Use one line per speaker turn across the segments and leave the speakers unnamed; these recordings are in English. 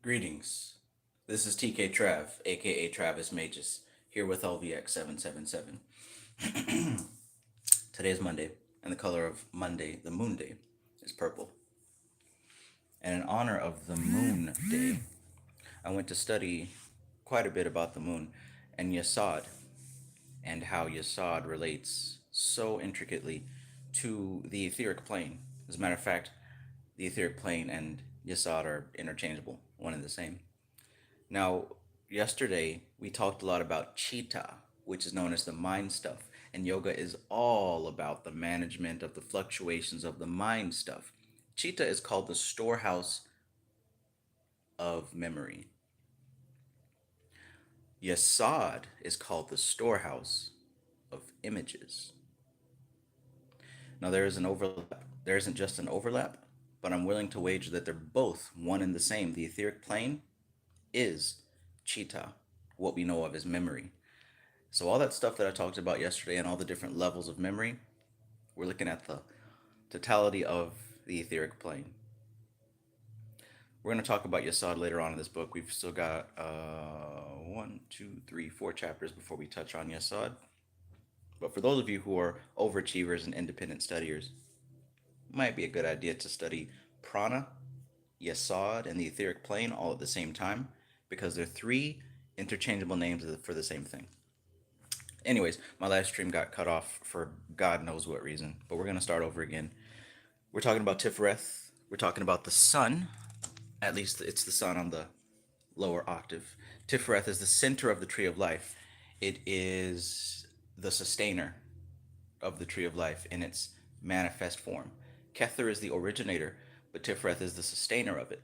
Greetings. This is TK Trav, aka Travis Magus, here with LVX777. Today is Monday, and the color of Monday, the moon day, is purple. And in honor of the moon day, I went to study quite a bit about the moon and Yesod, and how Yesod relates so intricately to the etheric plane. As a matter of fact, the etheric plane and Yesod are interchangeable, one and the same. Now, yesterday we talked a lot about chitta, which is known as the mind stuff, and yoga is all about the management of the fluctuations of the mind stuff. Chitta is called the storehouse of memory. Yesod is called the storehouse of images. Now, there is an overlap. There isn't just an overlap, but I'm willing to wager that they're both one and the same. The etheric plane is chitta, what we know of as memory. So all that stuff that I talked about yesterday and all the different levels of memory, we're looking at the totality of the etheric plane. We're going to talk about Yesod later on in this book. We've still got 4 chapters before we touch on Yesod. But for those of you who are overachievers and independent studiers, it might be a good idea to study prana, Yesod, and the etheric plane all at the same time, because they're three interchangeable names for the same thing. Anyways, my live stream got cut off for God knows what reason, but we're going to start over again. We're talking about TIPHARETH. We're talking about the sun. At least it's the sun on the lower octave. TIPHARETH is the center of the tree of life. It is the sustainer of the tree of life in its manifest form. Kether is the originator, but TIPHARETH is the sustainer of it.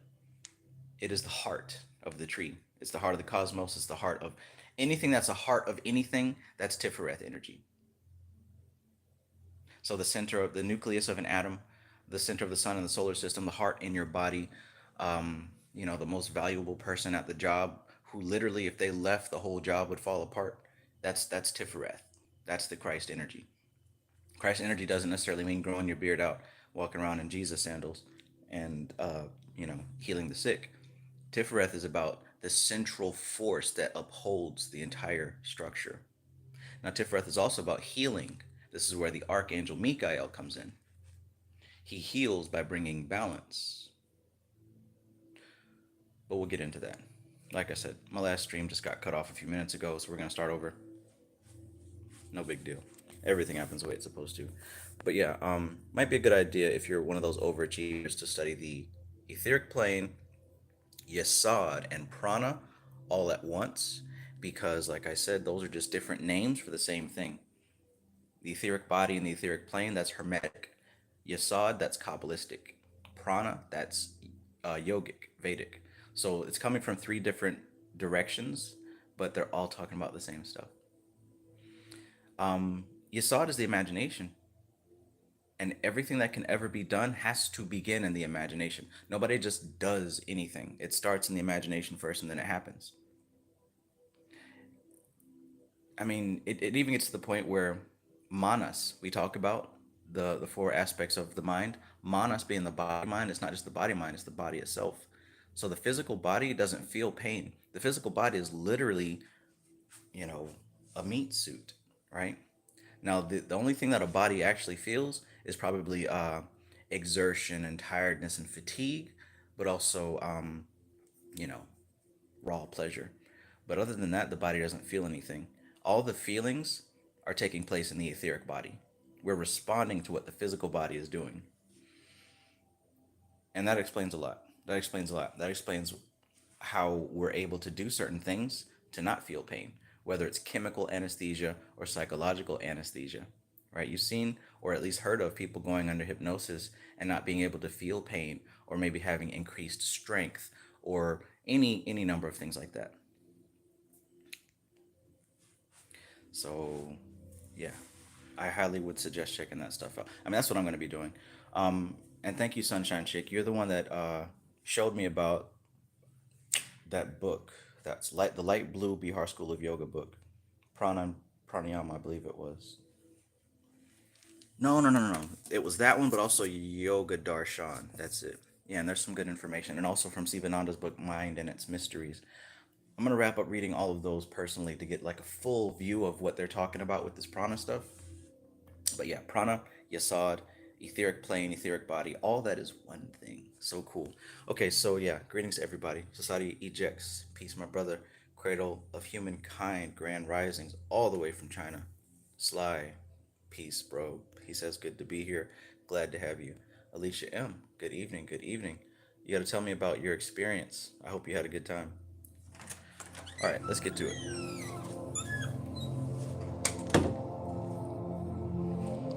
It is the heart of the tree. It's the heart of the cosmos. It's the heart of anything that's a heart of anything. That's TIPHARETH energy. So the center of the nucleus of an atom, the center of the sun in the solar system, the heart in your body, the most valuable person at the job who literally, if they left, the whole job would fall apart. That's TIPHARETH. That's the Christ energy. Christ energy doesn't necessarily mean growing your beard out, walking around in Jesus sandals, and healing the sick. TIPHARETH is about the central force that upholds the entire structure. Now, TIPHARETH is also about healing. This is where the Archangel Michael comes in. He heals by bringing balance. But we'll get into that. Like I said, my last stream just got cut off a few minutes ago, so we're going to start over. No big deal. Everything happens the way it's supposed to. But yeah, might be a good idea if you're one of those overachievers to study the etheric plane, Yesod, and prana all at once, because like I said, those are just different names for the same thing. The etheric body and the etheric plane, that's Hermetic. Yesod, that's Qabalistic. Prana, that's yogic, Vedic. So it's coming from 3 different directions, but they're all talking about the same stuff. Yesod is the imagination. And everything that can ever be done has to begin in the imagination. Nobody just does anything. It starts in the imagination first and then it happens. I mean, it even gets to the point where manas, we talk about the 4 aspects of the mind. Manas being the body mind, it's not just the body mind, it's the body itself. So the physical body doesn't feel pain. The physical body is literally, a meat suit, right? Now, the only thing that a body actually feels is probably exertion and tiredness and fatigue, but also, raw pleasure. But other than that, the body doesn't feel anything. All the feelings are taking place in the etheric body. We're responding to what the physical body is doing. And that explains a lot. That explains how we're able to do certain things to not feel pain, whether it's chemical anesthesia or psychological anesthesia, right? You've seen or at least heard of people going under hypnosis and not being able to feel pain, or maybe having increased strength, or any number of things like that. So, yeah, I highly would suggest checking that stuff out. I mean, that's what I'm going to be doing. And thank you, Sunshine Chick. You're the one that showed me about that book. That's the light blue Bihar School of Yoga book. Pranayama, I believe it was. No. It was that one, but also Yoga Darshan. That's it. Yeah, and there's some good information, and also from Sivananda's book Mind and Its Mysteries. I'm gonna wrap up reading all of those personally to get like a full view of what they're talking about with this prana stuff. But yeah, prana, yasad, etheric plane, etheric body, all that is one thing. So cool. Okay, so yeah, greetings to everybody. Society ejects. Peace, my brother. Cradle of humankind, grand risings, all the way from China. Sly, peace, bro. He says, good to be here. Glad to have you. Alicia M, good evening, good evening. You got to tell me about your experience. I hope you had a good time. All right, let's get to it.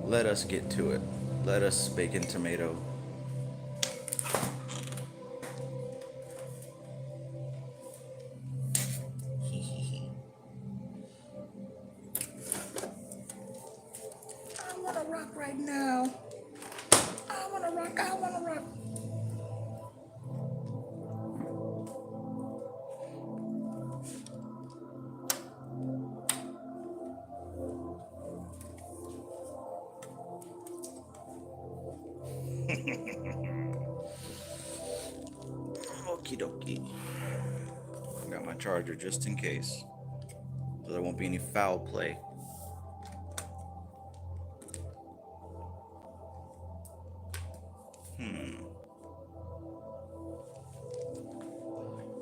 Let us get to it. Let us bacon tomato. I wanna rock right now. I wanna rock. I wanna rock. Okie dokie. I got my charger just in case, so there won't be any foul play.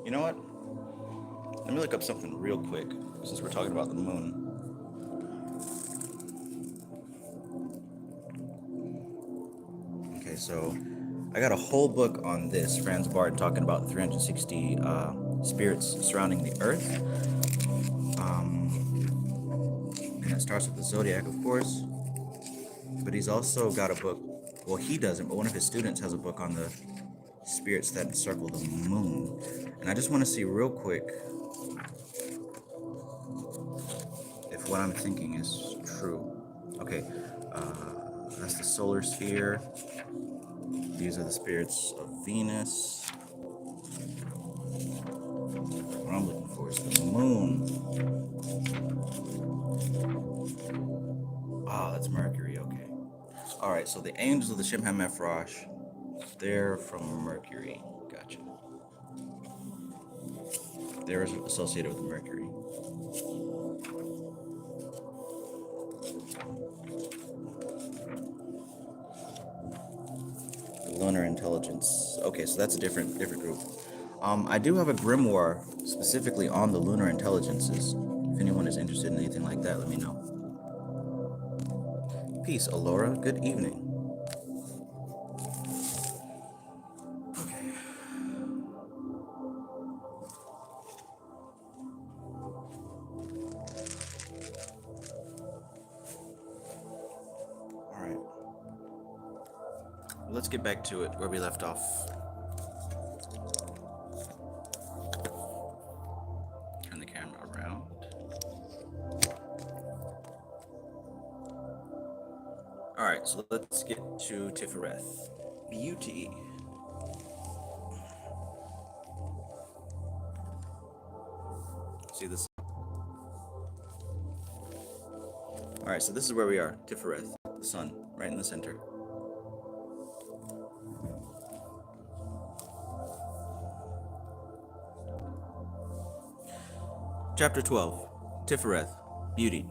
You know what? Let me look up something real quick, since we're talking about the moon. Okay, so I got a whole book on this. Franz Bard talking about 360 spirits surrounding the Earth. And it starts with the zodiac, of course. But he's also got a book. Well, he doesn't, but one of his students has a book on the spirits that encircle the moon. And I just want to see real quick if what I'm thinking is true. Okay, that's the solar sphere. These are the spirits of Venus. What I'm looking for is the moon. Ah, that's Mercury, okay. Alright, so the angels of the Shemham Ephrosh, they're from Mercury. Gotcha. They're associated with Mercury. Lunar Intelligence. Okay, so that's a different group. I do have a grimoire specifically on the lunar intelligences. If anyone is interested in anything like that, let me know. Peace, Alora. Good evening. Okay. All right. Let's get back to it where we left off. Turn the camera around. All right, so let's get to Tiffareth. Beauty. See this? All right, so this is where we are. Tiffareth, the sun, right in the center. Chapter 12, Tiffareth, Beauty.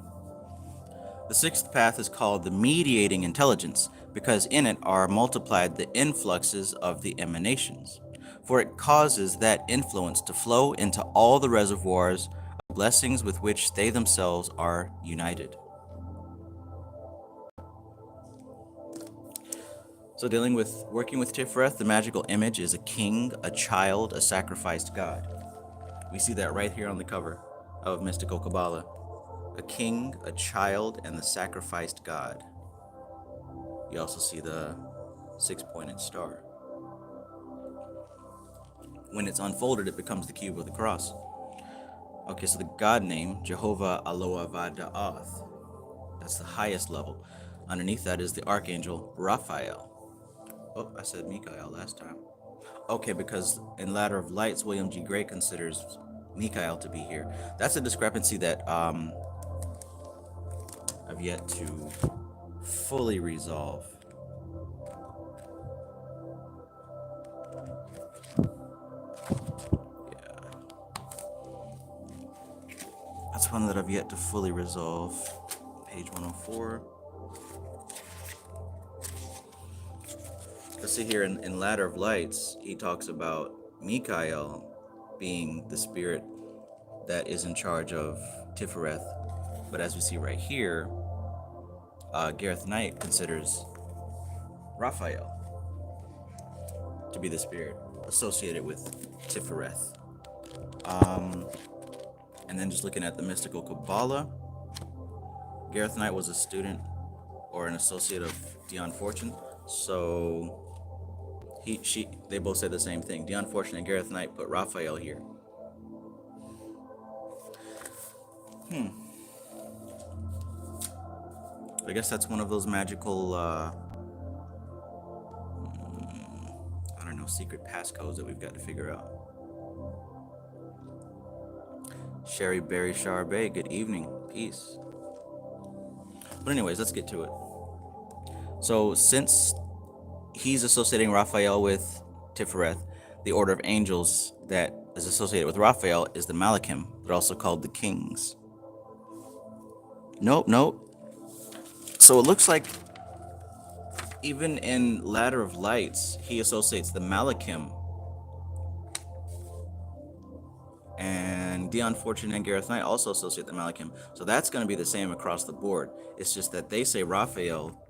The sixth path is called the Mediating Intelligence because in it are multiplied the influxes of the emanations, for it causes that influence to flow into all the reservoirs of blessings with which they themselves are united. So working with Tiffareth, the magical image is a king, a child, a sacrificed god. We see that right here on the cover of Mystical Kabbalah. A king, a child, and the sacrificed god. You also see the six-pointed star. When it's unfolded, it becomes the cube of the cross. Okay, so the god name, Jehovah Aloha Vada'ath. That's the highest level. Underneath that is the archangel Raphael. Oh, I said Mikael last time. Okay, because in Ladder of Lights, William G. Gray considers Mikael to be here. That's a discrepancy that I've yet to fully resolve. one that I've yet to fully resolve. Page 104. Let's see here in Ladder of Lights, he talks about Mikael being the spirit that is in charge of Tiffareth. But as we see right here, Gareth Knight considers Raphael to be the spirit associated with Tiffareth. And then just looking at the mystical Kabbalah, Gareth Knight was a student or an associate of Dion Fortune. So they both said the same thing. Dion Fortune and Gareth Knight put Raphael here. I guess that's one of those magical, I don't know, secret passcodes that we've got to figure out. Sherry Berry Charbet, good evening. Peace. But anyways, let's get to it. So since he's associating Raphael with Tiffareth, the order of angels that is associated with Raphael is the Malachim, but also called the Kings. Nope. So it looks like even in Ladder of Lights, he associates the Malachim. And Dion Fortune and Gareth Knight also associate the Malachim. So that's going to be the same across the board. It's just that they say Raphael,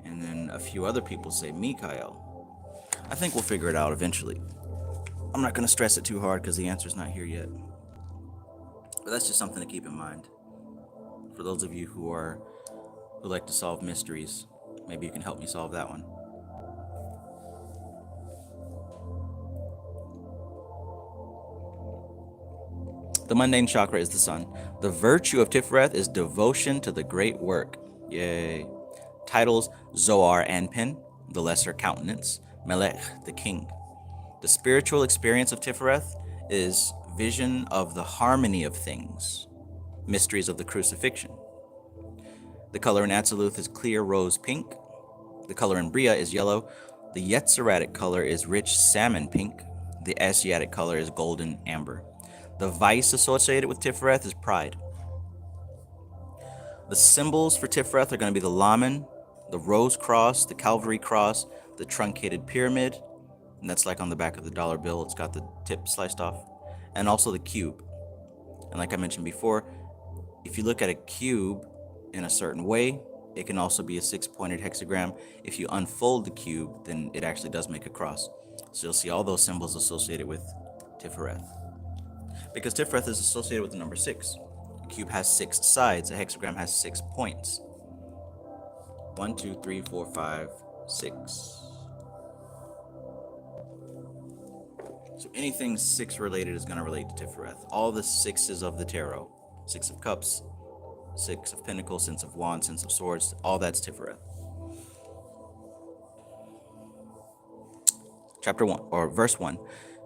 and then a few other people say Mikael. I think we'll figure it out eventually. I'm not going to stress it too hard because the answer's not here yet. But that's just something to keep in mind. For those of you who like to solve mysteries, maybe you can help me solve that one. The Mundane Chakra is the sun. The virtue of Tiffareth is devotion to the great work. Yay. Titles: Zoar Anpin, the lesser countenance, Melech, the king. The spiritual experience of Tiffareth is vision of the harmony of things, mysteries of the crucifixion. The color in Atziluth is clear rose pink. The color in Bria is yellow. The Yetziratic color is rich salmon pink. The Asiatic color is golden amber. The vice associated with Tiffareth is pride. The symbols for Tiffareth are going to be the Laman, the rose cross, the Calvary cross, the truncated pyramid, and that's like on the back of the dollar bill. It's got the tip sliced off, and also the cube. And like I mentioned before, if you look at a cube in a certain way, it can also be a 6-pointed hexagram. If you unfold the cube, then it actually does make a cross. So you'll see all those symbols associated with Tiffareth. Because Tiffareth is associated with the number 6. A cube has 6 sides. A hexagram has 6 points. 1, 2, 3, 4, 5, 6. So anything 6 related is going to relate to Tiffareth. All the 6s of the tarot. 6 of Cups, 6 of Pentacles, 6 of Wands, 6 of Swords. All that's Tiffareth. Chapter 1, or verse 1.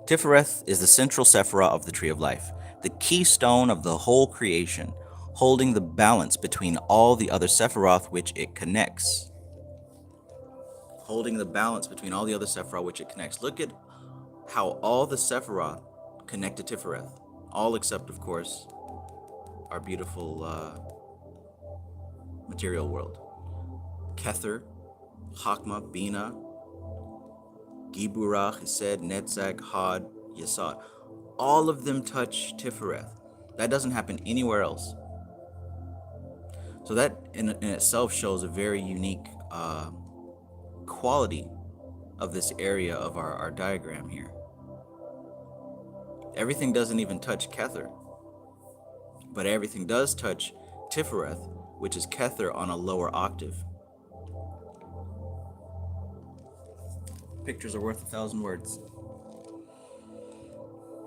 Tiffareth is the Central Sephirah of the Tree of Life, the keystone of the whole creation, holding the balance between all the other Sephiroth which it connects. Holding the balance between all the other Sephiroth which it connects. Look at how all the Sephiroth connect to Tiffareth. All except, of course, our beautiful material world. Kether, Chakma, Bina, Giburach, Hesed, Netzach, Had, Yesod. All of them touch Tiffareth. That doesn't happen anywhere else. So that in itself shows a very unique quality of this area of our diagram here. Everything doesn't even touch Kether, but everything does touch Tiffareth, which is Kether on a lower octave. Pictures are worth 1,000 words.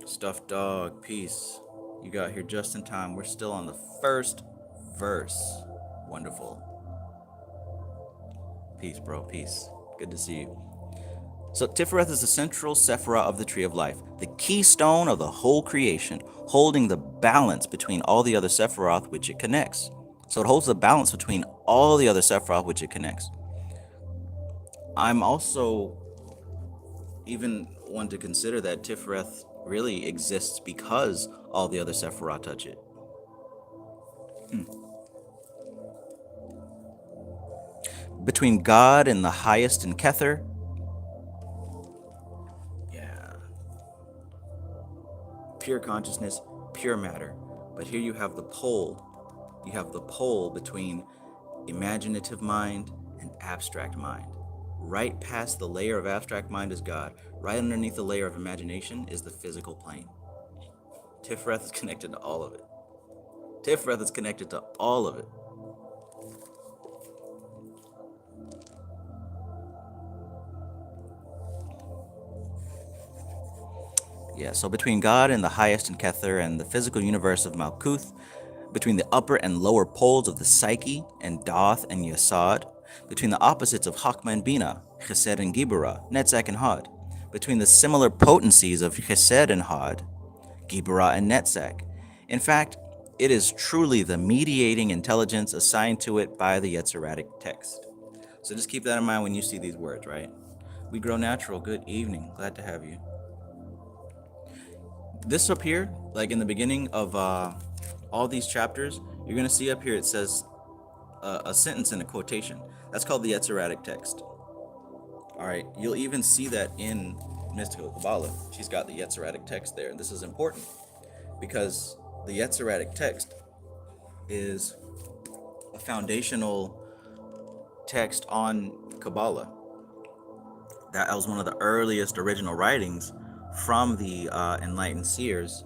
Stuffed dog, peace. You got here just in time. We're still on the first verse. Wonderful. Peace, bro, peace. Good to see you. So Tiffareth is the Central Sephirah of the Tree of Life, the keystone of the whole creation, holding the balance between all the other Sephiroth which it connects. So it holds the balance between all the other Sephiroth which it connects. I'm also even one to consider that Tiffareth really exists because all the other Sephiroth touch it. Between God and the highest in Kether. Yeah. Pure consciousness, pure matter. But here you have the pole. You have the pole between imaginative mind and abstract mind. Right past the layer of abstract mind is God. Right underneath the layer of imagination is the physical plane. TIPHARETH is connected to all of it. TIPHARETH is connected to all of it. Yeah, so between God and the highest in Kether and the physical universe of Malkuth, between the upper and lower poles of the Psyche and Doth and Yesod, between the opposites of Chokmah and Bina, Chesed and Gibura, Netzach and Hod, between the similar potencies of Chesed and Hod, Gibura and Netzach. In fact, it is truly the mediating intelligence assigned to it by the Yetziratic text. So just keep that in mind when you see these words, right? We grow natural. Good evening. Glad to have you. This up here, like in the beginning of all these chapters, you're going to see up here it says a sentence in a quotation. That's called the Yetziratic text. All right, you'll even see that in Mystical Kabbalah. She's got the Yetziratic text there. And this is important because the Yetziratic text is a foundational text on Kabbalah. That was one of the earliest original writings from the enlightened seers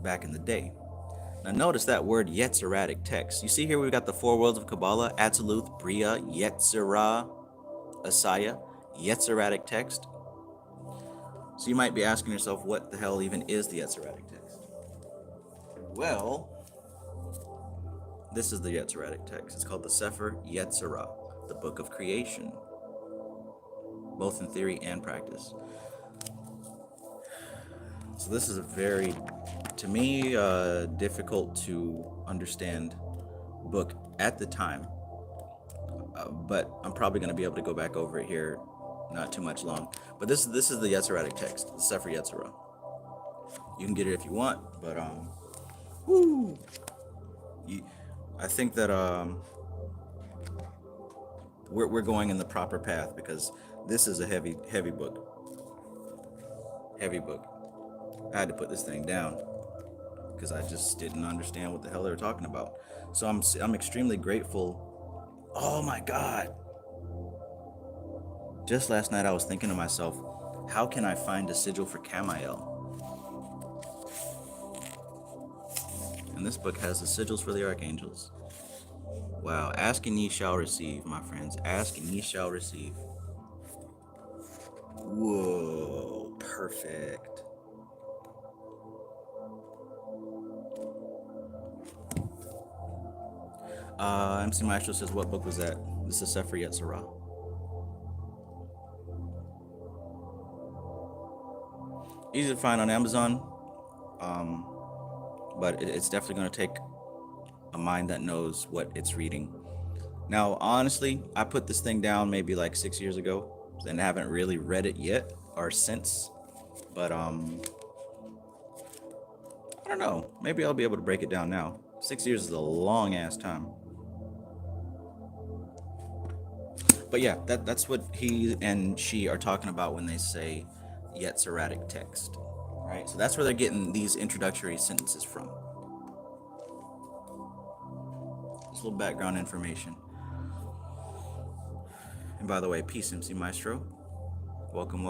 back in the day. Now notice that word Yetziratic text. You see here we've got the four worlds of Kabbalah: Atziluth, Bria, Yetzirah, Asaya, Yetziratic text. So you might be asking yourself, what the hell even is the Yetziratic text? Well, this is the Yetziratic text. It's called the Sefer Yetzirah, the Book of Creation, both in theory and practice. So this is a very, to me, difficult to understand book at the time. But I'm probably going to be able to go back over it here not too much long. But this is the Yetziratic text, the Sefer Yetzirah. You can get it if you want, but I think that we're going in the proper path because this is a heavy book. Heavy book. I had to put this thing down because I just didn't understand what the hell they were talking about. So I'm extremely grateful. Oh my God. Just last night I was thinking to myself, how can I find a sigil for Camael? And this book has the sigils for the archangels. Wow, ask and ye shall receive, my friends. Ask and ye shall receive. Whoa, perfect. MC Maestro says, what book was that? This is Sefer Yetzirah. Easy to find on Amazon, but it's definitely going to take a mind that knows what it's reading. Now, honestly, I put this thing down maybe like 6 years ago, and haven't really read it yet or since. But I don't know. Maybe I'll be able to break it down now. 6 years is a long ass time. But yeah, that's what he and she are talking about when they say Yetziratic text, right? So that's where they're getting these introductory sentences from. Just a little background information. And by the way, peace, MC Maestro. Welcome.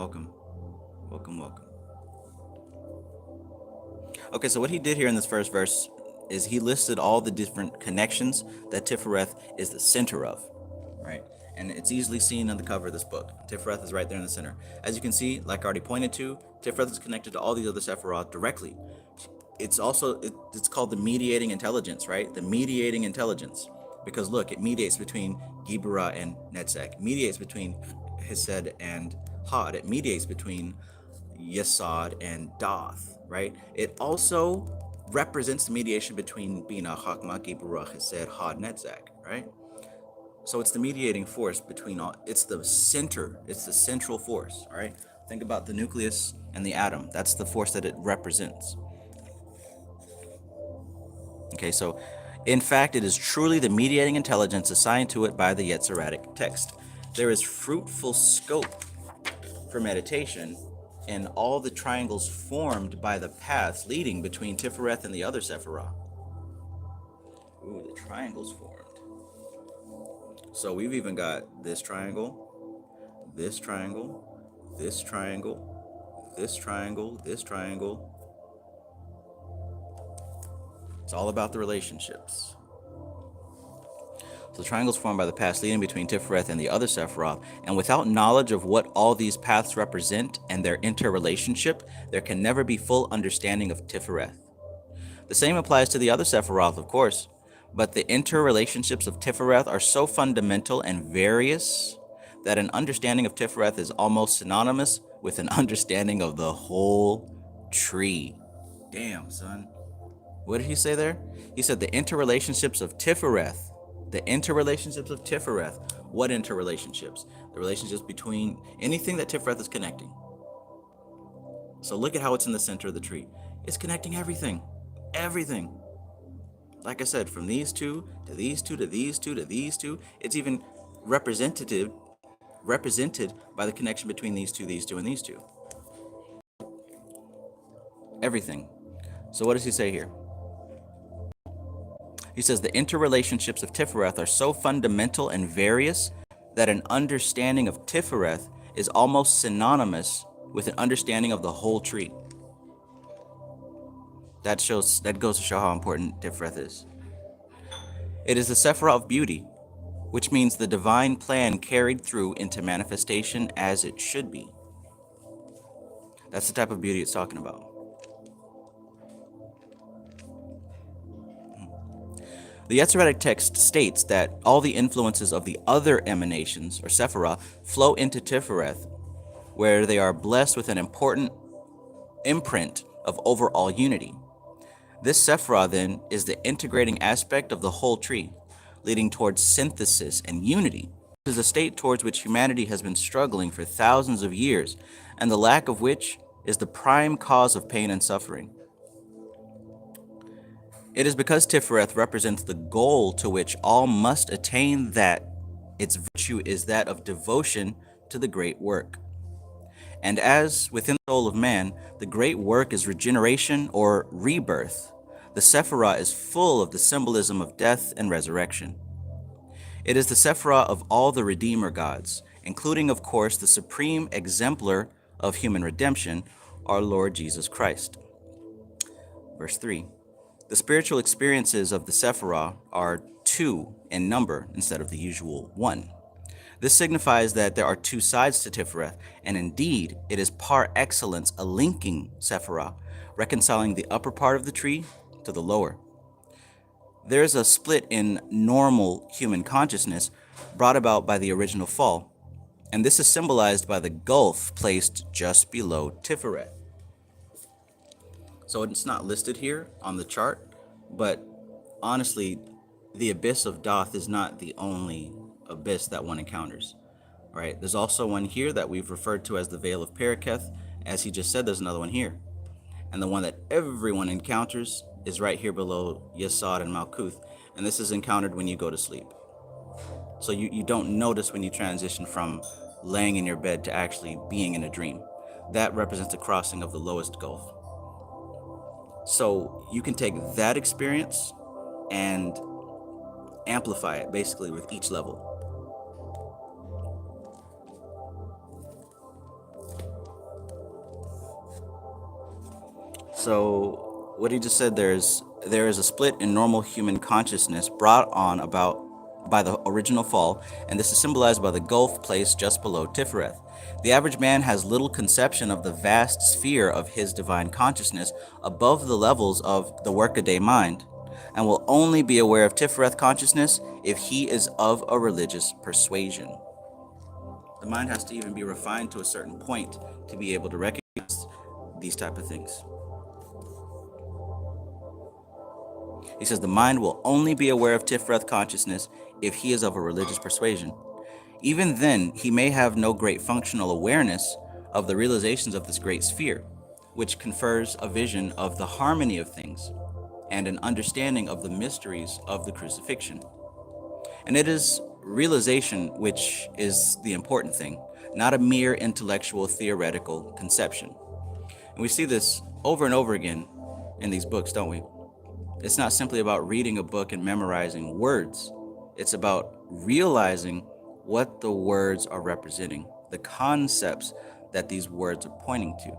Okay, so what he did here in this first verse is he listed all the different connections that Tiffareth is the center of, right? And it's easily seen on the cover of this book. Tiffareth is right there in the center. As you can see, like I already pointed to, Tiffareth is connected to all these other Sephiroth directly. It's also, it's called the mediating intelligence, right? The mediating intelligence. Because look, it mediates between Gibura and Netzach. Mediates between Hesed and Hod. It mediates between Yesod and Doth, right? It also represents the mediation between Bina, Chokmah, Gibura, Hesed, Hod, Netzach, right? So it's the mediating force between all. It's the center. It's the central force. All right. Think about the nucleus and the atom. That's the force that it represents. Okay. So In fact, it is truly the mediating intelligence assigned to it by the Yetziratic text. There is fruitful scope for meditation in all the triangles formed by the paths leading between Tifhareth and the other Sephirah. Ooh, the triangles formed. So we've even got this triangle, this triangle, this triangle, this triangle, this triangle. It's all about the relationships. So the triangles formed by the paths leading between Tifhareth and the other Sephirah, and without knowledge of what all these paths represent and their interrelationship, there can never be full understanding of Tifhareth. The same applies to the other Sephiroth, of course, but the interrelationships of Tiffareth are so fundamental and various that an understanding of Tiffareth is almost synonymous with an understanding of the whole tree. Damn, son. What did he say there? He said the interrelationships of Tiffareth. The interrelationships of Tiffareth. What interrelationships? The relationships between anything that Tiffareth is connecting. So look at how it's in the center of the tree. It's connecting everything. Everything. Like I said, from these two to these two to these two to these two, it's even represented by the connection between these two, and these two. Everything. So what does he say here? He says the interrelationships of Tiffareth are so fundamental and various that an understanding of Tiffareth is almost synonymous with an understanding of the whole tree. That goes to show how important Tifhareth is. It is the Sephirah of beauty, which means the divine plan carried through into manifestation as it should be. That's the type of beauty it's talking about. The Yetziratic text states that all the influences of the other emanations, or Sephirah, flow into Tifhareth, where they are blessed with an important imprint of overall unity. This Sephirah, then, is the integrating aspect of the whole tree, leading towards synthesis and unity. It is a state towards which humanity has been struggling for thousands of years, and the lack of which is the prime cause of pain and suffering. It is because Tifhareth represents the goal to which all must attain that its virtue is that of devotion to the great work. And as within the soul of man, the great work is regeneration or rebirth, the Sephirah is full of the symbolism of death and resurrection. It is the Sephirah of all the Redeemer gods, including, of course, the supreme exemplar of human redemption, our Lord Jesus Christ. Verse 3. The spiritual experiences of the Sephirah are 2 in number instead of the usual 1. This signifies that there are 2 sides to Tifhareth, and indeed, it is par excellence a linking Sephirah, reconciling the upper part of the tree to the lower. There is a split in normal human consciousness brought about by the original fall, and this is symbolized by the gulf placed just below Tifhareth. So it's not listed here on the chart, but honestly, the abyss of Doth is not the only abyss that one encounters, right? There's also one here that we've referred to as the Veil of Paraketh. As he just said, there's another one here. And the one that everyone encounters is right here below Yesod and Malkuth. And this is encountered when you go to sleep. So you don't notice when you transition from laying in your bed to actually being in a dream. That represents the crossing of the lowest gulf. So you can take that experience and amplify it basically with each level. So what he just said, there is a split in normal human consciousness brought on about by the original fall, and this is symbolized by the gulf placed just below Tifhareth. The average man has little conception of the vast sphere of his divine consciousness above the levels of the workaday mind, and will only be aware of Tifhareth consciousness if he is of a religious persuasion. The mind has to even be refined to a certain point to be able to recognize these type of things. He says the mind will only be aware of Tifhareth consciousness if he is of a religious persuasion. Even then, he may have no great functional awareness of the realizations of this great sphere, which confers a vision of the harmony of things. and an understanding of the mysteries of the crucifixion. And it is realization which is the important thing, not a mere intellectual theoretical conception. And we see this over and over again in these books, don't we? It's not simply about reading a book and memorizing words. It's about realizing what the words are representing, the concepts that these words are pointing to.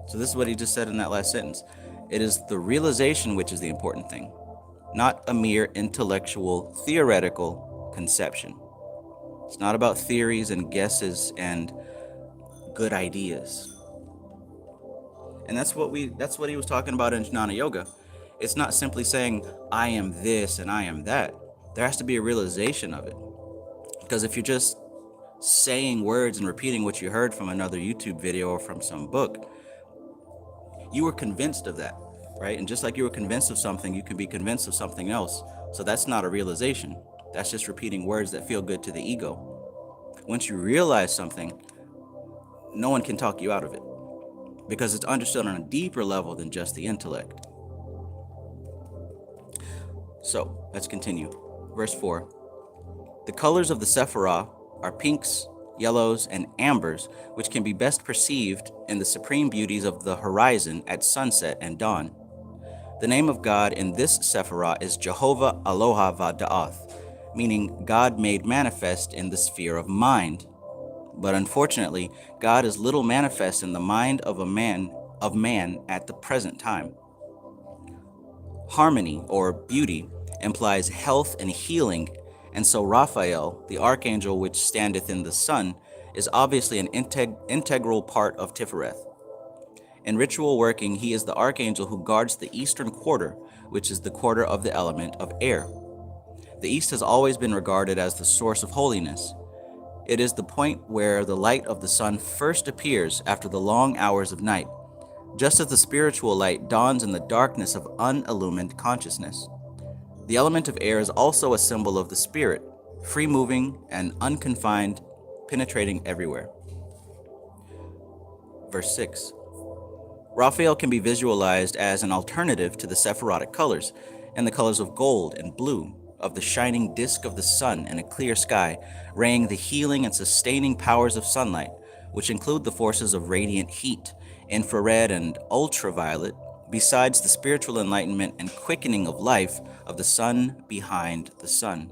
So this is what he just said in that last sentence. It is the realization which is the important thing, not a mere intellectual, theoretical conception. It's not about theories and guesses and good ideas. And that's what he was talking about in Jnana Yoga. It's not simply saying, I am this and I am that. There has to be a realization of it. Because if you're just saying words and repeating what you heard from another YouTube video or from some book, you were convinced of that, right? And just like you were convinced of something, you can be convinced of something else. So that's not a realization. That's just repeating words that feel good to the ego. Once you realize something, no one can talk you out of it, because it's understood on a deeper level than just the intellect. So let's continue. Verse 4. The colors of the Sephirah are pinks, yellows, and ambers, which can be best perceived in the supreme beauties of the horizon at sunset and dawn. The name of God in this Sephirah is Jehovah Aloha Vada'ath, meaning God made manifest in the sphere of mind. But unfortunately, God is little manifest in the mind of man at the present time. Harmony, or beauty, implies health and healing, and so Raphael, the archangel which standeth in the sun, is obviously an integral part of Tifhareth. In ritual working, he is the archangel who guards the eastern quarter, which is the quarter of the element of air. The east has always been regarded as the source of holiness. It is the point where the light of the sun first appears after the long hours of night, just as the spiritual light dawns in the darkness of unillumined consciousness. The element of air is also a symbol of the spirit, free-moving and unconfined, penetrating everywhere. Verse 6. Raphael can be visualized as an alternative to the Sephirotic colors, and the colors of gold and blue, of the shining disk of the sun in a clear sky, raying the healing and sustaining powers of sunlight, which include the forces of radiant heat, infrared and ultraviolet, besides the spiritual enlightenment and quickening of life of the sun behind the sun.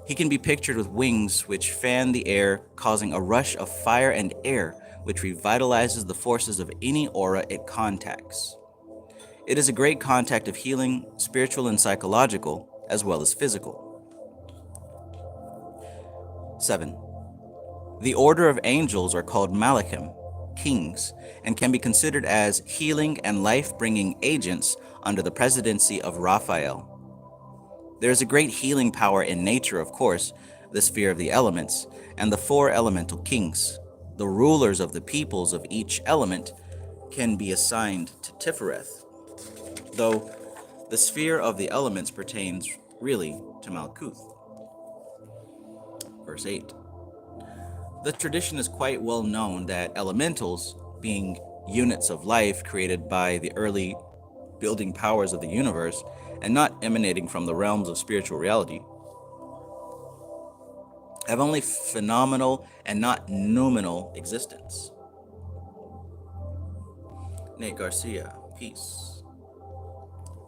He can be pictured with wings which fan the air, causing a rush of fire and air, which revitalizes the forces of any aura it contacts. It is a great contact of healing, spiritual and psychological, as well as physical. 7. The order of angels are called Malachim, kings, and can be considered as healing and life-bringing agents under the presidency of Raphael. There is a great healing power in nature, of course, the sphere of the elements, and the four elemental kings. The rulers of the peoples of each element can be assigned to Tifhareth, though the sphere of the elements pertains really to Malkuth. Verse 8. The tradition is quite well known that elementals, being units of life created by the early building powers of the universe and not emanating from the realms of spiritual reality, have only phenomenal and not noumenal existence. Nate Garcia, peace.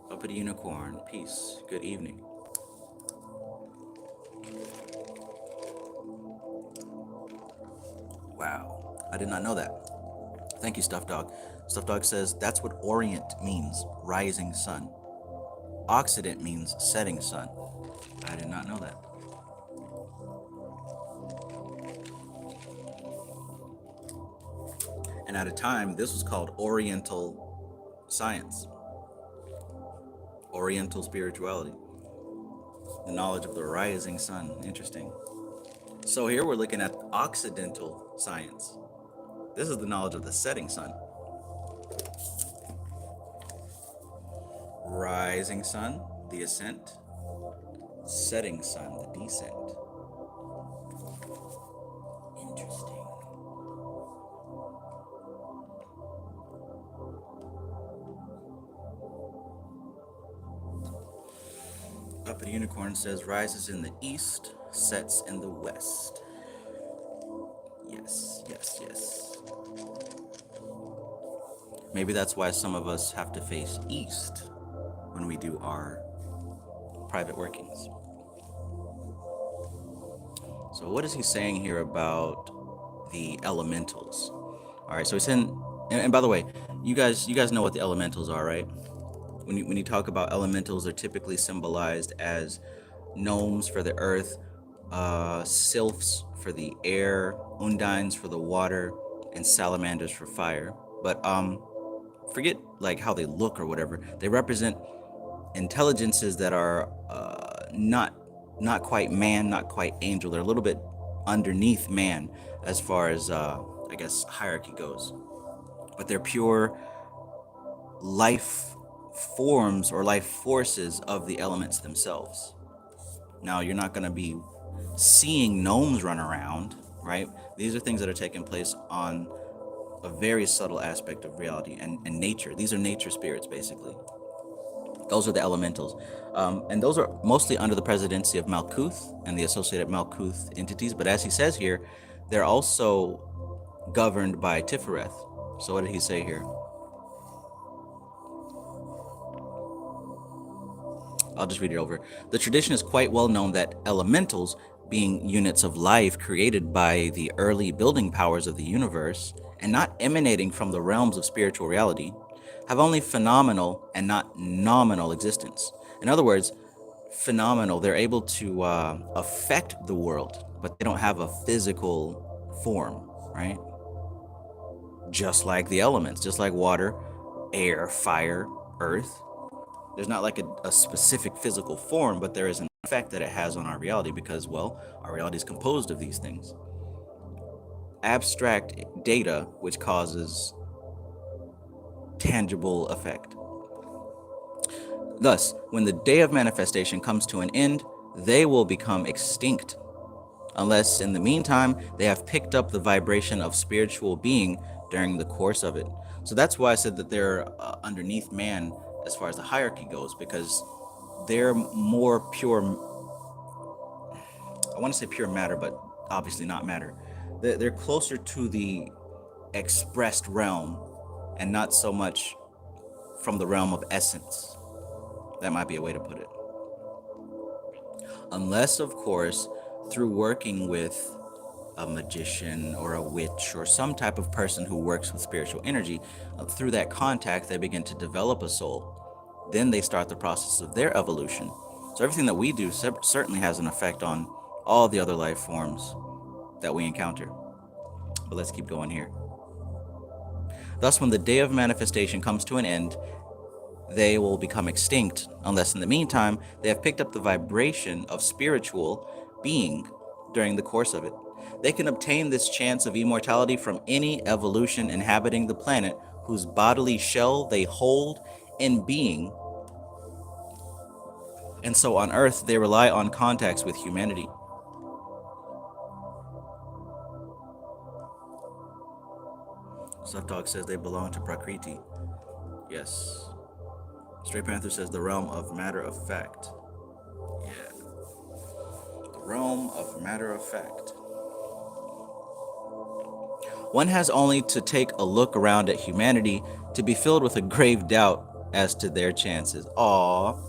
Uppity Unicorn, peace. Good evening. Wow, I did not know that. Thank you, Stuffed Dog. Stuffed Dog says that's what Orient means, rising sun. Occident means setting sun. I did not know that. And at a time, this was called Oriental science, Oriental spirituality, the knowledge of the rising sun. Interesting. So here we're looking at Occidental science. This is the knowledge of the setting sun. Rising sun, the ascent. Setting sun, the descent. Interesting. But a unicorn says rises in the east, sets in the west. Yes, yes, yes. Maybe that's why some of us have to face east when we do our private workings. So what is he saying here about the elementals? All right, so he's saying, and by the way, you guys know what the elementals are, right? When you talk about elementals, they're typically symbolized as gnomes for the earth, sylphs for the air, undines for the water, and salamanders for fire. But forget like how they look or whatever. They represent intelligences that are not quite man, not quite angel. They're a little bit underneath man as far as I guess hierarchy goes. But they're pure life forms or life forces of the elements themselves. Now, you're not going to be seeing gnomes run around, right? These are things that are taking place on a very subtle aspect of reality and nature. These are nature spirits, basically. Those are the elementals. And those are mostly under the presidency of Malkuth and the associated Malkuth entities. But as he says here, they're also governed by TIPHARETH. So what did he say here? I'll just read it over. The tradition is quite well known that elementals, being units of life created by the early building powers of the universe and not emanating from the realms of spiritual reality, have only phenomenal and not nominal existence. In other words, phenomenal, they're able to affect the world, but they don't have a physical form, right? Just like the elements, just like water, air, fire, earth. There's not like a specific physical form, but there is an effect that it has on our reality because, well, our reality is composed of these things. Abstract data, which causes tangible effect. Thus, when the day of manifestation comes to an end, they will become extinct, unless in the meantime they have picked up the vibration of spiritual being during the course of it. So that's why I said that they're underneath man as far as the hierarchy goes, because they're more pure, I want to say pure matter, but obviously not matter. They're closer to the expressed realm and not so much from the realm of essence. That might be a way to put it. Unless, of course, through working with a magician or a witch or some type of person who works with spiritual energy, through that contact, they begin to develop a soul. Then they start the process of their evolution. So everything that we do certainly has an effect on all the other life forms that we encounter. But let's keep going here. Thus, when the day of manifestation comes to an end, they will become extinct, unless in the meantime they have picked up the vibration of spiritual being during the course of it. They can obtain this chance of immortality from any evolution inhabiting the planet whose bodily shell they hold in being. And so on Earth, they rely on contacts with humanity. Stuff Dog says they belong to Prakriti. Yes. Stray Panther says the realm of matter of fact. Yeah. The realm of matter of fact. One has only to take a look around at humanity to be filled with a grave doubt as to their chances. Aww.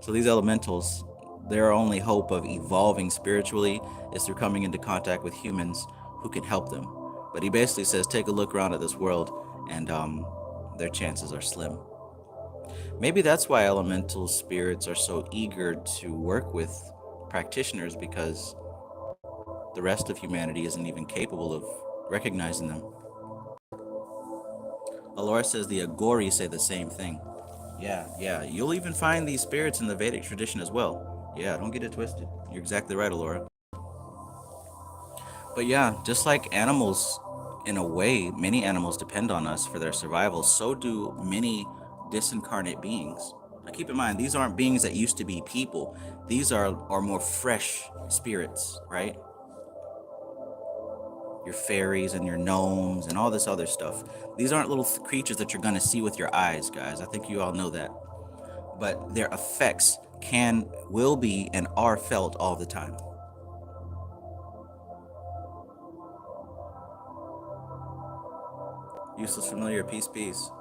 So these elementals, their only hope of evolving spiritually is through coming into contact with humans who can help them. But he basically says, take a look around at this world, and their chances are slim. Maybe that's why elemental spirits are so eager to work with practitioners, because the rest of humanity isn't even capable of recognizing them. Alora says the Agori say the same thing. Yeah. You'll even find these spirits in the Vedic tradition as well. Yeah, don't get it twisted. You're exactly right, Alora. But yeah, just like animals, in a way, many animals depend on us for their survival. So do many disincarnate beings. Now keep in mind, these aren't beings that used to be people. These are more fresh spirits, right? Your fairies and your gnomes and all this other stuff. These aren't little creatures that you're going to see with your eyes, guys. I think you all know that. But their effects can, will be, and are felt all the time. Useless Familiar, peace, peace.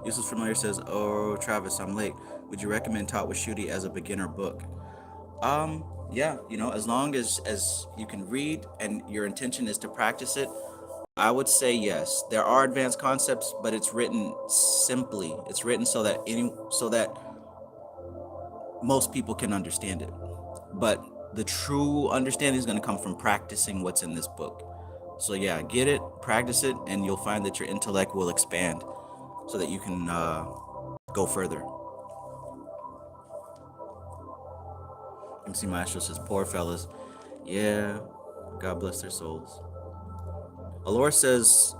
Useless Familiar says, "Oh, Travis, I'm late. Would you recommend Taught with Shooty as a beginner book?" Yeah, as long as you can read and your intention is to practice it, I would say yes. There are advanced concepts, but it's written simply. It's written so that most people can understand it. But the true understanding is going to come from practicing what's in this book. So yeah, get it, practice it, and you'll find that your intellect will expand so that you can go further. MC Maestro says, "Poor fellas." Yeah, God bless their souls. Alora says,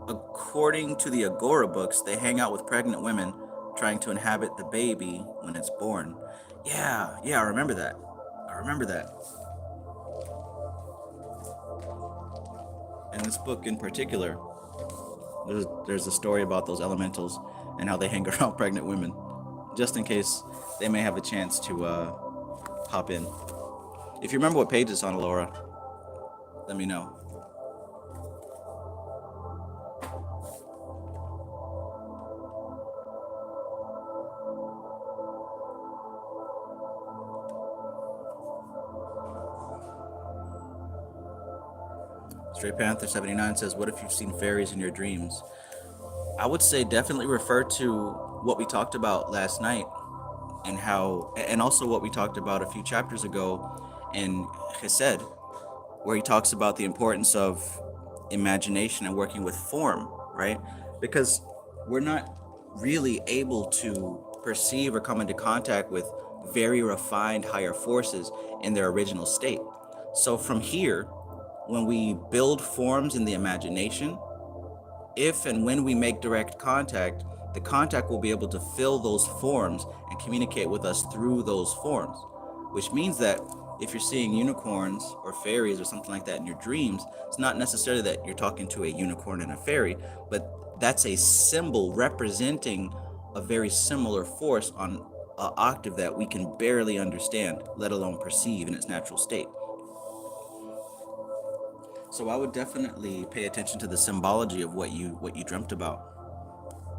according to the Agora books, they hang out with pregnant women trying to inhabit the baby when it's born. Yeah, I remember that. In this book in particular, there's a story about those elementals and how they hang around pregnant women, just in case they may have a chance to hop in. If you remember what page it's on, Alora, let me know. Straight Panther 79 says, "What if you've seen fairies in your dreams?" I would say definitely refer to what we talked about last night, and also what we talked about a few chapters ago in Chesed, where he talks about the importance of imagination and working with form, right? Because we're not really able to perceive or come into contact with very refined higher forces in their original state. So from here, when we build forms in the imagination, if and when we make direct contact, the contact will be able to fill those forms and communicate with us through those forms. Which means that if you're seeing unicorns or fairies or something like that in your dreams, it's not necessarily that you're talking to a unicorn and a fairy, but that's a symbol representing a very similar force on an octave that we can barely understand, let alone perceive in its natural state. So I would definitely pay attention to the symbology of what you dreamt about.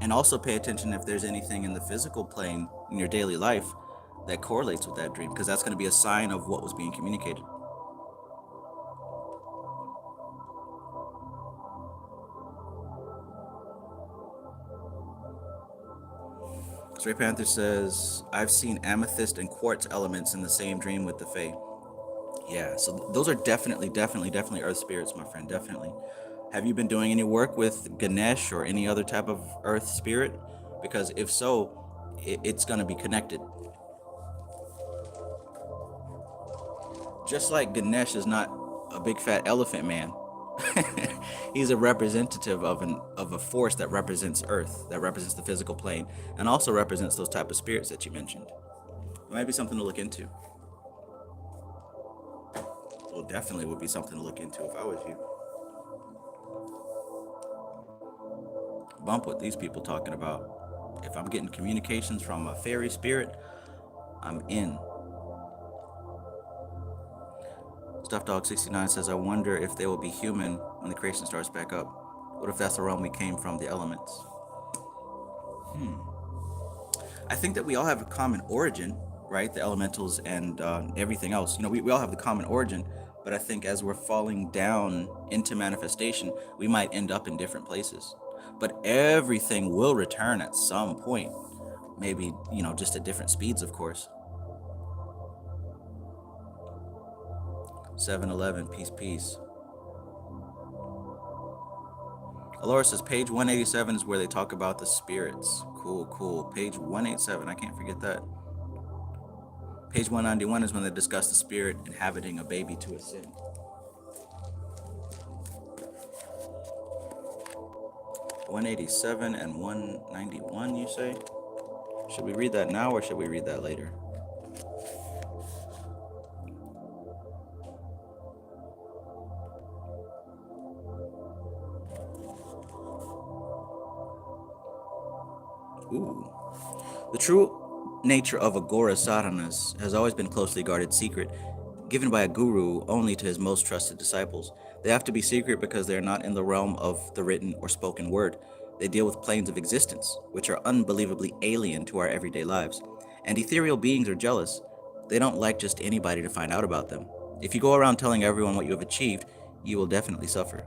And also pay attention if there's anything in the physical plane in your daily life that correlates with that dream, because that's going to be a sign of what was being communicated. Stray Panther says, "I've seen amethyst and quartz elements in the same dream with the Fae." Yeah, so those are definitely earth spirits, my friend, definitely. Have you been doing any work with Ganesh or any other type of earth spirit? Because if so, it's going to be connected. Just like Ganesh is not a big fat elephant man. He's a representative of a force that represents Earth, that represents the physical plane, and also represents those type of spirits that you mentioned. It might be something to look into. Well, definitely would be something to look into if I was you. Bump what these people talking about. If I'm getting communications from a fairy spirit, I'm in. Stuffed Dog 69 says, "I wonder if they will be human when the creation starts back up. What if that's the realm we came from, the elements?" I think that we all have a common origin, right? The elementals and everything else. We all have the common origin, but I think as we're falling down into manifestation, we might end up in different places. But everything will return at some point. Maybe, just at different speeds, of course. 7-Eleven, peace, peace. Alora says, page 187 is where they talk about the spirits. Cool. Page 187, I can't forget that. Page 191 is when they discuss the spirit inhabiting a baby to ascend. 187 and 191, you say? Should we read that now or should we read that later? Ooh. The true nature of Agora sadhanas has always been closely guarded secret, given by a guru only to his most trusted disciples. They have to be secret because they are not in the realm of the written or spoken word. They deal with planes of existence, which are unbelievably alien to our everyday lives. And ethereal beings are jealous. They don't like just anybody to find out about them. If you go around telling everyone what you have achieved, you will definitely suffer.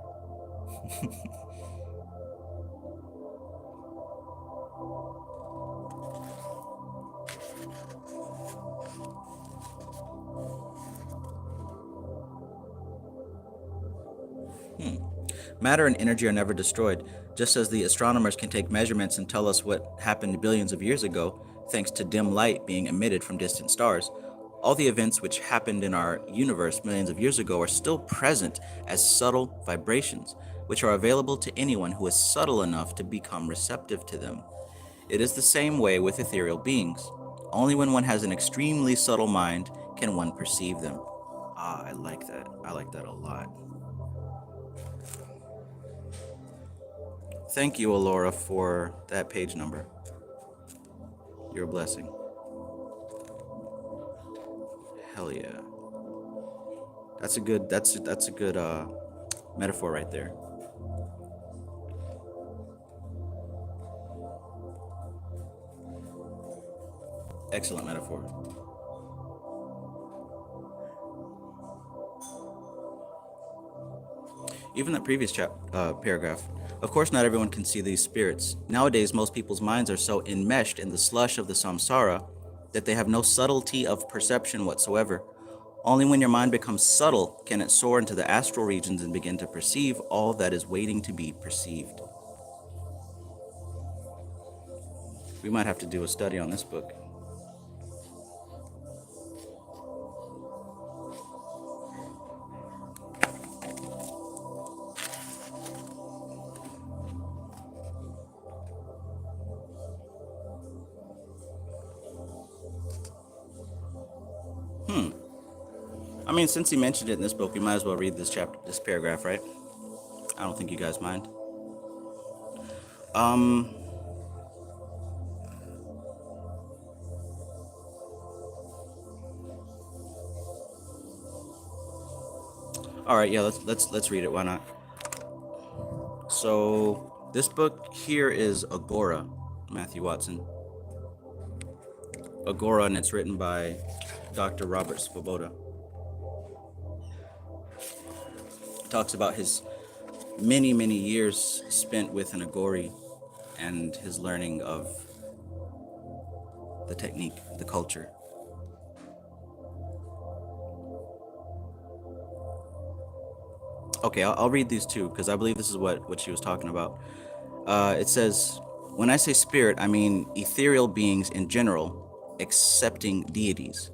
Matter and energy are never destroyed, just as the astronomers can take measurements and tell us what happened billions of years ago, thanks to dim light being emitted from distant stars. All the events which happened in our universe millions of years ago are still present as subtle vibrations, which are available to anyone who is subtle enough to become receptive to them. It is the same way with ethereal beings. Only when one has an extremely subtle mind can one perceive them. Ah, I like that. I like that a lot. Thank you, Alora, for that page number. You're a blessing. Hell yeah. That's a good metaphor right there. Excellent metaphor. Even that previous paragraph. Of course, not everyone can see these spirits. Nowadays, most people's minds are so enmeshed in the slush of the samsara that they have no subtlety of perception whatsoever. Only when your mind becomes subtle can it soar into the astral regions and begin to perceive all that is waiting to be perceived. We might have to do a study on this book. I mean, since he mentioned it in this book, we might as well read this paragraph, right? I don't think you guys mind. All right, yeah, let's read it. Why not? So this book here is Agora, Matthew Watson. Agora, and it's written by Dr. Robert Svoboda. Talks about his many years spent with an Agori and his learning of the technique, the culture. Okay, I'll read these two because I believe this is what she was talking about. It says, when I say spirit, I mean ethereal beings in general, excepting deities.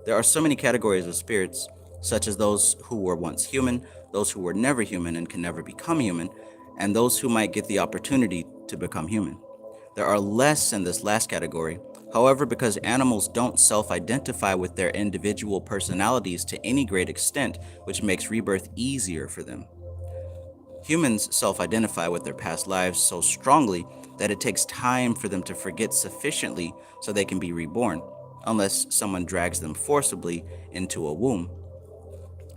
There are so many categories of spirits, such as those who were once human, those who were never human and can never become human, and those who might get the opportunity to become human. There are less in this last category, however, because animals don't self-identify with their individual personalities to any great extent, which makes rebirth easier for them. Humans self-identify with their past lives so strongly that it takes time for them to forget sufficiently so they can be reborn, unless someone drags them forcibly into a womb.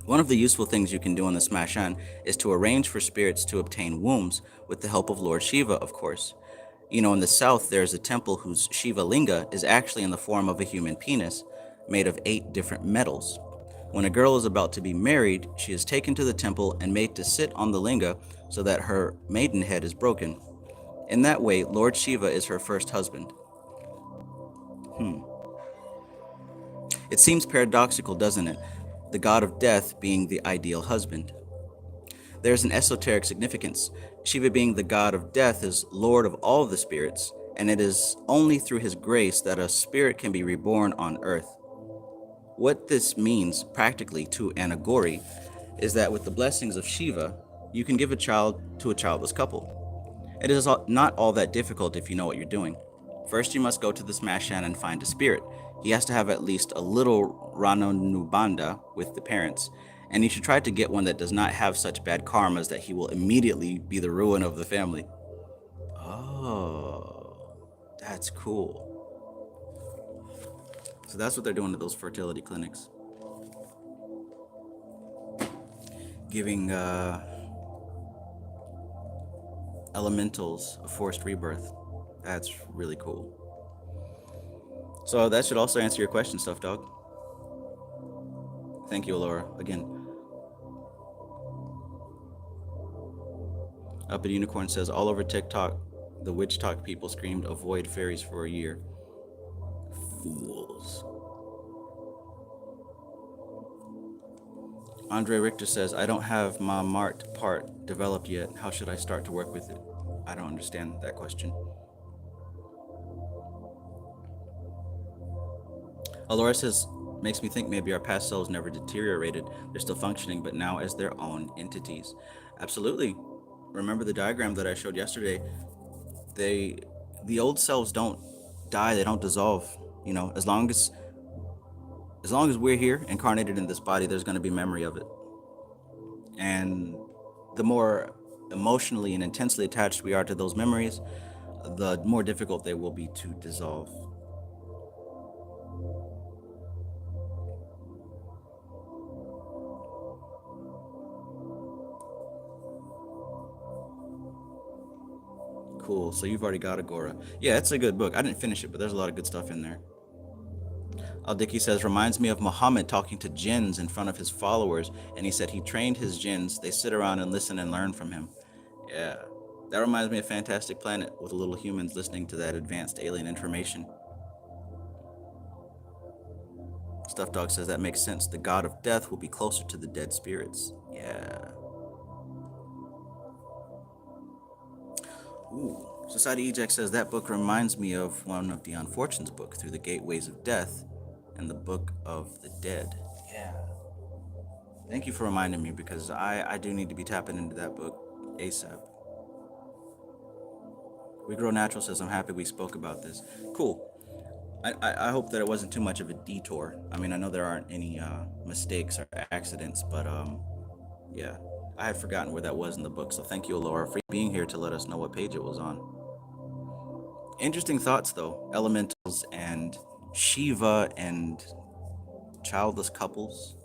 One of the useful things you can do on the Smashan is to arrange for spirits to obtain wombs with the help of Lord Shiva, of course. You know, in the south, there's a temple whose Shiva Linga is actually in the form of a human penis, made of 8 different metals. When a girl is about to be married, she is taken to the temple and made to sit on the linga so that her maidenhead is broken. In that way, Lord Shiva is her first husband. It seems paradoxical, doesn't it? The god of death being the ideal husband. There's an esoteric significance. Shiva being the god of death is lord of all the spirits, and it is only through his grace that a spirit can be reborn on earth. What this means practically to an Agori is that with the blessings of Shiva, you can give a child to a childless couple. It is not all that difficult if you know what you're doing. First, you must go to the Smashan and find a spirit. He has to have at least a little Ranonubanda with the parents, and you should try to get one that does not have such bad karmas that he will immediately be the ruin of the family. Oh, that's cool. So that's what they're doing at those fertility clinics. Giving elementals a forced rebirth. That's really cool. So that should also answer your question, Stuff Dog. Thank you, Laura, again. Up at Unicorn says, all over TikTok, the witch talk people screamed, avoid fairies for a year. Fools. Andre Richter says, I don't have my marked part developed yet. How should I start to work with it? I don't understand that question. Alora says, makes me think maybe our past selves never deteriorated. They're still functioning, but now as their own entities. Absolutely. Remember the diagram that I showed yesterday? The old selves don't die, they don't dissolve. You know, as long as we're here incarnated in this body, there's going to be memory of it. And the more emotionally and intensely attached we are to those memories, the more difficult they will be to dissolve. Cool. So you've already got Agora. Yeah, it's a good book. I didn't finish it, but there's a lot of good stuff in there. Al-Diki says, reminds me of Muhammad talking to jinns in front of his followers, and he said he trained his jinns. They sit around and listen and learn from him. Yeah, that reminds me of Fantastic Planet with little humans listening to that advanced alien information. Stuff Dog says that makes sense. The god of death will be closer to the dead spirits. Yeah. Ooh. Society Eject says that book reminds me of one of the Unfortunates' book, Through the Gateways of Death, and the Book of the Dead. Yeah. Thank you for reminding me, because I do need to be tapping into that book ASAP. We Grow Natural says, I'm happy we spoke about this. Cool. I hope that it wasn't too much of a detour. I mean, I know there aren't any mistakes or accidents, but yeah. I had forgotten where that was in the book, so thank you, Laura, for being here to let us know what page it was on. Interesting thoughts, though. Elementals and Shiva and childless couples.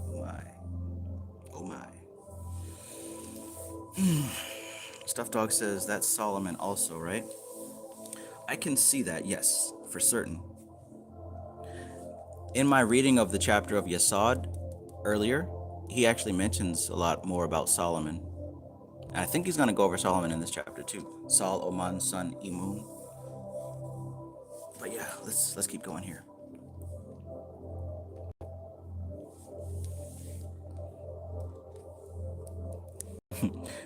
Oh my. Oh my. Stuff Dog says that's Solomon also, right? I can see that, yes, for certain. In my reading of the chapter of Yesod earlier, he actually mentions a lot more about Solomon. And I think he's going to go over Solomon in this chapter too. Sol, Oman, Sun, Imun. But yeah, let's keep going here.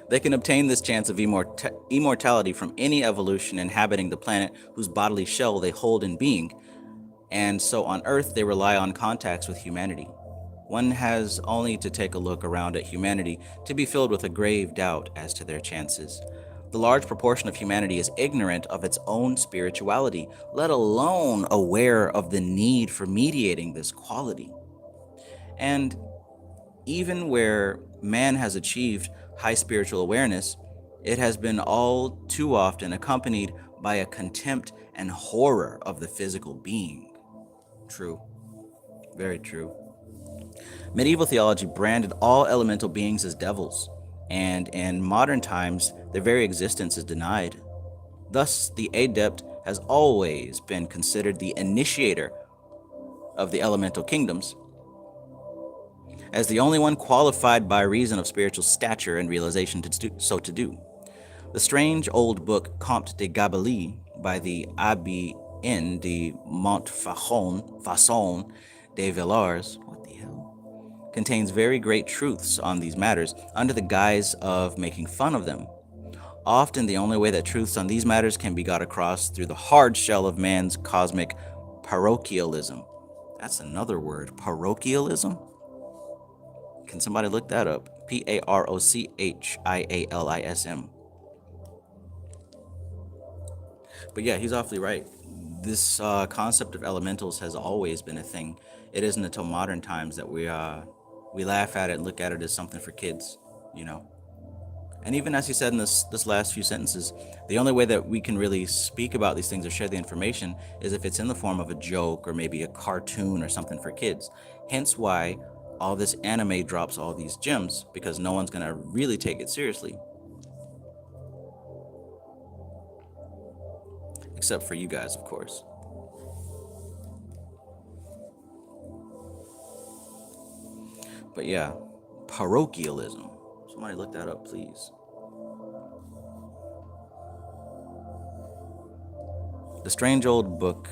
They can obtain this chance of immortality from any evolution inhabiting the planet whose bodily shell they hold in being. And so on Earth, they rely on contacts with humanity. One has only to take a look around at humanity to be filled with a grave doubt as to their chances. The large proportion of humanity is ignorant of its own spirituality, let alone aware of the need for mediating this quality. And even where man has achieved high spiritual awareness, it has been all too often accompanied by a contempt and horror of the physical being. True. Very true. Medieval theology branded all elemental beings as devils, and in modern times, their very existence is denied. Thus, the adept has always been considered the initiator of the elemental kingdoms, as the only one qualified by reason of spiritual stature and realization to do. The strange old book Comte de Gabalis by the Abbé N. de Montfaucon de Villars, contains very great truths on these matters under the guise of making fun of them. Often the only way that truths on these matters can be got across through the hard shell of man's cosmic parochialism. That's another word, parochialism? Can somebody look that up? Parochialism. But yeah, he's awfully right. This concept of elementals has always been a thing. It isn't until modern times that we laugh at it and look at it as something for kids, you know. And even as he said in this last few sentences, the only way that we can really speak about these things or share the information is if it's in the form of a joke or maybe a cartoon or something for kids. Hence why all this anime drops all these gems, because no one's gonna really take it seriously. Except for you guys, of course. But yeah, parochialism. Somebody look that up, please. The strange old book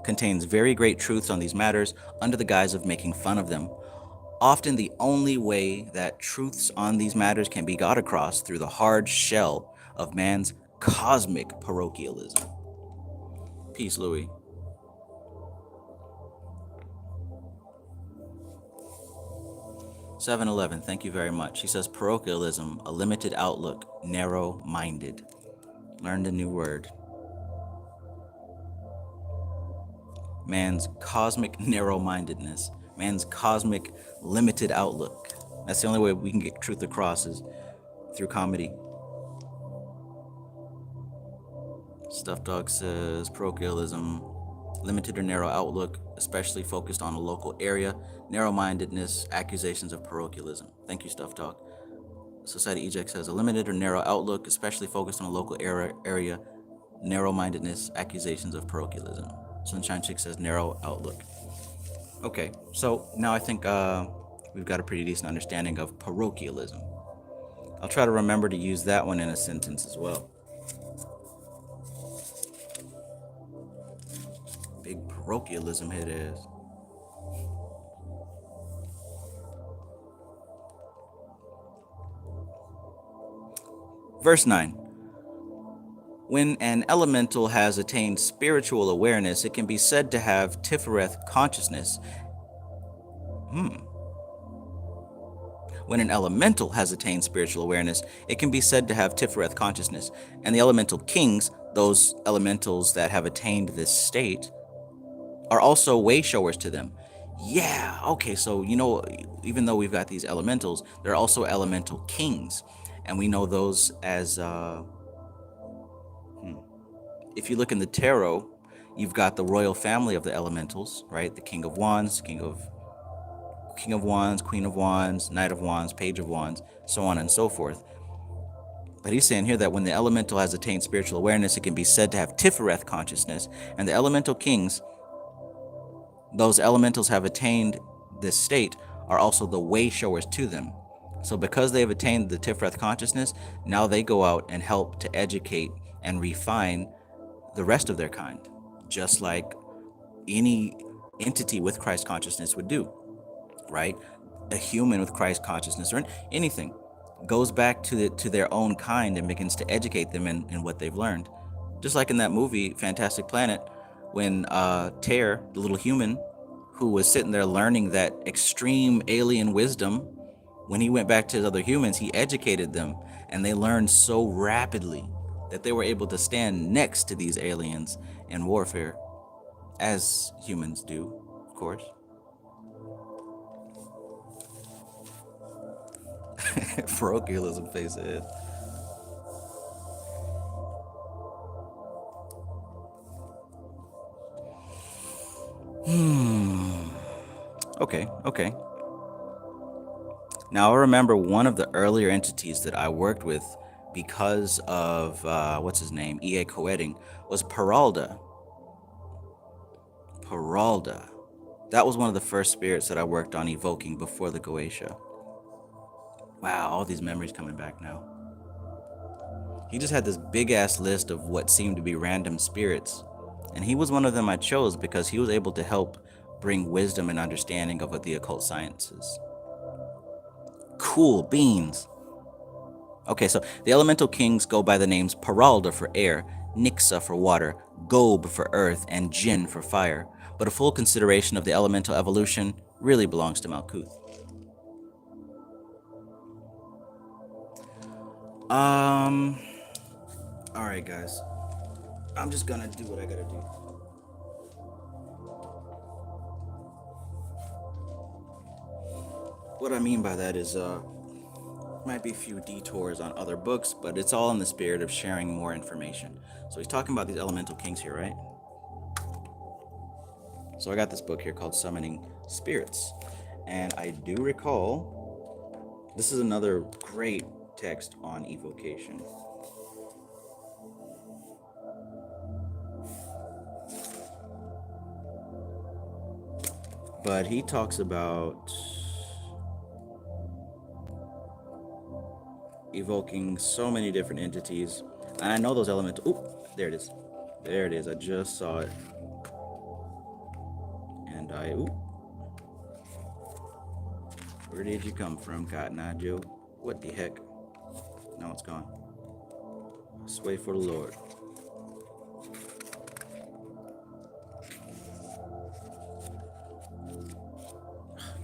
contains very great truths on these matters under the guise of making fun of them. Often the only way that truths on these matters can be got across through the hard shell of man's cosmic parochialism. Peace, Louis. 711, thank you very much. He says parochialism, a limited outlook, narrow-minded. Learned a new word. Man's cosmic narrow-mindedness, man's cosmic limited outlook. That's the only way we can get truth across is through comedy. Stuffed Dog says parochialism, limited or narrow outlook, especially focused on a local area, narrow-mindedness, accusations of parochialism. Thank you, Stuffed Dog. Society Eject says a limited or narrow outlook, especially focused on a local area, narrow-mindedness, accusations of parochialism. Sunshine Chick says narrow outlook. Okay, so now I think we've got a pretty decent understanding of parochialism. I'll try to remember to use that one in a sentence as well. Big parochialism hit is. Verse 9. When an elemental has attained spiritual awareness, it can be said to have Tiffareth consciousness. When an elemental has attained spiritual awareness, it can be said to have Tiffareth consciousness. And the elemental kings, those elementals that have attained this state, are also way showers to them. Yeah, okay, so even though we've got these elementals, there are also elemental kings. And we know those as if you look in the tarot, you've got the royal family of the elementals, right? The King of Wands, King of Wands, Queen of Wands, Knight of Wands, Page of Wands, so on and so forth. But he's saying here that when the elemental has attained spiritual awareness, it can be said to have Tiffareth consciousness. And the elemental kings, those elementals have attained this state, are also the way showers to them. So because they have attained the Tiffareth consciousness, now they go out and help to educate and refine the rest of their kind, just like any entity with Christ consciousness would do, right? A human with Christ consciousness or anything goes back to their own kind and begins to educate them in what they've learned. Just like in that movie, Fantastic Planet, when Tear, the little human, who was sitting there learning that extreme alien wisdom, when he went back to his other humans, he educated them, and they learned so rapidly that they were able to stand next to these aliens in warfare, as humans do, of course. Parochialism face it. Okay. Now I remember one of the earlier entities that I worked with because of, what's his name, E.A. Coetting, was Peralda. That was one of the first spirits that I worked on evoking before the Goetia. Wow, all these memories coming back now. He just had this big-ass list of what seemed to be random spirits, and he was one of them I chose because he was able to help bring wisdom and understanding of what the occult sciences. Cool beans. Okay, so the elemental kings go by the names Peralda for air, Nixa for water, Gob for earth, and Jinn for fire. But a full consideration of the elemental evolution really belongs to Malkuth. Alright guys. I'm just gonna do what I gotta do. What I mean by that is, Might be a few detours on other books, but it's all in the spirit of sharing more information. So he's talking about these elemental kings here, right? So I got this book here called Summoning Spirits. And I do recall, this is another great text on evocation. But he talks about evoking so many different entities. And I know those elemental... Oop, there it is. There it is. I just saw it. And oop. Where did you come from, Cotton Eye Joe? What the heck? No, it's gone. Sway for the Lord.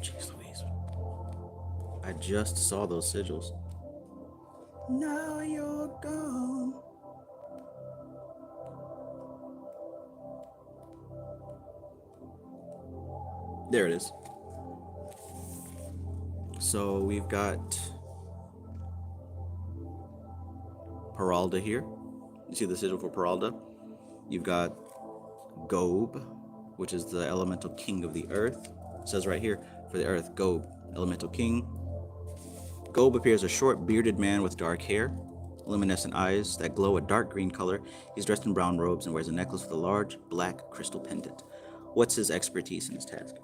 Jeez Louise. I just saw those sigils. Now you're gone. There it is. So we've got Peralta here. You see the sigil for Peralta? You've got Gob, which is the elemental king of the earth. It says right here, for the earth, Gob, elemental king. Gob appears a short, bearded man with dark hair, luminescent eyes that glow a dark green color. He's dressed in brown robes and wears a necklace with a large, black crystal pendant. What's his expertise in his task?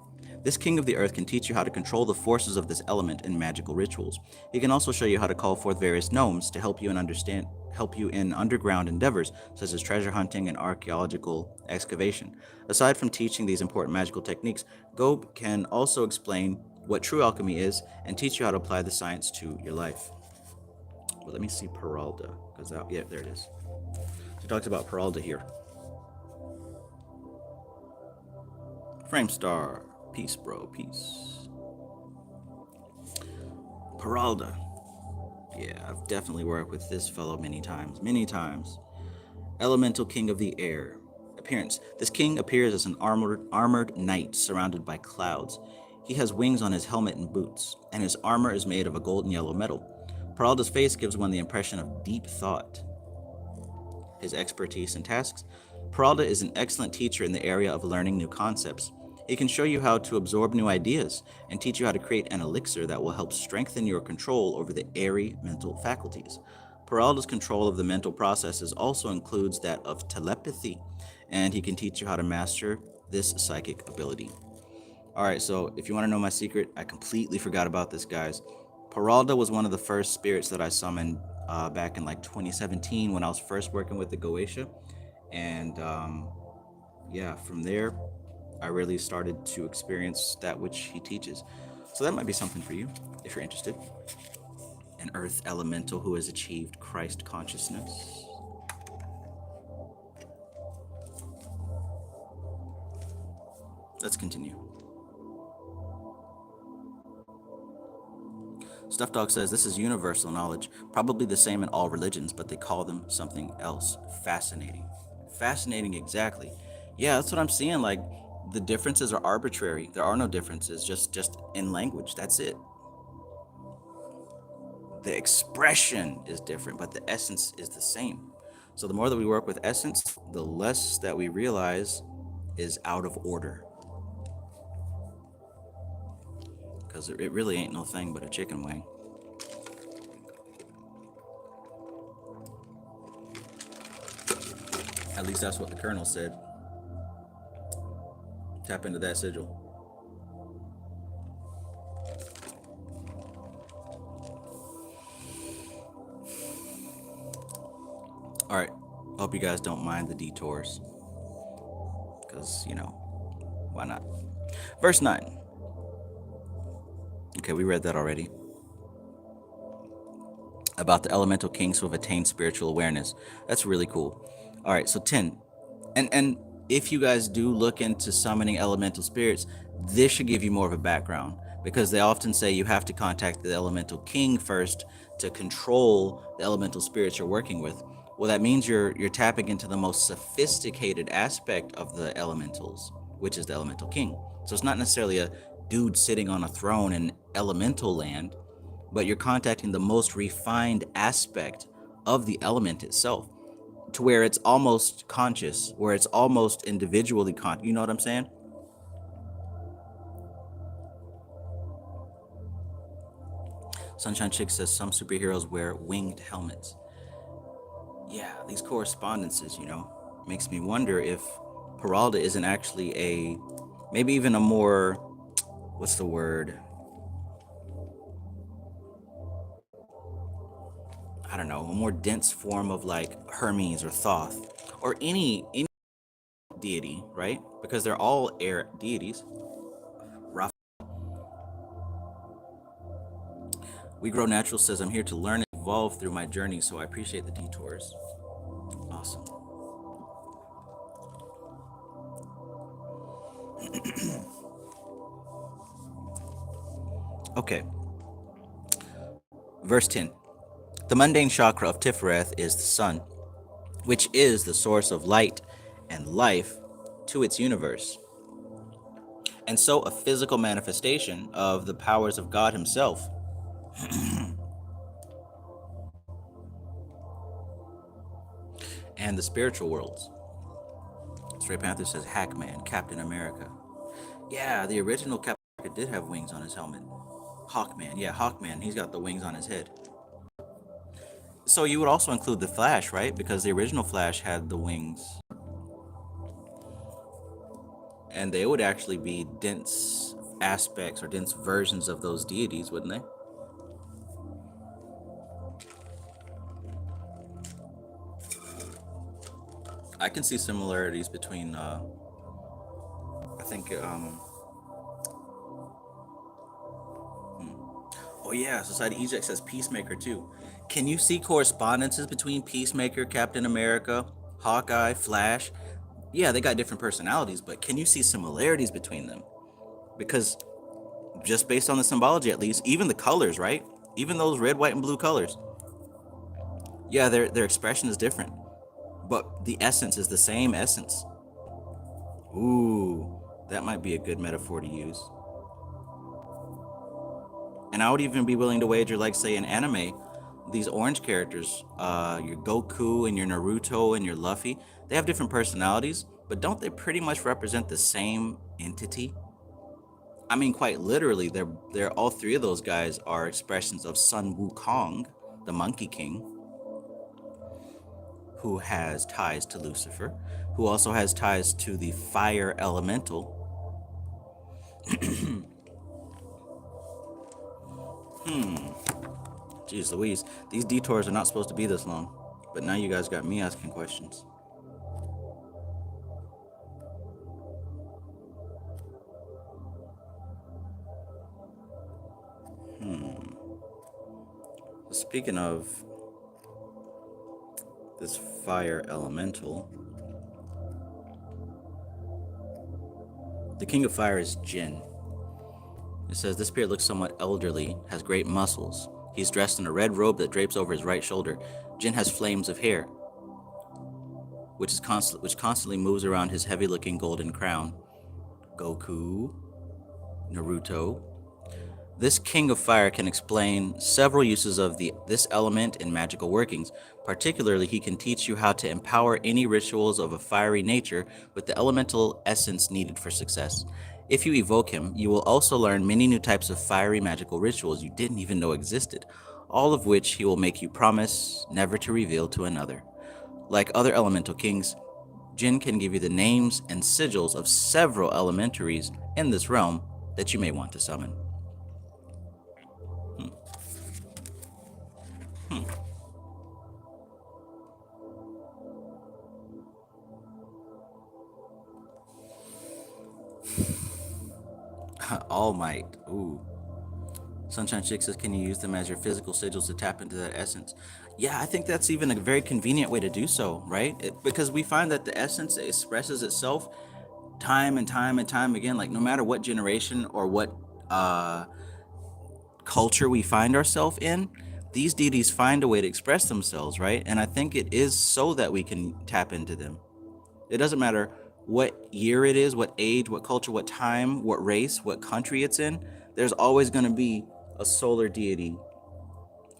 This king of the earth can teach you how to control the forces of this element in magical rituals. He can also show you how to call forth various gnomes to help you in underground endeavors such as treasure hunting and archaeological excavation. Aside from teaching these important magical techniques, Gob can also explain what true alchemy is and teach you how to apply the science to your life. Well, let me see Peralta, because yeah, there it is. So he talks about Peralta here. Framestar. Peace, bro. Peace. Peralta. Yeah, I've definitely worked with this fellow many times. Many times. Elemental king of the air. Appearance. This king appears as an armored knight surrounded by clouds. He has wings on his helmet and boots, and his armor is made of a golden yellow metal. Peralta's face gives one the impression of deep thought. His expertise and tasks. Peralta is an excellent teacher in the area of learning new concepts. He can show you how to absorb new ideas and teach you how to create an elixir that will help strengthen your control over the airy mental faculties. Peralta's control of the mental processes also includes that of telepathy, and he can teach you how to master this psychic ability. Alright, so if you want to know my secret, I completely forgot about this, guys. Peralta was one of the first spirits that I summoned back in like 2017 when I was first working with the Goetia. And yeah, from there, I really started to experience that which he teaches. So that might be something for you, if you're interested. An earth elemental who has achieved Christ consciousness. Let's continue. Stuff Dog says, this is universal knowledge, probably the same in all religions, but they call them something else. Fascinating. Fascinating, exactly. Yeah, that's what I'm seeing. Like, the differences are arbitrary. There are no differences, just in language. That's it. The expression is different, but the essence is the same. So the more that we work with essence, the less that we realize is out of order. Because it really ain't no thing but a chicken wing. At least that's what the Colonel said. Tap into that sigil. Alright, hope you guys don't mind the detours. Because, you know, why not? Verse 9. Okay, we read that already. About the elemental kings who have attained spiritual awareness. That's really cool. Alright, so 10. And if you guys do look into summoning elemental spirits, this should give you more of a background, because they often say you have to contact the elemental king first to control the elemental spirits you're working with. Well, that means you're tapping into the most sophisticated aspect of the elementals, which is the elemental king. So it's not necessarily a dude sitting on a throne in elemental land, but you're contacting the most refined aspect of the element itself, to where it's almost conscious, where it's almost individually you know what I'm saying? Sunshine Chick says some superheroes wear winged helmets. Yeah, these correspondences, makes me wonder if Peralta isn't actually maybe even a more, what's the word? I don't know, a more dense form of like Hermes or Thoth or any deity, right? Because they're all air deities. We Grow Natural says, I'm here to learn and evolve through my journey, so I appreciate the detours. Awesome. Okay. Verse 10. The Mundane Chakra of Tiffareth is the sun, which is the source of light and life to its universe, and so a physical manifestation of the powers of God himself. And the spiritual worlds. Stray Panther says Hackman, Captain America. Yeah, the original Captain America did have wings on his helmet. Hawkman, yeah, Hawkman, he's got the wings on his head. So you would also include the Flash, right? Because the original Flash had the wings. And they would actually be dense aspects or dense versions of those deities, wouldn't they? I can see similarities between, I think, oh yeah, Society Eject says Peacemaker too. Can you see correspondences between Peacemaker, Captain America, Hawkeye, Flash? Yeah, they got different personalities, but can you see similarities between them? Because just based on the symbology, at least, even the colors, right? Even those red, white, and blue colors. Yeah, their expression is different, but the essence is the same essence. Ooh, that might be a good metaphor to use. And I would even be willing to wager, like, say, in anime, these orange characters, your Goku and your Naruto and your Luffy, they have different personalities, but don't they pretty much represent the same entity? I mean, quite literally, they're all three of those guys are expressions of Sun Wukong, the Monkey King, who has ties to Lucifer, who also has ties to the fire elemental. Jeez Louise, these detours are not supposed to be this long, but now you guys got me asking questions. Speaking of this fire elemental, the king of fire is Jinn. It says this spirit looks somewhat elderly, has great muscles. He's dressed in a red robe that drapes over his right shoulder. Jinn has flames of hair, which constantly moves around his heavy-looking golden crown. Goku, Naruto. This king of fire can explain several uses of this element in magical workings. Particularly, he can teach you how to empower any rituals of a fiery nature with the elemental essence needed for success. If you evoke him, you will also learn many new types of fiery magical rituals you didn't even know existed, all of which he will make you promise never to reveal to another. Like other elemental kings, Jinn can give you the names and sigils of several elementaries in this realm that you may want to summon. All Might. Ooh. Sunshine Chick says, can you use them as your physical sigils to tap into that essence? Yeah, I think that's even a very convenient way to do so, right? Because we find that the essence expresses itself time and time and time again. Like, no matter what generation or what culture we find ourselves in, these deities find a way to express themselves, right? And I think it is so that we can tap into them. It doesn't matter what year it is, what age, what culture, what time, what race, what country it's in. There's always going to be a solar deity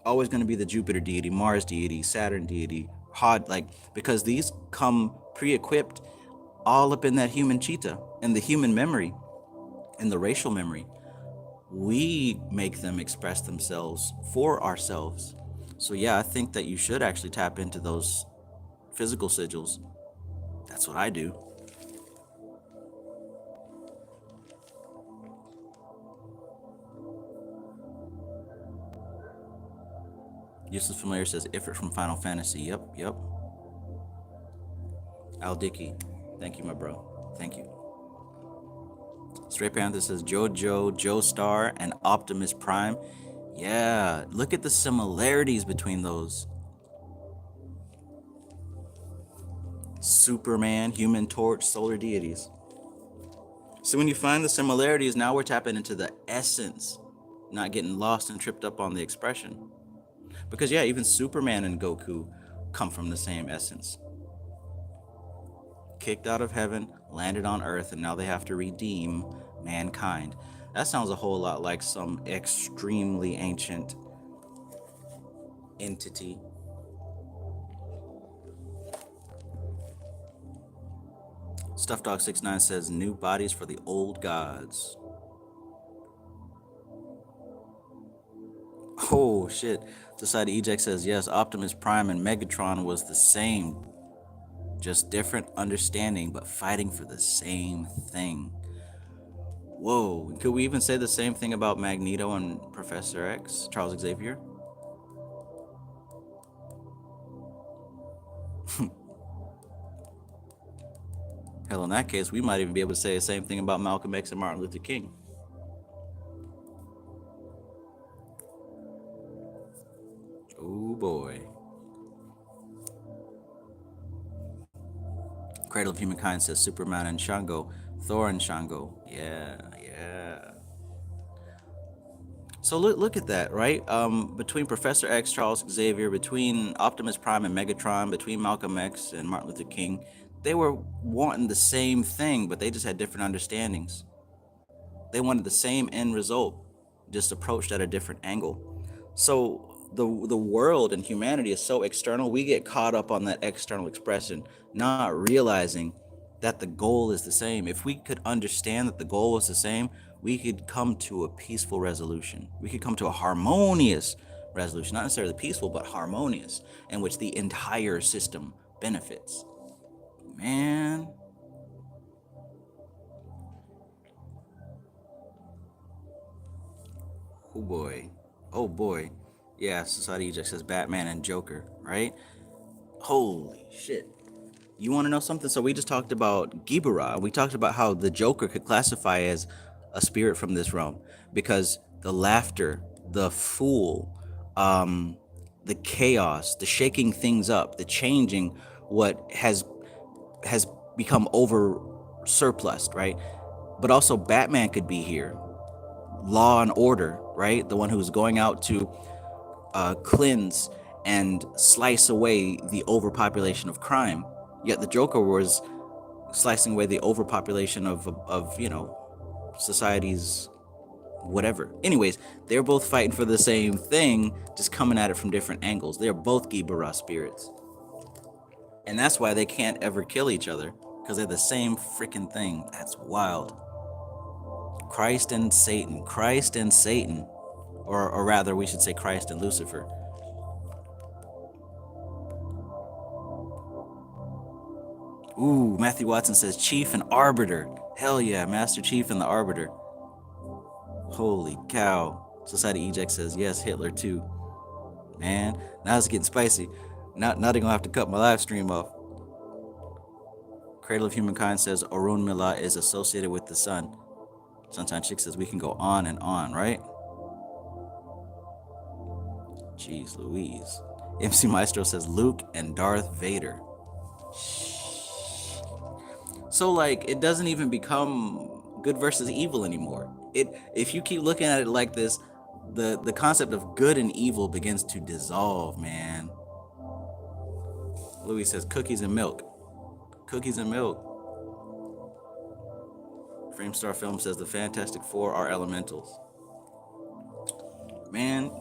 always going to be the Jupiter deity, Mars deity, Saturn deity, Hod, like, because these come pre-equipped all up in that human cheetah, in the human memory, in the racial memory. We make them express themselves for ourselves. So yeah, I think that you should actually tap into those physical sigils. That's what I do. Useless Familiar says Ifrit from Final Fantasy. Yep. Al Dickey. Thank you, my bro. Thank you. Stray Panther says JoJo, Joestar, and Optimus Prime. Yeah, look at the similarities between those. Superman, Human Torch, solar deities. So when you find the similarities, now we're tapping into the essence, not getting lost and tripped up on the expression. Because yeah, even Superman and Goku come from the same essence. Kicked out of heaven, landed on Earth, and now they have to redeem mankind. That sounds a whole lot like some extremely ancient entity. Stuff Dog 69 says new bodies for the old gods. Oh shit. Society Eject says yes, Optimus Prime and Megatron was the same. Just different understanding, but fighting for the same thing. Whoa. Could we even say the same thing about Magneto and Professor X, Charles Xavier? Hell, in that case, we might even be able to say the same thing about Malcolm X and Martin Luther King. Oh boy. Cradle of Humankind says Superman and Shango, Thor and Shango. Yeah. So look at that, right? Between Professor X, Charles Xavier, between Optimus Prime and Megatron, between Malcolm X and Martin Luther King, they were wanting the same thing, but they just had different understandings. They wanted the same end result, just approached at a different angle. So the world and humanity is so external, we get caught up on that external expression, not realizing that the goal is the same. If we could understand that the goal was the same, we could come to a peaceful resolution. We could come to a harmonious resolution, not necessarily peaceful, but harmonious, in which the entire system benefits. Man. Oh boy. Yeah, Society Eject says Batman and Joker, right? Holy shit. You want to know something? So we just talked about Gibara. We talked about how the Joker could classify as a spirit from this realm because the laughter, the fool, the chaos, the shaking things up, the changing what has become over surplused, right? But also Batman could be here. Law and order, right? The one who's going out to cleanse and slice away the overpopulation of crime. Yet the Joker was slicing away the overpopulation of society's whatever. Anyways, they're both fighting for the same thing, just coming at it from different angles. They're both Gibara spirits. And that's why they can't ever kill each other, because they're the same freaking thing. That's wild. Christ and Satan. Or rather, we should say Christ and Lucifer. Ooh, Matthew Watson says Chief and Arbiter. Hell yeah, Master Chief and the Arbiter. Holy cow. Society Eject says yes, Hitler too. Man, now it's getting spicy. Now they're gonna have to cut my live stream off. Cradle of Humankind says Orun Mila is associated with the sun. Sunshine Chick says we can go on and on, right? Jeez Louise. MC Maestro says Luke and Darth Vader. So like it doesn't even become good versus evil anymore. If you keep looking at it like this, the concept of good and evil begins to dissolve, man. Louis says cookies and milk. Cookies and milk. Framestar Film says the Fantastic Four are elementals. Man.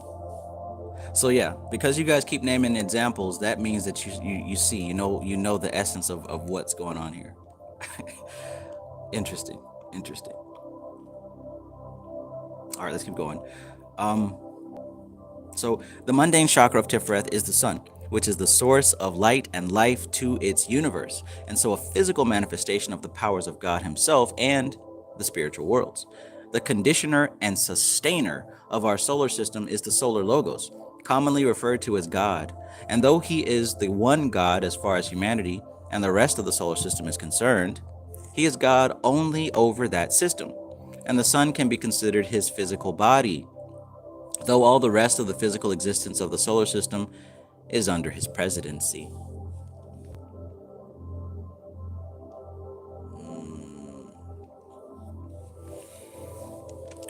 So yeah, because you guys keep naming examples, that means that you see, you know the essence of what's going on here. Interesting. Interesting. All right, let's keep going. Um, so the mundane chakra of Tifhareth is the sun, which is the source of light and life to its universe, and so a physical manifestation of the powers of God Himself and the spiritual worlds. The conditioner and sustainer of our solar system is the solar logos, commonly referred to as God. And though He is the one God as far as humanity and the rest of the solar system is concerned, He is God only over that system. And the sun can be considered His physical body, though all the rest of the physical existence of the solar system is under His presidency.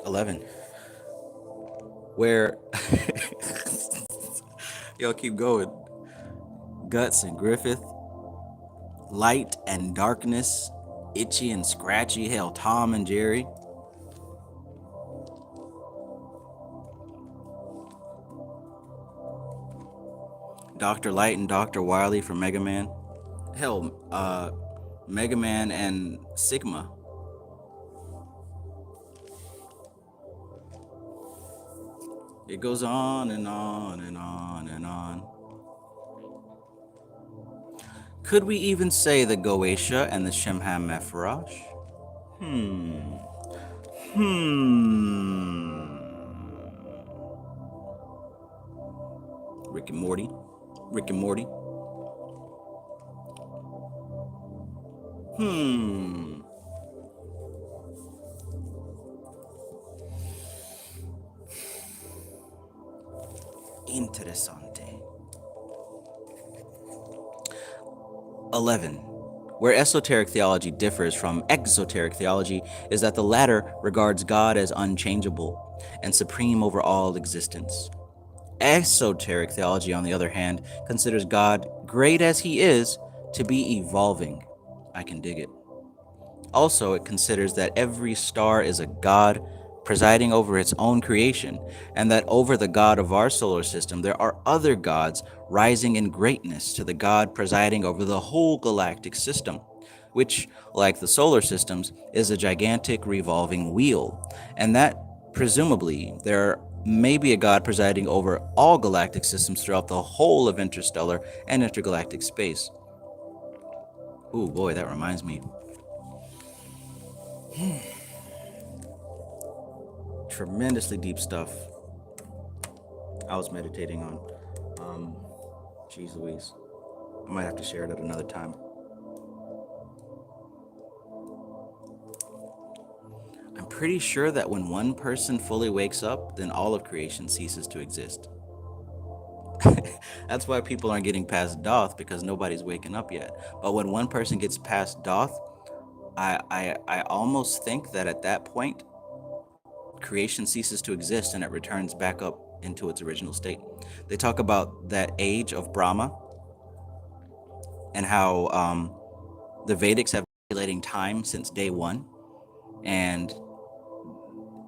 11. Where y'all keep going. Guts and Griffith, light and darkness, Itchy and Scratchy, hell, Tom and Jerry. Dr. Light and Dr. Wily from Mega Man. Hell, Mega Man and Sigma. It goes on and on and on and on. Could we even say the Goetia and the Shemham Mepharash? Rick and Morty. Rick and Morty. Interessante. 11. Where esoteric theology differs from exoteric theology is that the latter regards God as unchangeable and supreme over all existence. Esoteric theology, on the other hand, considers God, great as He is, to be evolving. I can dig it. Also, it considers that every star is a god presiding over its own creation, and that over the god of our solar system there are other gods rising in greatness to the god presiding over the whole galactic system, which, like the solar systems, is a gigantic revolving wheel, and that, presumably, there may be a god presiding over all galactic systems throughout the whole of interstellar and intergalactic space. Ooh, boy, that reminds me. Tremendously deep stuff I was meditating on. Jeez Louise. I might have to share it at another time. I'm pretty sure that when one person fully wakes up, then all of creation ceases to exist. That's why people aren't getting past Doth, because nobody's waking up yet. But when one person gets past Doth, I almost think that at that point, creation ceases to exist and it returns back up into its original state. They talk about that age of Brahma and how the Vedics have been calculating time since day one. And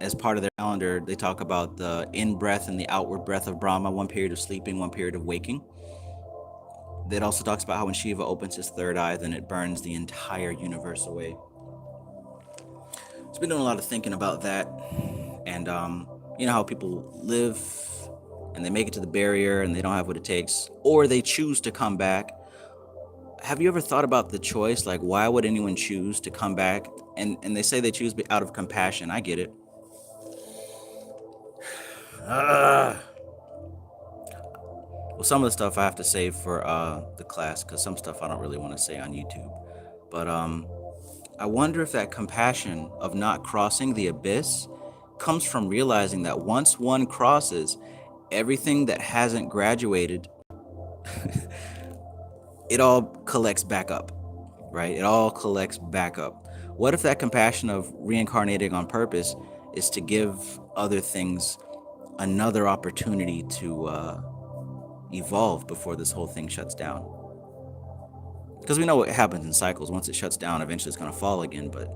as part of their calendar, they talk about the in-breath and the outward breath of Brahma, one period of sleeping, one period of waking. It also talks about how when Shiva opens his third eye, then it burns the entire universe away. So I've been doing a lot of thinking about that. And you know how people live and they make it to the barrier and they don't have what it takes, or they choose to come back. Have you ever thought about the choice? Like, why would anyone choose to come back? And they say they choose out of compassion. I get it. Well, some of the stuff I have to save for the class, because some stuff I don't really want to say on YouTube. But I wonder if that compassion of not crossing the abyss comes from realizing that once one crosses, everything that hasn't graduated, it all collects back up, right? It all collects back up. What if that compassion of reincarnating on purpose is to give other things another opportunity to evolve before this whole thing shuts down? Because we know what happens in cycles. Once it shuts down, eventually it's going to fall again. But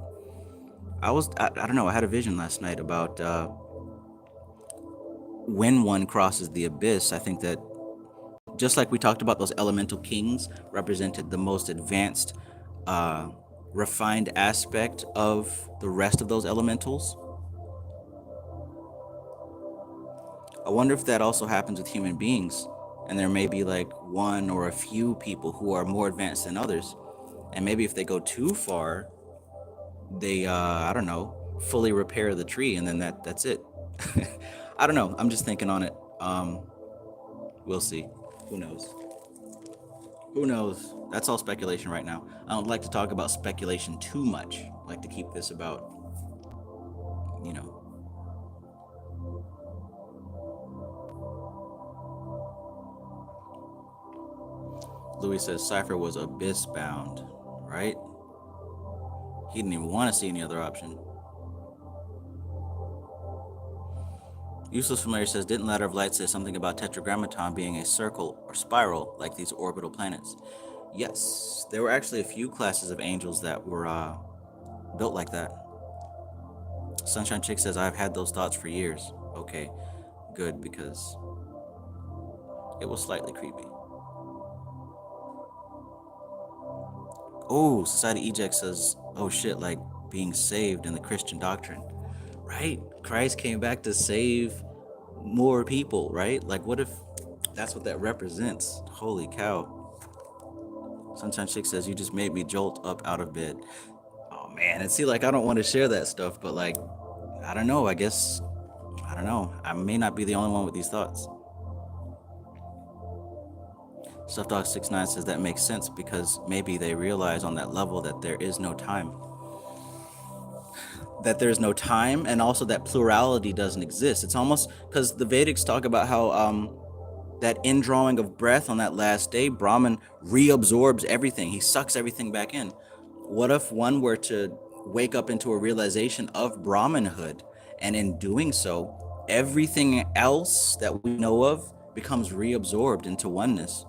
I don't know, I had a vision last night about when one crosses the abyss, I think that just like we talked about, those elemental kings represented the most advanced, uh, refined aspect of the rest of those elementals. I wonder if that also happens with human beings, and there may be like one or a few people who are more advanced than others, and maybe if they go too far, they I don't know, fully repair the tree, and then that's it. I don't know. I'm just thinking on it. We'll see. Who knows? Who knows? That's all speculation right now. I don't like to talk about speculation too much. I like to keep this about, you know. Louis says Cypher was abyss bound, right? He didn't even want to see any other option. Useless Familiar says, didn't Ladder of Light say something about Tetragrammaton being a circle or spiral like these orbital planets? Yes, there were actually a few classes of angels that were built like that. Sunshine Chick says, I've had those thoughts for years. Okay, good, because it was slightly creepy. Oh, Society Eject says, oh shit, like being saved in the Christian doctrine. Right? Christ came back to save more people, right? Like, what if that's what that represents? Holy cow. Sunshine Chick says, you just made me jolt up out of bed. Oh man, and see, like, I don't want to share that stuff, but like, I don't know, I guess, I don't know. I may not be the only one with these thoughts. StuffDog69 says that makes sense because maybe they realize on that level that there is no time. That there's no time, and also that plurality doesn't exist. It's almost because the Vedics talk about how that indrawing of breath on that last day, Brahman reabsorbs everything. He sucks everything back in. What if one were to wake up into a realization of Brahmanhood, and in doing so, everything else that we know of becomes reabsorbed into oneness?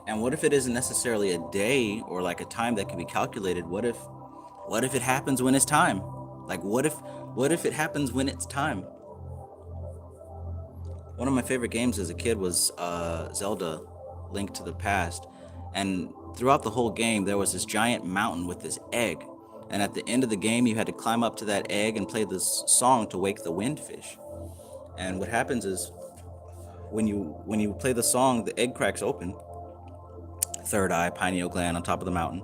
And what if it isn't necessarily a day or like a time that can be calculated? What if it happens when it's time? Like what if it happens when it's time? One of my favorite games as a kid was Zelda Link to the Past, and throughout the whole game there was this giant mountain with this egg, and at the end of the game you had to climb up to that egg and play this song to wake the windfish. And what happens is when you play the song, the egg cracks open, third eye, pineal gland on top of the mountain.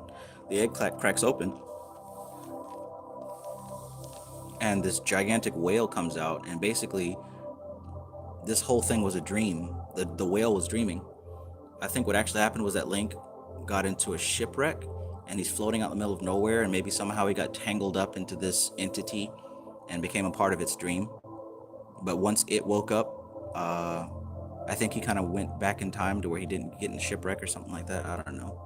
The egg cracks open, and this gigantic whale comes out, and basically this whole thing was a dream. The whale was dreaming. I think what actually happened was that Link got into a shipwreck, and he's floating out in the middle of nowhere, and maybe somehow he got tangled up into this entity and became a part of its dream. But once it woke up, I think he kind of went back in time to where he didn't get in a shipwreck or something like that. I don't know.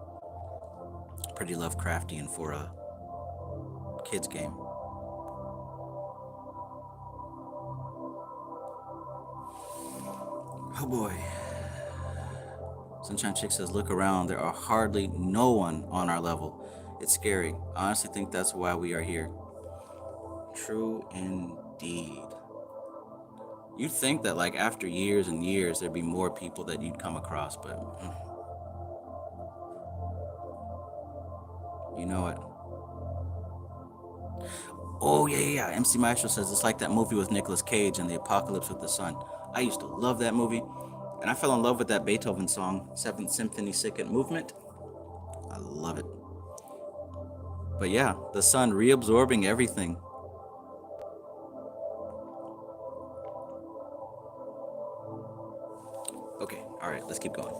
Pretty Lovecraftian for a kid's game. Oh boy. Sunshine Chick says, look around. There are hardly no one on our level. It's scary. I honestly think that's why we are here. True indeed. You'd think that like after years and years there'd be more people that you'd come across, but you know it. Oh yeah. MC Maestro says it's like that movie with Nicolas Cage and the Apocalypse with the Sun. I used to love that movie, and I fell in love with that Beethoven song, 7th Symphony Second Movement. I love it. But yeah, the sun reabsorbing everything. Okay, all right, let's keep going.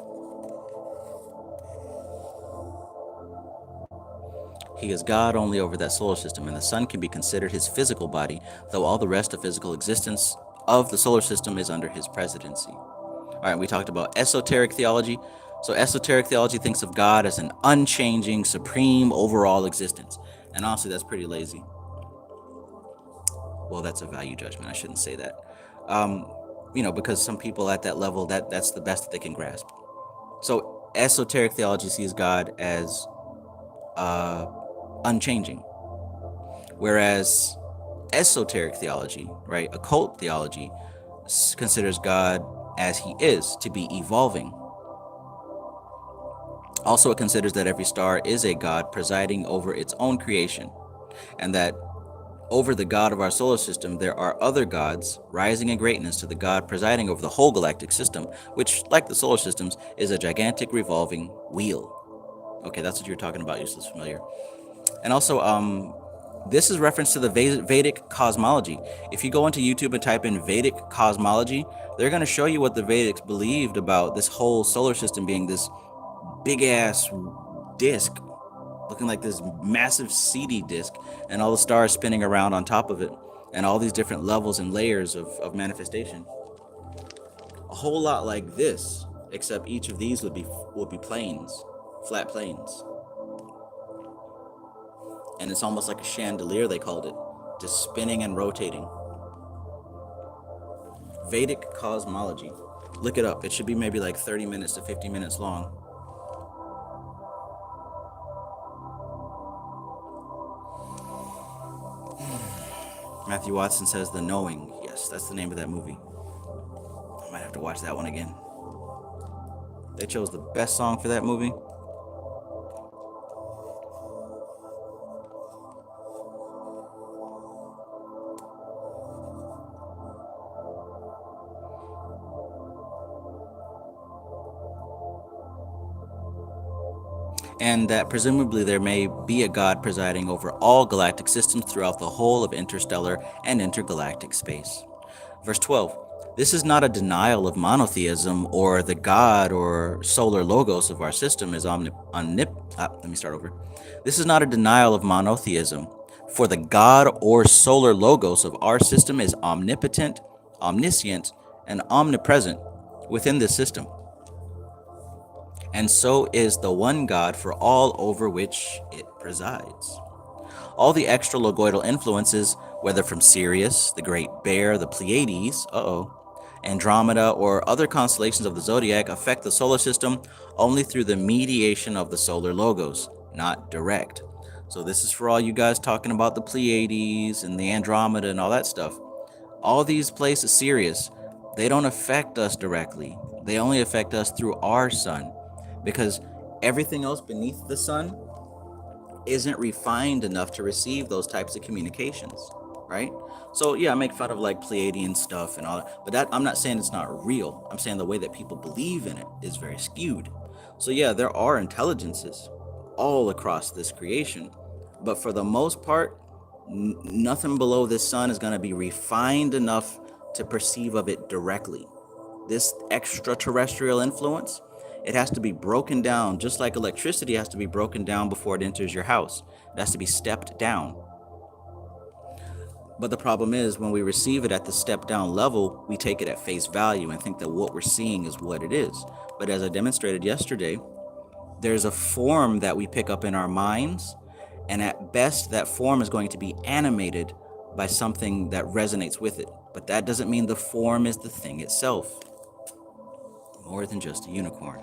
He is God only over that solar system, and the sun can be considered his physical body, though all the rest of physical existence of the solar system is under his presidency. All right, we talked about esoteric theology. So esoteric theology thinks of God as an unchanging, supreme, overall existence. And honestly, that's pretty lazy. Well, that's a value judgment. I shouldn't say that. Because some people at that level, that's the best that they can grasp. So esoteric theology sees God as unchanging, whereas esoteric theology, right, occult theology, considers God as he is, to be evolving. Also, it considers that every star is a god presiding over its own creation, and that over the god of our solar system, there are other gods rising in greatness to the god presiding over the whole galactic system, which, like the solar systems, is a gigantic revolving wheel. Okay, that's what you're talking about, useless familiar. And also, this is reference to the Vedic Cosmology. If you go into YouTube and type in Vedic Cosmology, they're going to show you what the Vedics believed about this whole solar system being this big ass disc, looking like this massive CD disc, and all the stars spinning around on top of it, and all these different levels and layers of manifestation. A whole lot like this, except each of these would be planes, flat planes. And it's almost like a chandelier, they called it, just spinning and rotating. Vedic Cosmology. Look it up. It should be maybe like 30 minutes to 50 minutes long. Matthew Watson says The Knowing. Yes, that's the name of that movie. I might have to watch that one again. They chose the best song for that movie. And that presumably there may be a god presiding over all galactic systems throughout the whole of interstellar and intergalactic space. Verse 12. This is not a denial of monotheism or the god or solar logos of our system is This is not a denial of monotheism, for the god or solar logos of our system is omnipotent, omniscient, and omnipresent within this system. And so is the one God for all over which it presides. All the extra logoidal influences, whether from Sirius, the Great Bear, the Pleiades, Andromeda, or other constellations of the zodiac, affect the solar system only through the mediation of the solar logos, not direct. So this is for all you guys talking about the Pleiades and the Andromeda and all that stuff. All these places, Sirius, they don't affect us directly. They only affect us through our sun, because everything else beneath the sun isn't refined enough to receive those types of communications, right? So yeah, I make fun of like Pleiadian stuff and all that, but that I'm not saying it's not real. I'm saying the way that people believe in it is very skewed. So yeah, there are intelligences all across this creation, but for the most part, nothing below this sun is going to be refined enough to perceive of it directly. This extraterrestrial influence, it has to be broken down, just like electricity has to be broken down before it enters your house. It has to be stepped down. But the problem is, when we receive it at the step down level, we take it at face value and think that what we're seeing is what it is. But as I demonstrated yesterday, there's a form that we pick up in our minds, and at best that form is going to be animated by something that resonates with it. But that doesn't mean the form is the thing itself. More than just a unicorn.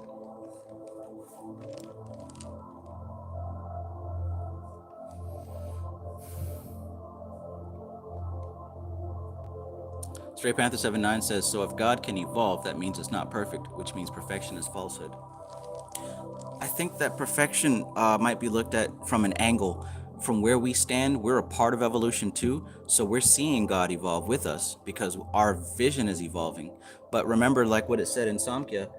Stray Panther 79 says, so if God can evolve, that means it's not perfect, which means perfection is falsehood. I think that perfection might be looked at from an angle. From where we stand, we're a part of evolution too, so we're seeing God evolve with us because our vision is evolving. But remember, like what it said in Samkhya,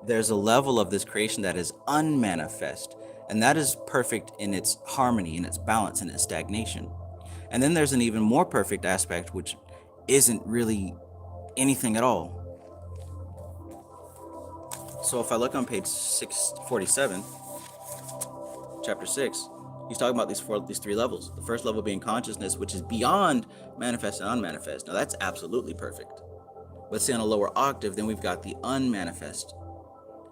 there's a level of this creation that is unmanifest, and that is perfect in its harmony, in its balance, in its stagnation. And then there's an even more perfect aspect, which isn't really anything at all. So if I look on page 647, chapter 6, he's talking about these three levels. The first level being consciousness, which is beyond manifest and unmanifest. Now that's absolutely perfect. But see, on a lower octave, then we've got the unmanifest.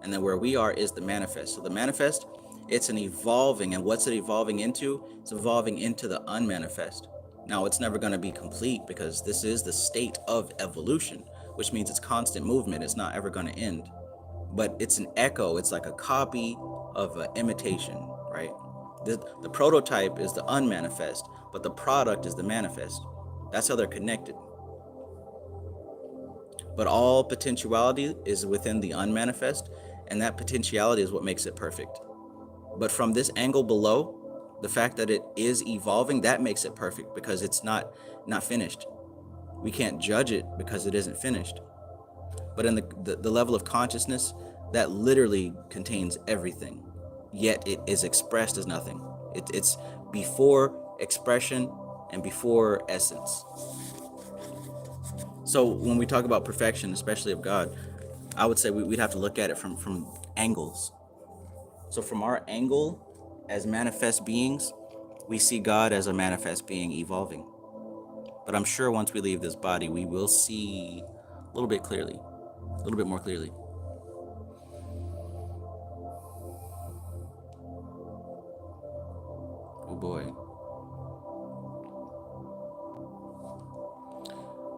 And then where we are is the manifest. So the manifest, it's an evolving. And what's it evolving into? It's evolving into the unmanifest. Now, it's never going to be complete because this is the state of evolution, which means it's constant movement. It's not ever going to end. But it's an echo. It's like a copy of an imitation, right? The prototype is the unmanifest, but the product is the manifest. That's how they're connected. But all potentiality is within the unmanifest, and that potentiality is what makes it perfect. But from this angle below, the fact that it is evolving, that makes it perfect because it's not finished. We can't judge it because it isn't finished. But in the level of consciousness, that literally contains everything, yet it is expressed as nothing. It's before expression and before essence. So when we talk about perfection, especially of God, I would say we'd have to look at it from angles. So from our angle as manifest beings, we see God as a manifest being evolving. But I'm sure once we leave this body, we will see a little bit clearly, a little bit more clearly. Oh boy.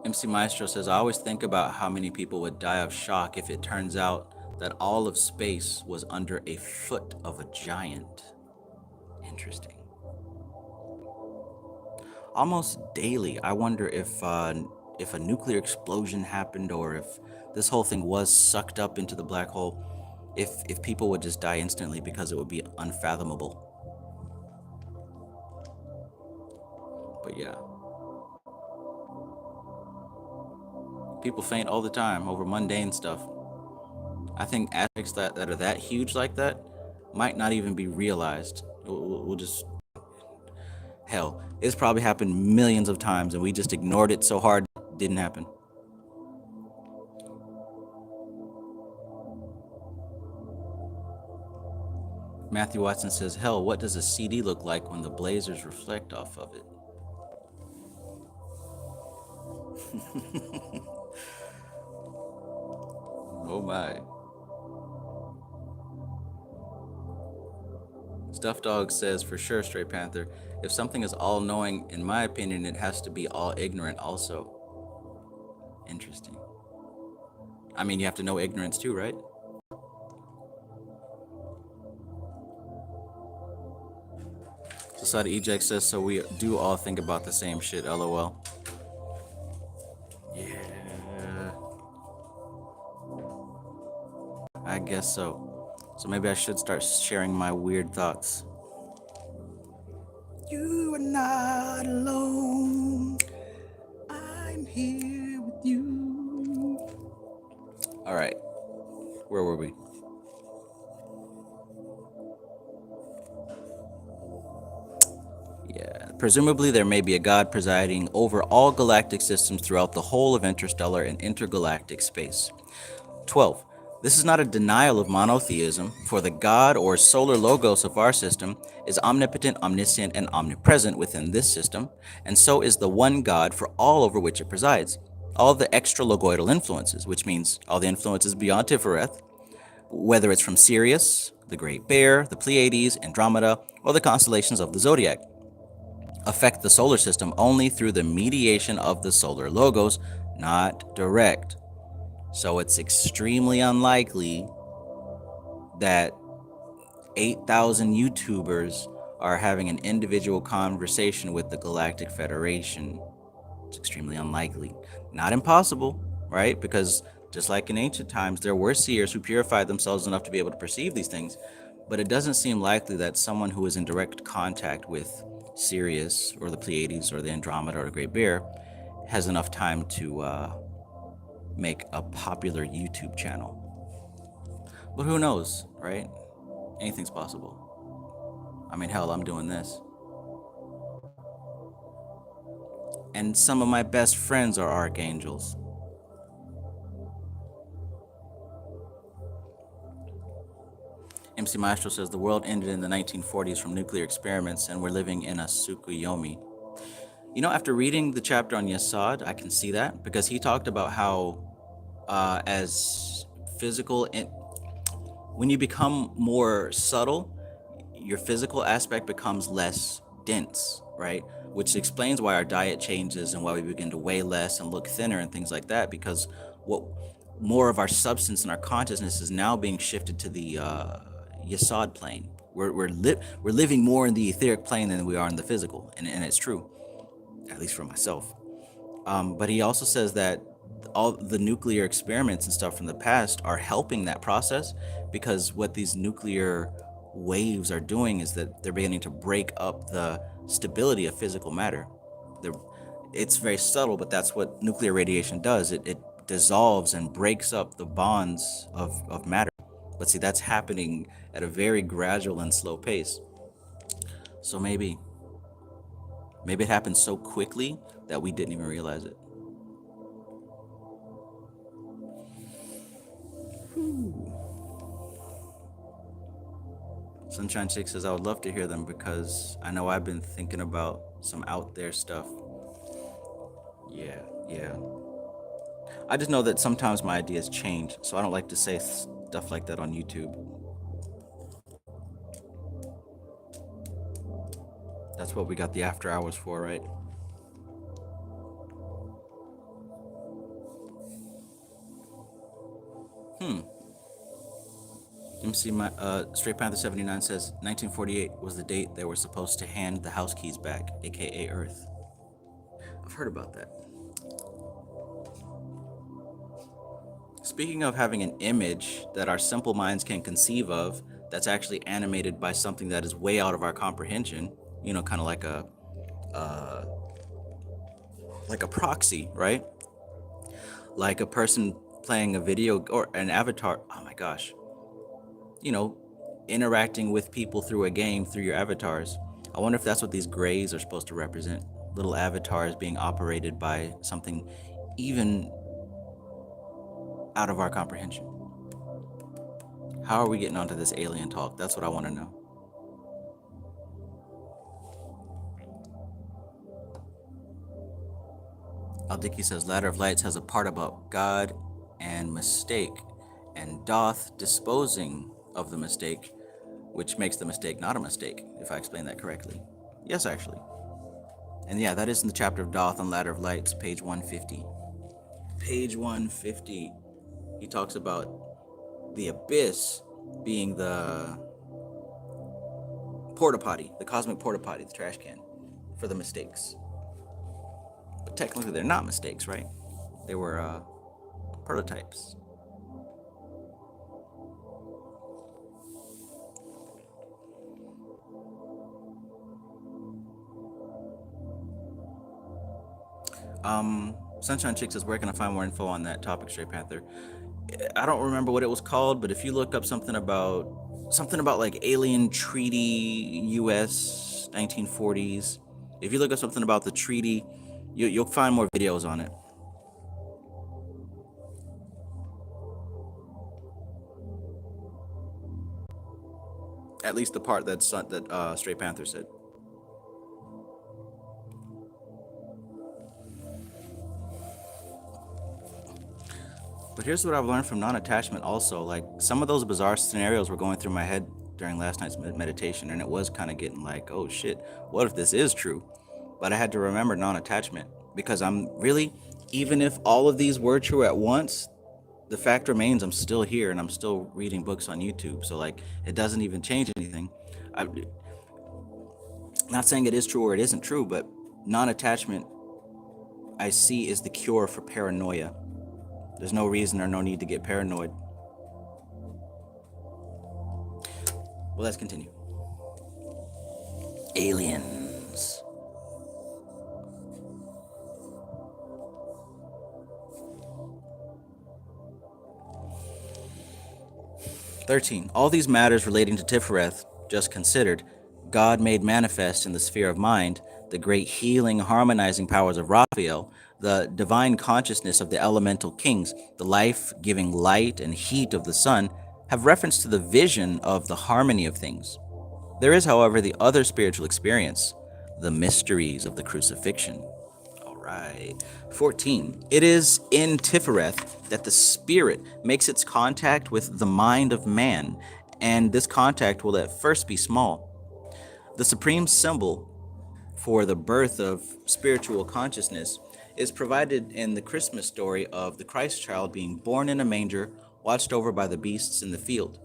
MC Maestro says, I always think about how many people would die of shock if it turns out that all of space was under a foot of a giant. Interesting. Almost daily, I wonder if a nuclear explosion happened, or if this whole thing was sucked up into the black hole, if people would just die instantly because it would be unfathomable. But yeah. People faint all the time over mundane stuff. I think aspects that are that huge like that might not even be realized. We'll just... Hell, it's probably happened millions of times and we just ignored it so hard it didn't happen. Matthew Watson says, hell, what does a CD look like when the blazers reflect off of it? Oh my. Stuffed Dog says, for sure, Straight Panther, if something is all-knowing, in my opinion, it has to be all-ignorant also. Interesting. I mean, you have to know ignorance too, right? Society Eject says, so we do all think about the same shit, lol. Yeah. I guess so. So maybe I should start sharing my weird thoughts. You are not alone. I'm here with you. All right. Where were we? Yeah. Presumably, there may be a god presiding over all galactic systems throughout the whole of interstellar and intergalactic space. 12. This is not a denial of monotheism, for the God or solar logos of our system is omnipotent, omniscient, and omnipresent within this system, and so is the one God for all over which it presides. All the extra-logoidal influences, which means all the influences beyond Tiffareth, whether it's from Sirius, the Great Bear, the Pleiades, Andromeda, or the constellations of the Zodiac, affect the solar system only through the mediation of the solar logos, not direct. So it's extremely unlikely that 8,000 YouTubers are having an individual conversation with the Galactic Federation. It's extremely unlikely. Not impossible, right? Because just like in ancient times, there were seers who purified themselves enough to be able to perceive these things. But it doesn't seem likely that someone who is in direct contact with Sirius or the Pleiades or the Andromeda or the Great Bear has enough time to make a popular YouTube channel. But who knows, right? Anything's possible. I mean, hell, I'm doing this. And some of my best friends are archangels. MC Maestro says the world ended in the 1940s from nuclear experiments and we're living in a Tsukuyomi. You know, after reading the chapter on Yesod, I can see that, because he talked about how as physical, when you become more subtle, your physical aspect becomes less dense, right? Which explains why our diet changes and why we begin to weigh less and look thinner and things like that, because what more of our substance and our consciousness is now being shifted to the Yesod plane. We're living more in the etheric plane than we are in the physical, and it's true, at least for myself. But he also says that all the nuclear experiments and stuff from the past are helping that process, because what these nuclear waves are doing is that they're beginning to break up the stability of physical matter. They're, it's very subtle, but that's what nuclear radiation does. It dissolves and breaks up the bonds of matter. But see, that's happening at a very gradual and slow pace. So maybe it happened so quickly that we didn't even realize it. Sunshine Chick says, I would love to hear them because I know I've been thinking about some out there stuff. Yeah. I just know that sometimes my ideas change, so I don't like to say stuff like that on YouTube. That's what we got the after hours for, right? MC Straight Panther 79 says 1948 was the date they were supposed to hand the house keys back, aka Earth. I've heard about that. Speaking of having an image that our simple minds can conceive of, that's actually animated by something that is way out of our comprehension, you know, kind of like a proxy, right? Like a person playing a video or an avatar. Oh my gosh. You know, interacting with people through a game through your avatars. I wonder if that's what these grays are supposed to represent. Little avatars being operated by something even out of our comprehension. How are we getting onto this alien talk? That's what I want to know. Aldiki says Ladder of Lights has a part about God and mistake, and doth disposing of the mistake, which makes the mistake not a mistake, if I explain that correctly. Yes, actually. And yeah, that is in the chapter of Doth on Ladder of Lights, page 150. Page 150. He talks about the abyss being the porta potty, the cosmic porta potty, the trash can, for the mistakes. But technically they're not mistakes, right? They were prototypes. Sunshine Chick says, where can I find more info on that topic, Straight Panther? I don't remember what it was called, but if you look up something about like Alien Treaty US 1940s, if you look up something about the treaty, you'll find more videos on it. At least the part that Straight Panther said. But here's what I've learned from non-attachment also. Like, some of those bizarre scenarios were going through my head during last night's meditation, and it was kind of getting like, oh shit, what if this is true? But I had to remember non-attachment, because I'm really, even if all of these were true at once, the fact remains I'm still here and I'm still reading books on YouTube. So like, it doesn't even change anything. I'm not saying it is true or it isn't true, but non-attachment I see is the cure for paranoia. There's no reason or no need to get paranoid. Well, let's continue. Aliens. (13) All these matters relating to Tiffareth, just considered, God made manifest in the sphere of mind, the great healing, harmonizing powers of Raphael, the divine consciousness of the elemental kings, the life-giving light and heat of the sun, have reference to the vision of the harmony of things. There is, however, the other spiritual experience, the mysteries of the crucifixion. All right. 14. It is in Tiffareth that the spirit makes its contact with the mind of man, and this contact will at first be small. The supreme symbol for the birth of spiritual consciousness is provided in the Christmas story of the Christ child being born in a manger, watched over by the beasts in the field.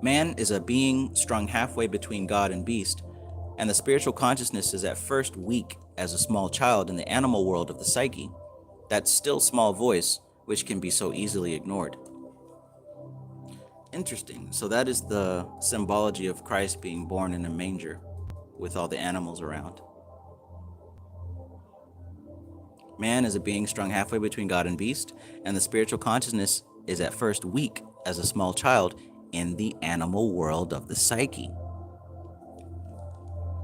Man is a being strung halfway between God and beast, and the spiritual consciousness is at first weak as a small child in the animal world of the psyche. that still small voice which can be so easily ignored. Interesting. So that is the symbology of Christ being born in a manger with all the animals around. Man is a being strung halfway between God and beast, and the spiritual consciousness is at first weak as a small child in the animal world of the psyche.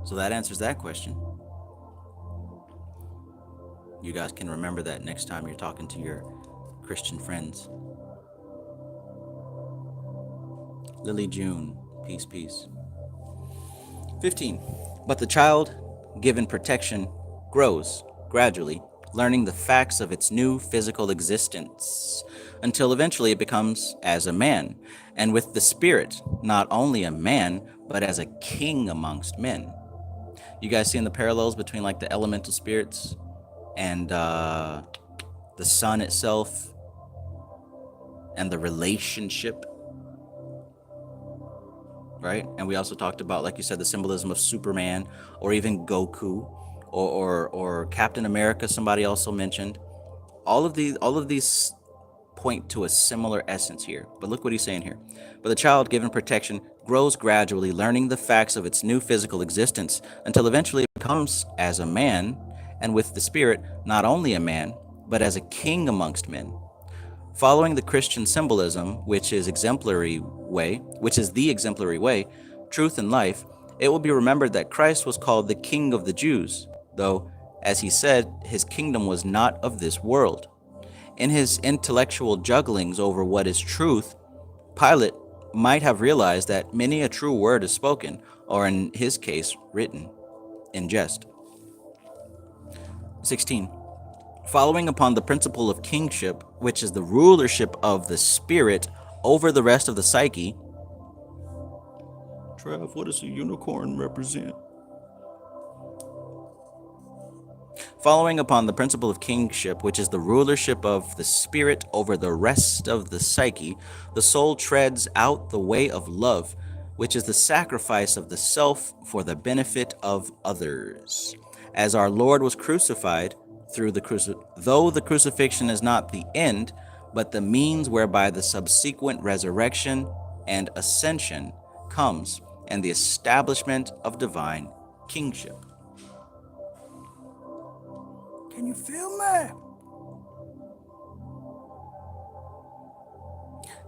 So that answers that question. You guys can remember that next time you're talking to your Christian friends. Lily June, peace, peace. 15. But the child, given protection, grows gradually, learning the facts of its new physical existence, until eventually it becomes as a man, and with the spirit, not only a man, but as a king amongst men. You guys seeing the parallels between like the elemental spirits and the sun itself and the relationship, right? And we also talked about, like you said, the symbolism of Superman or even Goku or Captain America. Somebody also mentioned all of these point to a similar essence here. But look what he's saying here. But the child, given protection, grows gradually, learning the facts of its new physical existence, until eventually it becomes as a man, and with the spirit, not only a man, but as a king amongst men. Following the Christian symbolism, which is the exemplary way, truth and life, it will be remembered that Christ was called the King of the Jews, though, as he said, his kingdom was not of this world. In his intellectual jugglings over what is truth, Pilate might have realized that many a true word is spoken, or in his case, written, in jest. 16. Following upon the principle of kingship, which is the rulership of the spirit over the rest of the psyche. Trev, what does a unicorn represent? Following upon the principle of kingship, which is the rulership of the spirit over the rest of the psyche, the soul treads out the way of love, which is the sacrifice of the self for the benefit of others. As our Lord was crucified, though the crucifixion is not the end, but the means whereby the subsequent resurrection and ascension comes, and the establishment of divine kingship. Can you feel me?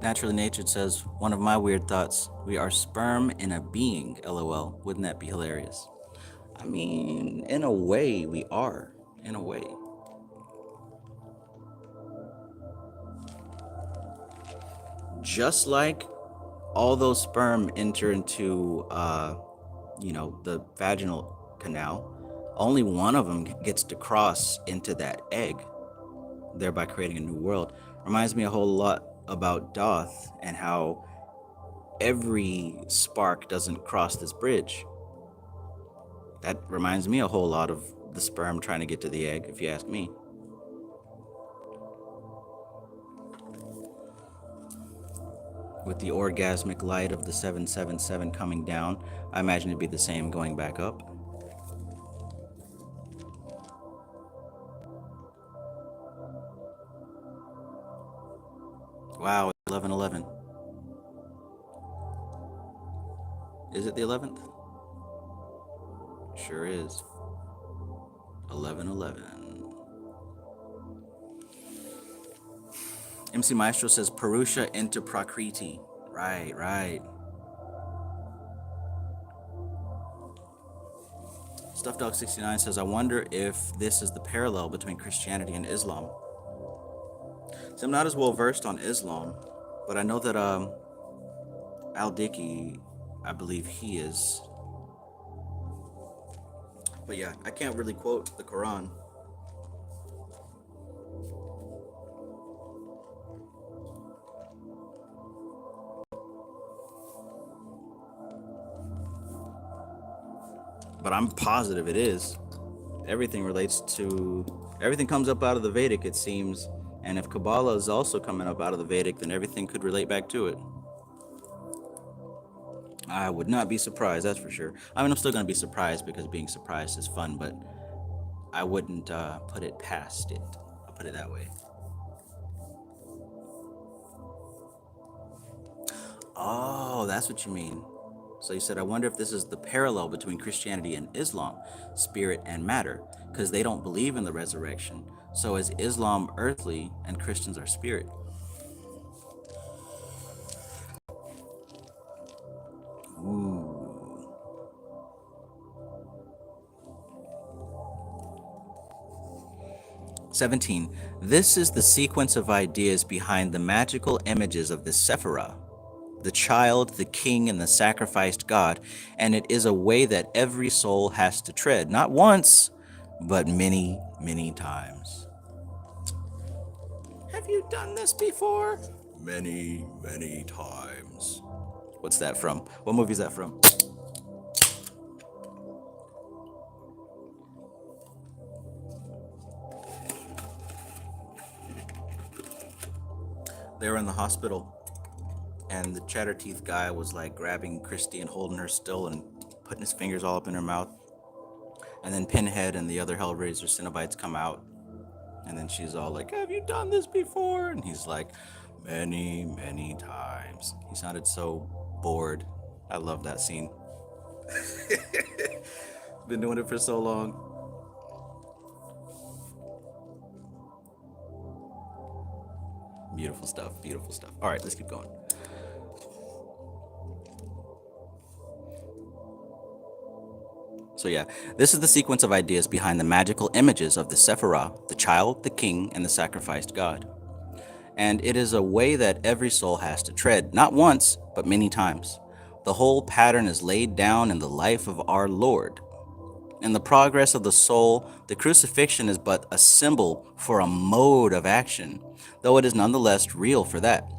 Naturally Natured says, one of my weird thoughts, we are sperm in a being, LOL. Wouldn't that be hilarious? I mean, in a way, we are. In a way. Just like all those sperm enter into, the vaginal canal, only one of them gets to cross into that egg, thereby creating a new world. Reminds me a whole lot about Doth and how every spark doesn't cross this bridge. That reminds me a whole lot of the sperm trying to get to the egg, if you ask me. With the orgasmic light of the 777 coming down, I imagine it'd be the same going back up. Wow, 11/11. Is it the 11th? Sure is. 11/11. MC Maestro says Purusha into Prakriti. Right. Stuffed Dog 69 says, I wonder if this is the parallel between Christianity and Islam. See, I'm not as well versed on Islam, but I know that Al-Dicky, I believe he is. But yeah, I can't really quote the Quran. But I'm positive it is. Everything comes up out of the Vedic, it seems. And if Kabbalah is also coming up out of the Vedic, then everything could relate back to it. I would not be surprised, that's for sure. I mean, I'm still going to be surprised because being surprised is fun, but I wouldn't put it past it, a put it that way. Oh, that's what you mean. So you said, I wonder if this is the parallel between Christianity and Islam, spirit and matter, because they don't believe in the resurrection. So is Islam earthly and Christians are spirit? Ooh. 17. This is the sequence of ideas behind the magical images of the Sephirah, the child, the king, and the sacrificed God, and it is a way that every soul has to tread, not once, but many, many times. Have you done this before? Many, many times. What's that from? What movie is that from? They were in the hospital, and the chatter teeth guy was like grabbing Christy and holding her still and putting his fingers all up in her mouth. And then Pinhead and the other Hellraiser Cenobites come out, and then she's all like, have you done this before? And he's like, many, many times. He sounded so bored. I love that scene. Been doing it for so long. Beautiful stuff, beautiful stuff. All right, let's keep going. So yeah, this is the sequence of ideas behind the magical images of the Sephirah, the child, the king, and the sacrificed God. And it is a way that every soul has to tread, not once, but many times. The whole pattern is laid down in the life of our Lord. In the progress of the soul, the crucifixion is but a symbol for a mode of action, though it is nonetheless real for that.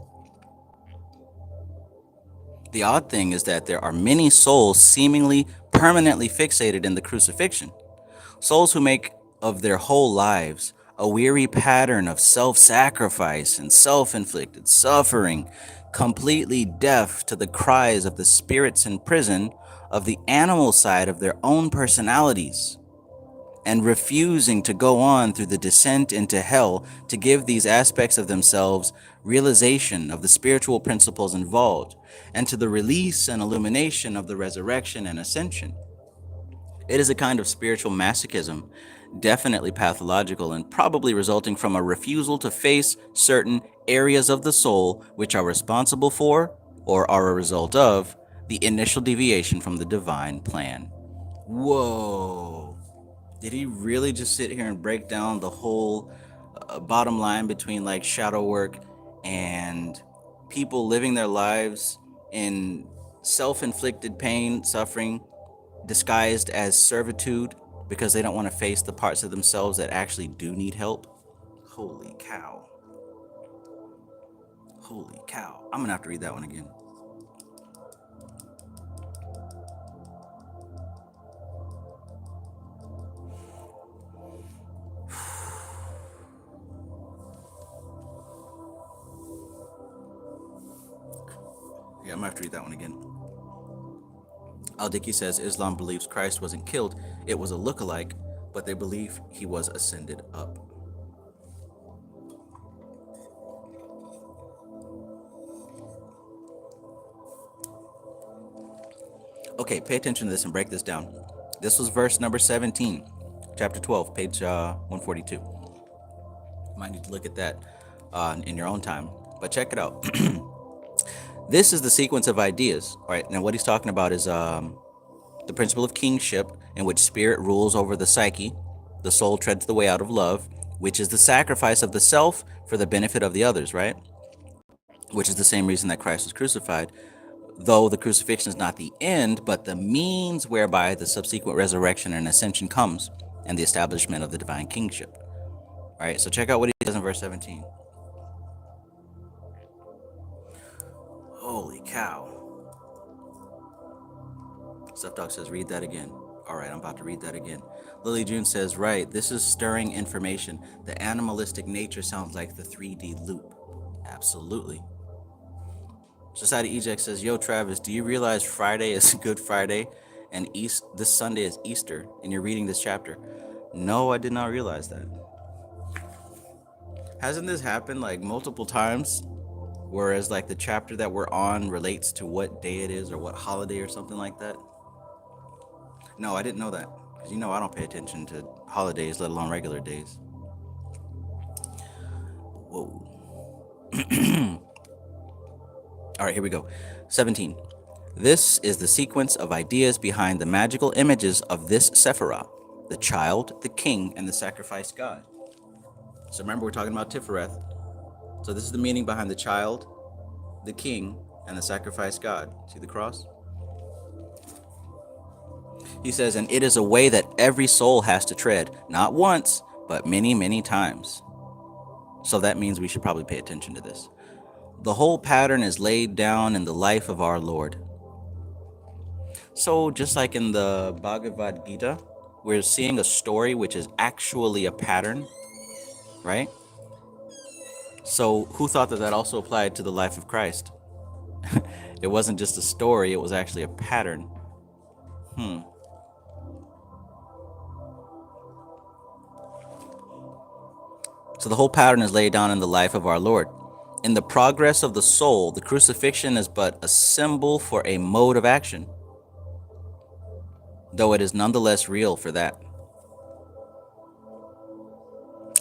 The odd thing is that there are many souls seemingly permanently fixated in the crucifixion. Souls who make of their whole lives a weary pattern of self-sacrifice and self-inflicted suffering, completely deaf to the cries of the spirits in prison of the animal side of their own personalities, and refusing to go on through the descent into hell to give these aspects of themselves realization of the spiritual principles involved, and to the release and illumination of the resurrection and ascension. It is a kind of spiritual masochism, definitely pathological and probably resulting from a refusal to face certain areas of the soul which are responsible for, or are a result of, the initial deviation from the divine plan. Whoa. Did he really just sit here and break down the whole bottom line between like shadow work and people living their lives in self-inflicted pain, suffering, disguised as servitude because they don't want to face the parts of themselves that actually do need help? Holy cow. Holy cow. I'm gonna have to read that one again. Yeah, I'm gonna have to read that one again. Al-Diki says Islam believes Christ wasn't killed, it was a look-alike, but they believe he was ascended up. Okay, pay attention to this and break this down. This was verse number 17, chapter 12, page 142. You might need to look at that in your own time, but check it out. This is the sequence of ideas. All right, now what he's talking about is the principle of kingship, in which spirit rules over the psyche, the soul treads the way out of love, which is the sacrifice of the self for the benefit of the others, right? Which is the same reason that Christ was crucified, though the crucifixion is not the end, but the means whereby the subsequent resurrection and ascension comes, and the establishment of the divine kingship. All right, so check out what he says in verse 17. Holy cow. Stuff Dog says, read that again. All right, I'm about to read that again. Lily June says, right, this is stirring information. The animalistic nature sounds like the 3D loop. Absolutely. Society Eject says, yo, Travis, do you realize Friday is Good Friday and this Sunday is Easter, and you're reading this chapter? No, I did not realize that. Hasn't this happened like multiple times? Whereas like the chapter that we're on relates to what day it is or what holiday or something like that? No, I didn't know that. Because I don't pay attention to holidays, let alone regular days. Whoa. All right, here we go. 17. This is the sequence of ideas behind the magical images of this Sephirah, the child, the king, and the sacrificed god. So remember, we're talking about Tifhareth. So this is the meaning behind the child, the king, and the sacrificed god. See the cross? He says, and it is a way that every soul has to tread, not once, but many, many times. So that means we should probably pay attention to this. The whole pattern is laid down in the life of our Lord. So just like in the Bhagavad Gita, we're seeing a story which is actually a pattern, right? So who thought that that also applied to the life of Christ? It wasn't just a story, it was actually a pattern. So the whole pattern is laid down in the life of our Lord. In the progress of the soul, the crucifixion is but a symbol for a mode of action, though it is nonetheless real for that.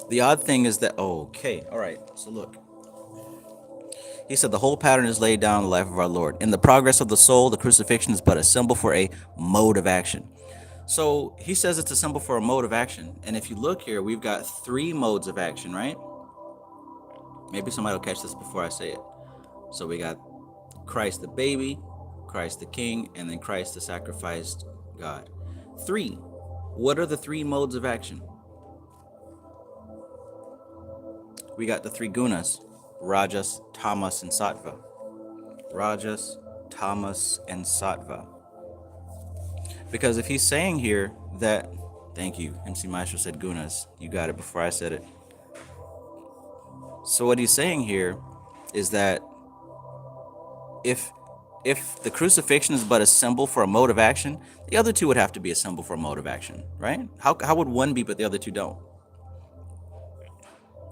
The odd thing is that, okay, all right, so look. He said the whole pattern is laid down in the life of our Lord. In the progress of the soul, the crucifixion is but a symbol for a mode of action. So he says it's a symbol for a mode of action. And if you look here, we've got 3 modes of action, right? Maybe somebody will catch this before I say it. So we got Christ the baby, Christ the king, and then Christ the sacrificed God. 3. What are the 3 modes of action? We got the 3 gunas, Rajas, Tamas, and Sattva. Rajas, Tamas, and Sattva. Because if he's saying here that, thank you, MC Maestro said gunas. You got it before I said it. So what he's saying here is that if the crucifixion is but a symbol for a mode of action, the other 2 would have to be a symbol for a mode of action, right? How would one be but the other 2 don't?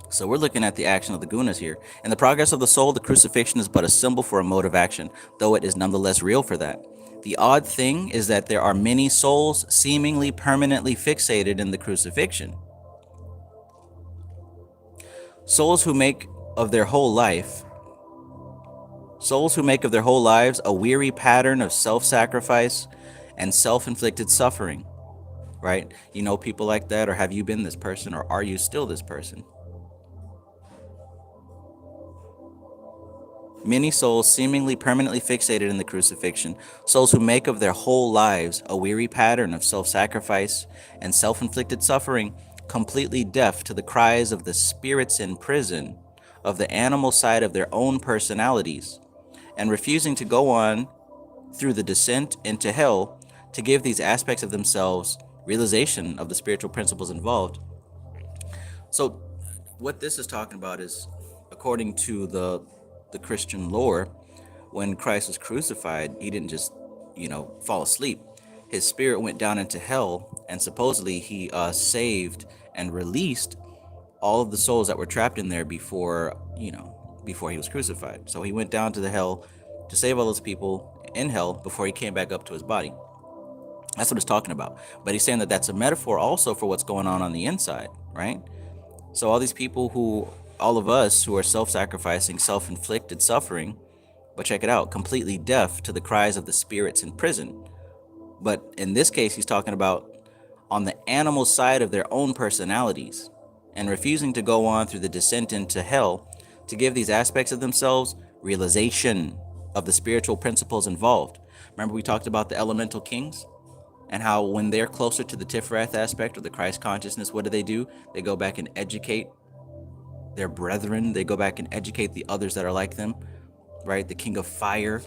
So we're looking at the action of the gunas here. In the progress of the soul, the crucifixion is but a symbol for a mode of action, though it is nonetheless real for that. The odd thing is that there are many souls seemingly permanently fixated in the crucifixion. Souls who make of their whole lives a weary pattern of self-sacrifice and self-inflicted suffering, right? You know people like that, or have you been this person, or are you still this person? Many souls seemingly permanently fixated in the crucifixion, souls who make of their whole lives a weary pattern of self-sacrifice and self-inflicted suffering, completely deaf to the cries of the spirits in prison, of the animal side of their own personalities, and refusing to go on through the descent into hell to give these aspects of themselves realization of the spiritual principles involved. So what this is talking about is, according to the Christian lore, when Christ was crucified, he didn't just, fall asleep. His spirit went down into hell, and supposedly he saved and released all of the souls that were trapped in there before he was crucified. So he went down to the hell to save all those people in hell before he came back up to his body. That's what it's talking about. But he's saying that that's a metaphor also for what's going on the inside, right? So all these people all of us who are self-sacrificing, self-inflicted suffering, but check it out, completely deaf to the cries of the spirits in prison. But in this case, he's talking about on the animal side of their own personalities and refusing to go on through the descent into hell to give these aspects of themselves realization of the spiritual principles involved. Remember we talked about the elemental kings and how when they're closer to the Tifhareth aspect or the Christ consciousness, what do? They go back and educate their brethren. They go back and educate the others that are like them, right? The king of fire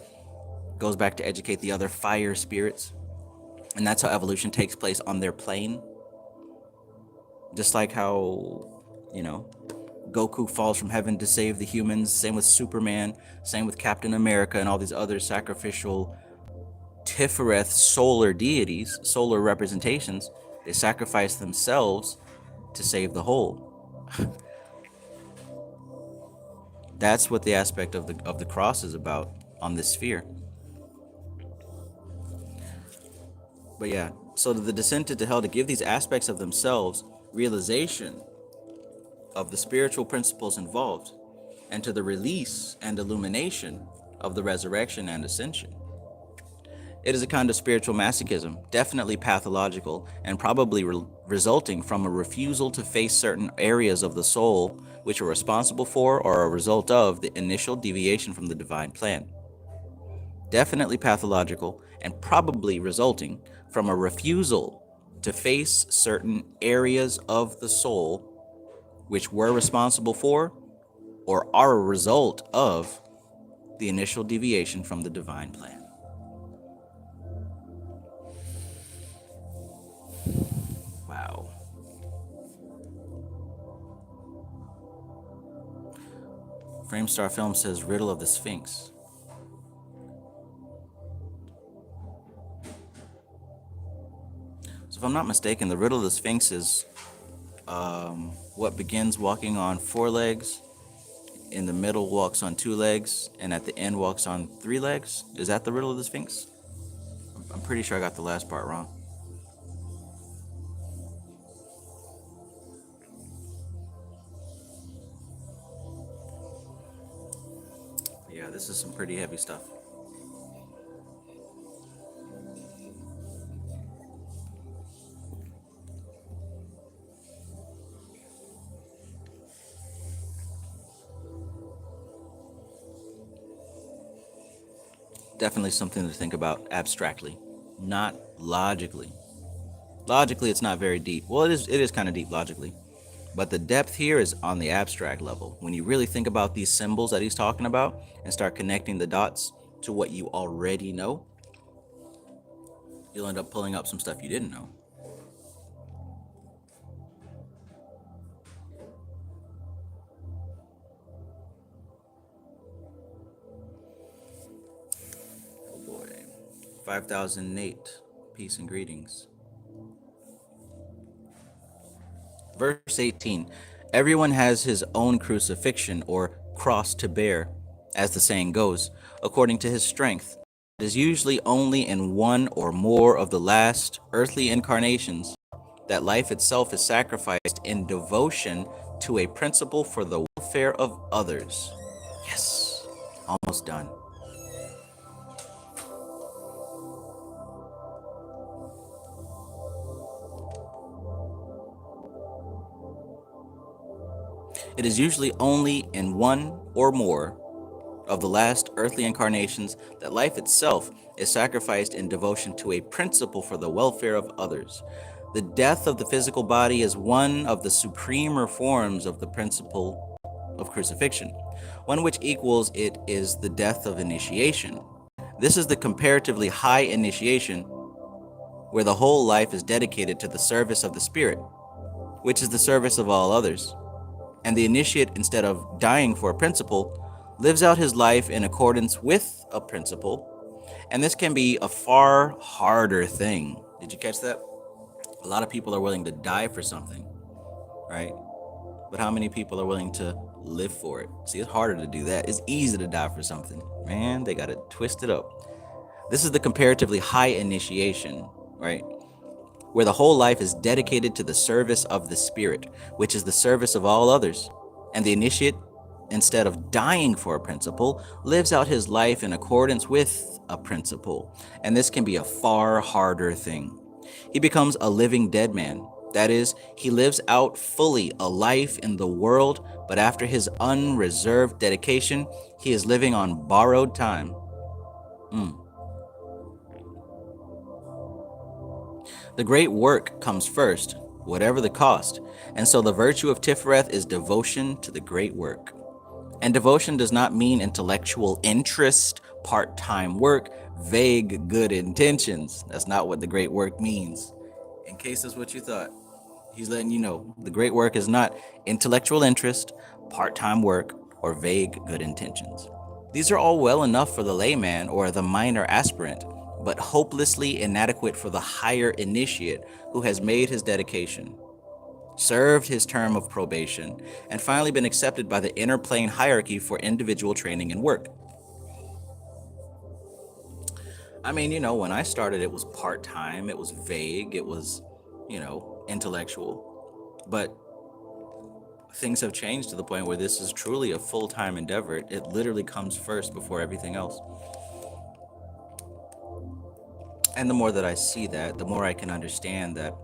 goes back to educate the other fire spirits. And that's how evolution takes place on their plane. Just like how, Goku falls from heaven to save the humans. Same with Superman. Same with Captain America and all these other sacrificial Tifhareth solar deities, solar representations. They sacrifice themselves to save the whole. That's what the aspect of the cross is about on this sphere. But yeah, so the descent into hell, to give these aspects of themselves realization of the spiritual principles involved, and to the release and illumination of the resurrection and ascension. It is a kind of spiritual masochism, definitely pathological, and probably resulting from a refusal to face certain areas of the soul which are responsible for or are a result of the initial deviation from the divine plan. Definitely pathological, and probably resulting from a refusal to face certain areas of the soul which were responsible for or are a result of the initial deviation from the divine plan. Wow. Framestar Film says Riddle of the Sphinx. So if I'm not mistaken, the Riddle of the Sphinx is what begins walking on 4 legs, in the middle walks on 2 legs, and at the end walks on 3 legs. Is that the Riddle of the Sphinx? I'm pretty sure I got the last part wrong. Yeah, this is some pretty heavy stuff. Definitely something to think about abstractly, not logically. Logically, it's not very deep. Well, it is kind of deep logically. But the depth here is on the abstract level. When you really think about these symbols that he's talking about and start connecting the dots to what you already know, you'll end up pulling up some stuff you didn't know. Oh boy. 5008. Peace and greetings. Verse 18. Everyone has his own crucifixion or cross to bear, as the saying goes, according to his strength. It is usually only in one or more of the last earthly incarnations that life itself is sacrificed in devotion to a principle for the welfare of others. Yes, almost done. It is usually only in one or more of the last earthly incarnations that life itself is sacrificed in devotion to a principle for the welfare of others. The death of the physical body is one of the supremer forms of the principle of crucifixion. One which equals it is the death of initiation. This is the comparatively high initiation where the whole life is dedicated to the service of the spirit, which is the service of all others. And the initiate, instead of dying for a principle, lives out his life in accordance with a principle. And this can be a far harder thing. Did you catch that? A lot of people are willing to die for something, right? But how many people are willing to live for it? See, it's harder to do that. It's easy to die for something. Man, they got it twisted up. This is the comparatively high initiation, right? Where the whole life is dedicated to the service of the spirit, which is the service of all others. And the initiate, instead of dying for a principle, lives out his life in accordance with a principle. And this can be a far harder thing. He becomes a living dead man. That is, he lives out fully a life in the world, but after his unreserved dedication, he is living on borrowed time. The great work comes first, whatever the cost, and so the virtue of Tiffareth is devotion to the great work. And devotion does not mean intellectual interest, part-time work, vague good intentions. That's not what the great work means. In case that's what you thought, he's letting you know the great work is not intellectual interest, part-time work, or vague good intentions. These are all well enough for the layman or the minor aspirant, but hopelessly inadequate for the higher initiate who has made his dedication. served his term of probation, and finally been accepted by the inner plane hierarchy for individual training and work. I mean, when I started, it was part-time, it was vague, it was, intellectual. But things have changed to the point where this is truly a full-time endeavor. It literally comes first before everything else. And the more that I see that, the more I can understand that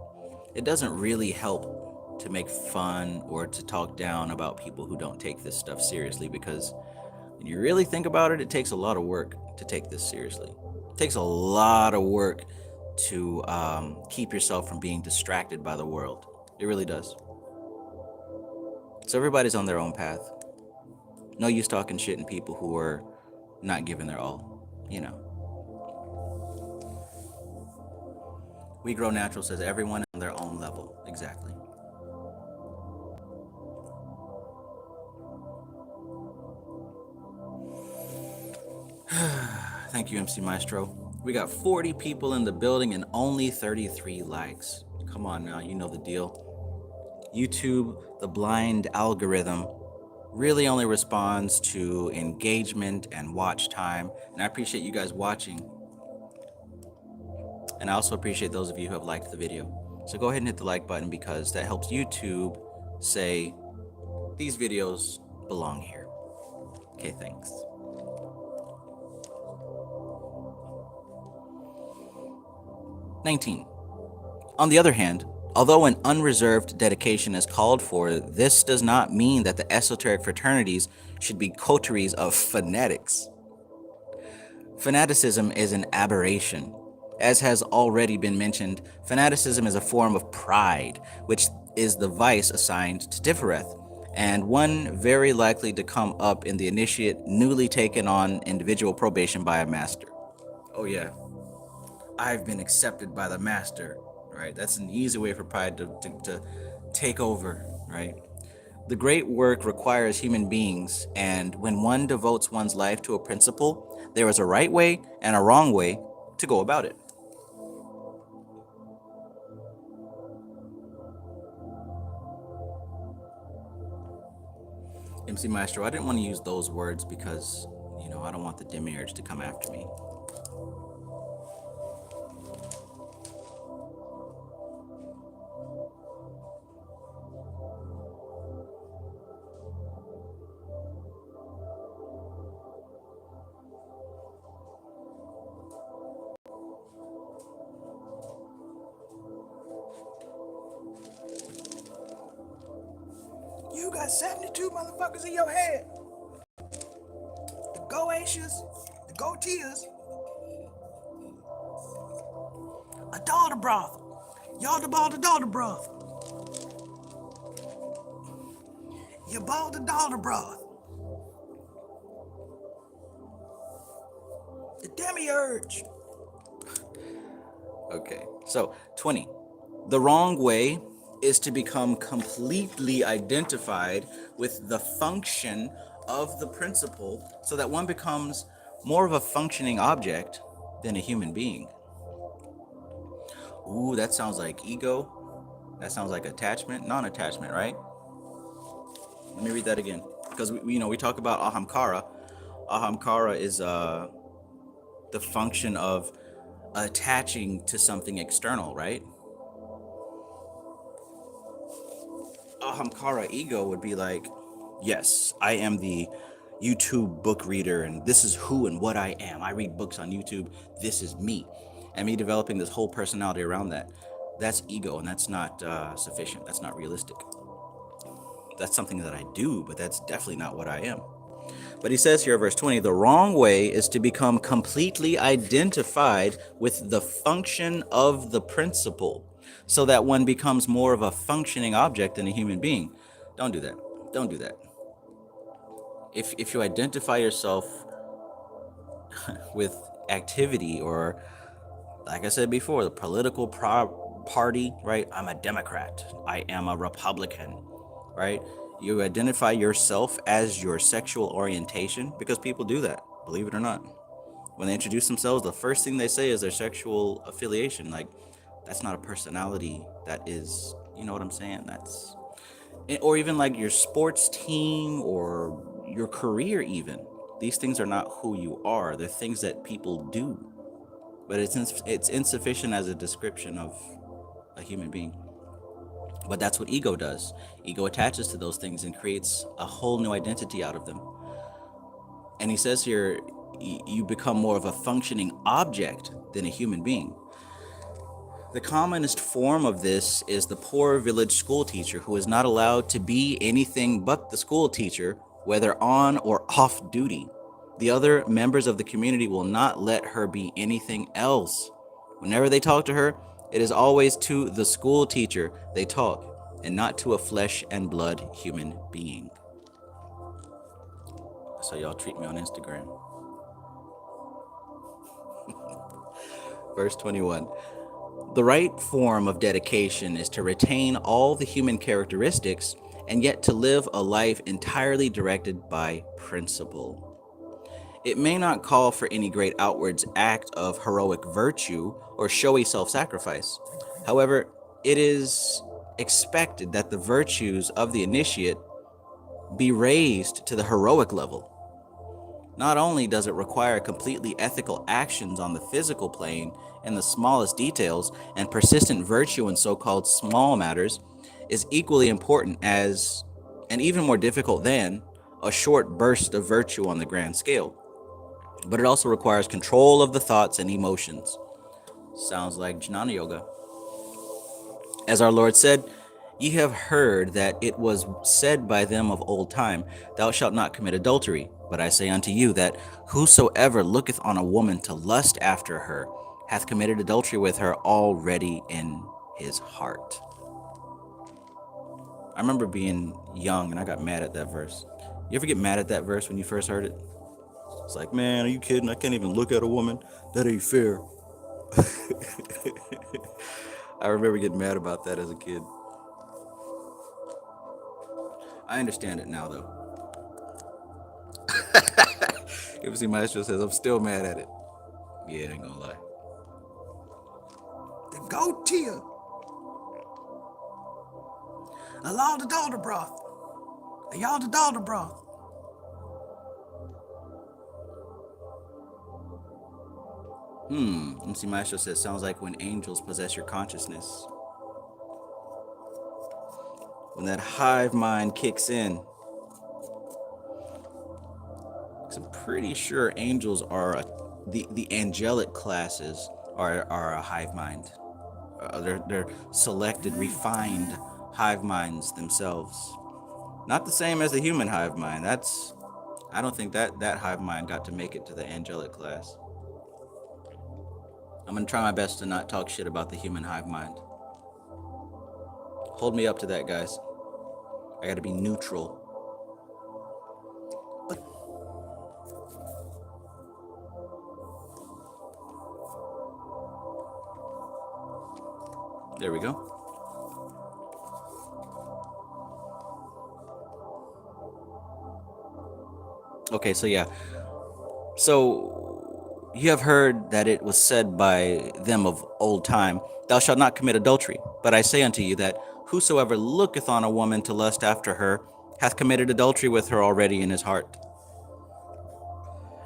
it doesn't really help to make fun or to talk down about people who don't take this stuff seriously, because when you really think about it, it takes a lot of work to take this seriously. It takes a lot of work to keep yourself from being distracted by the world. It really does. So everybody's on their own path. No use talking shit in people who are not giving their all, We Grow Natural says everyone on their own level. Exactly. Thank you, MC Maestro. We got 40 people in the building and only 33 likes. Come on now, you know the deal. YouTube, the blind algorithm, really only responds to engagement and watch time. And I appreciate you guys watching. And I also appreciate those of you who have liked the video. So go ahead and hit the like button, because that helps YouTube say these videos belong here. Okay, thanks. (19) On the other hand, although an unreserved dedication is called for, this does not mean that the esoteric fraternities should be coteries of fanatics. Fanaticism is an aberration. As has already been mentioned, fanaticism is a form of pride, which is the vice assigned to Tiffareth, and one very likely to come up in the initiate newly taken on individual probation by a master. Oh yeah, I've been accepted by the master, right? That's an easy way for pride to take over, right? The great work requires human beings, and when one devotes one's life to a principle, there is a right way and a wrong way to go about it. MC Maestro, I didn't want to use those words because, I don't want the demiurge to come after me. You got 72 motherfuckers in your head. The Goatians, the Goatias, a daughter broth. Y'all the ball the daughter broth. You ball the daughter broth. The demiurge. Okay, so 20. The wrong way is to become completely identified with the function of the principle, so that one becomes more of a functioning object than a human being. Ooh, that sounds like ego. That sounds like attachment, non-attachment, right? Let me read that again, because we talk about ahamkara. Ahamkara is the function of attaching to something external, right? Ahamkara ego would be like, yes, I am the YouTube book reader, and this is who and what I am. I read books on YouTube. This is me. And me developing this whole personality around that. That's ego, and that's not sufficient. That's not realistic. That's something that I do, but that's definitely not what I am. But he says here, verse 20, the wrong way is to become completely identified with the function of the principle, so that one becomes more of a functioning object than a human being. Don't do that. Don't do that. If you identify yourself with activity, or, like I said before, the political party, right? I'm a Democrat. I am a Republican, right? You identify yourself as your sexual orientation, because people do that, believe it or not. When they introduce themselves, the first thing they say is their sexual affiliation. Like, that's not a personality that is You know what I'm saying? Or even like your sports team or your career even. These things are not who you are. They're things that people do. But it's insufficient as a description of a human being. But that's what ego does. Ego attaches to those things and creates a whole new identity out of them. And he says here, you become more of a functioning object than a human being. The commonest form of this is the poor village school teacher who is not allowed to be anything but the school teacher, whether on or off duty. The other members of the community will not let her be anything else. Whenever they talk to her, it is always to the school teacher they talk, and not to a flesh and blood human being. That's how y'all treat me on Instagram. Verse 21. The right form of dedication is to retain all the human characteristics and yet to live a life entirely directed by principle. It may not call for any great outwards act of heroic virtue or showy self-sacrifice. However, it is expected that the virtues of the initiate be raised to the heroic level. Not only does it require completely ethical actions on the physical plane in the smallest details, and persistent virtue in so-called small matters is equally important as, and even more difficult than, a short burst of virtue on the grand scale. But it also requires control of the thoughts and emotions. Sounds like Jnana Yoga. As our Lord said, ye have heard that it was said by them of old time, thou shalt not commit adultery. But I say unto you that whosoever looketh on a woman to lust after her hath committed adultery with her already in his heart. I remember being young and I got mad at that verse. You ever get mad at that verse when you first heard it? It's like, man, are you kidding? I can't even look at a woman. That ain't fair. I remember getting mad about that as a kid. I understand it now, though. You ever see Maestro says, I'm still mad at it. Yeah, I ain't gonna lie. The goat tear. Allow the daughter broth. Y'all the daughter broth. MC Maestro says, sounds like when angels possess your consciousness. When that hive mind kicks in. I'm pretty sure angels are the angelic classes are a hive mind. They're selected, refined hive minds themselves. Not the same as the human hive mind. I don't think that hive mind got to make it to the angelic class. I'm gonna try my best to not talk shit about the human hive mind. Hold me up to that, guys. I gotta be neutral. There we go. Okay, so yeah. So you have heard that it was said by them of old time, thou shalt not commit adultery. But I say unto you that whosoever looketh on a woman to lust after her hath committed adultery with her already in his heart.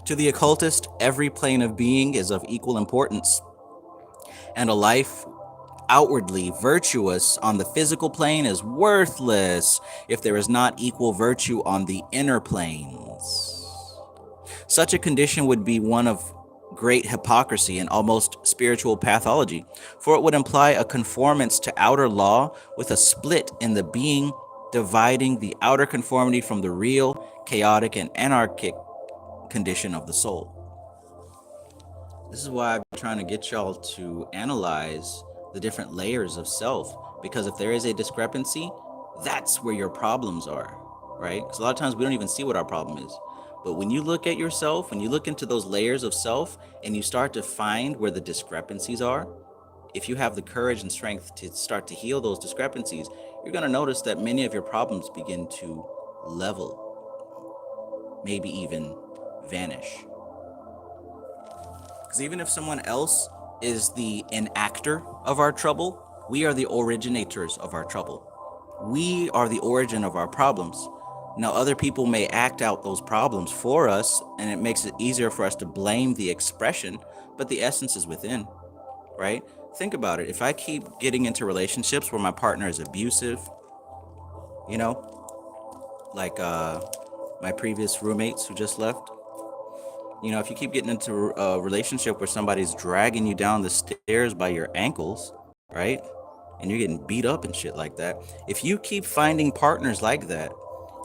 To the occultist, every plane of being is of equal importance, and a life outwardly virtuous on the physical plane is worthless if there is not equal virtue on the inner planes. Such a condition would be one of great hypocrisy and almost spiritual pathology, for it would imply a conformance to outer law with a split in the being, dividing the outer conformity from the real, chaotic, and anarchic condition of the soul. This is why I've been trying to get y'all to analyze the different layers of self, because if there is a discrepancy, that's where your problems are, right? Because a lot of times we don't even see what our problem is. But when you look at yourself, when you look into those layers of self and you start to find where the discrepancies are, if you have the courage and strength to start to heal those discrepancies, you're going to notice that many of your problems begin to level, maybe even vanish. Because even if someone else is the enactor of our trouble, We are the originators of our trouble. We are the origin of our problems. Now, other people may act out those problems for us, and it makes it easier for us to blame the expression, but the essence is within, right? Think about it. If I keep getting into relationships where my partner is abusive, you know, like my previous roommates who just left, if you keep getting into a relationship where somebody's dragging you down the stairs by your ankles, right? And you're getting beat up and shit like that. If you keep finding partners like that,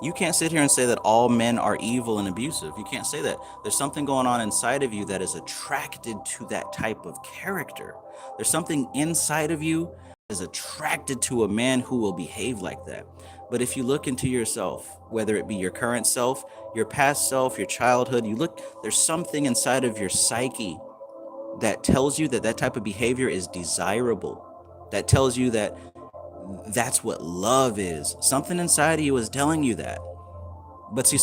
you can't sit here and say that all men are evil and abusive. You can't say that. There's something going on inside of you that is attracted to that type of character. There's something inside of you that is attracted to a man who will behave like that. But if you look into yourself, whether it be your current self, your past self, your childhood, there's something inside of your psyche that tells you that that type of behavior is desirable. That tells you that that's what love is. Something inside of you is telling you that. But see,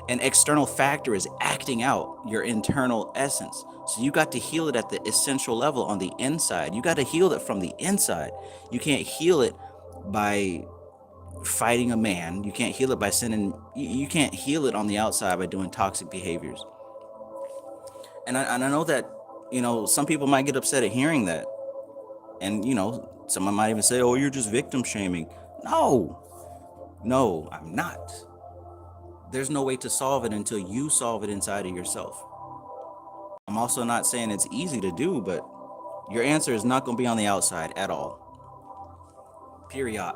an external factor is acting out your internal essence. So you got to heal it at the essential level on the inside. You got to heal it from the inside. You can't heal it by fighting a man. You can't heal it by sinning. You can't heal it on the outside by doing toxic behaviors. And I know that, some people might get upset at hearing that. And, someone might even say, oh, you're just victim shaming. No, I'm not. There's no way to solve it until you solve it inside of yourself. I'm also not saying it's easy to do, but your answer is not going to be on the outside at all. Period.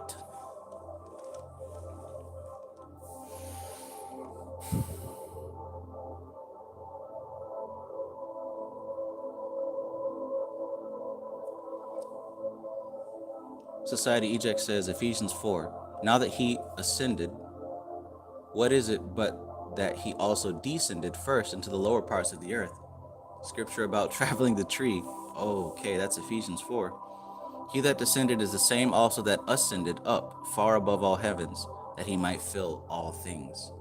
Society Eject says, Ephesians 4, now that he ascended, what is it but that he also descended first into the lower parts of the earth? Scripture about traveling the tree. Okay, that's Ephesians 4. He that descended is the same also that ascended up far above all heavens, that he might fill all things.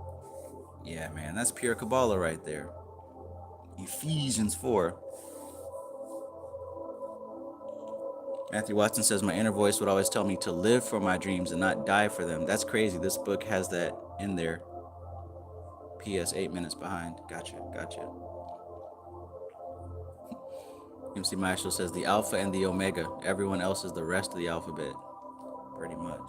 Yeah, man, that's pure Kabbalah right there. Ephesians 4. Matthew Watson says, my inner voice would always tell me to live for my dreams and not die for them. That's crazy. This book has that in there. P.S. 8 minutes behind. Gotcha. MC Maestro says, the Alpha and the Omega. Everyone else is the rest of the alphabet. Pretty much.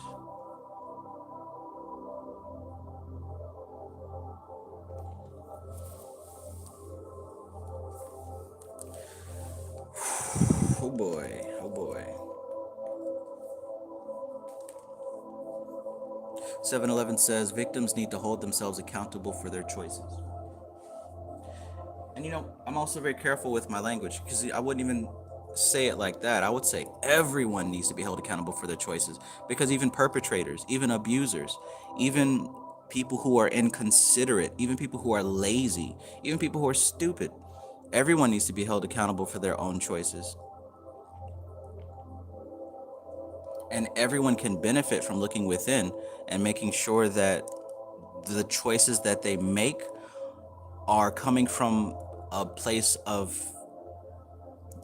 Oh boy. 7-Eleven says victims need to hold themselves accountable for their choices. And I'm also very careful with my language, because I wouldn't even say it like that. I would say everyone needs to be held accountable for their choices, because even perpetrators, even abusers, even people who are inconsiderate, even people who are lazy, even people who are stupid, everyone needs to be held accountable for their own choices. And everyone can benefit from looking within and making sure that the choices that they make are coming from a place of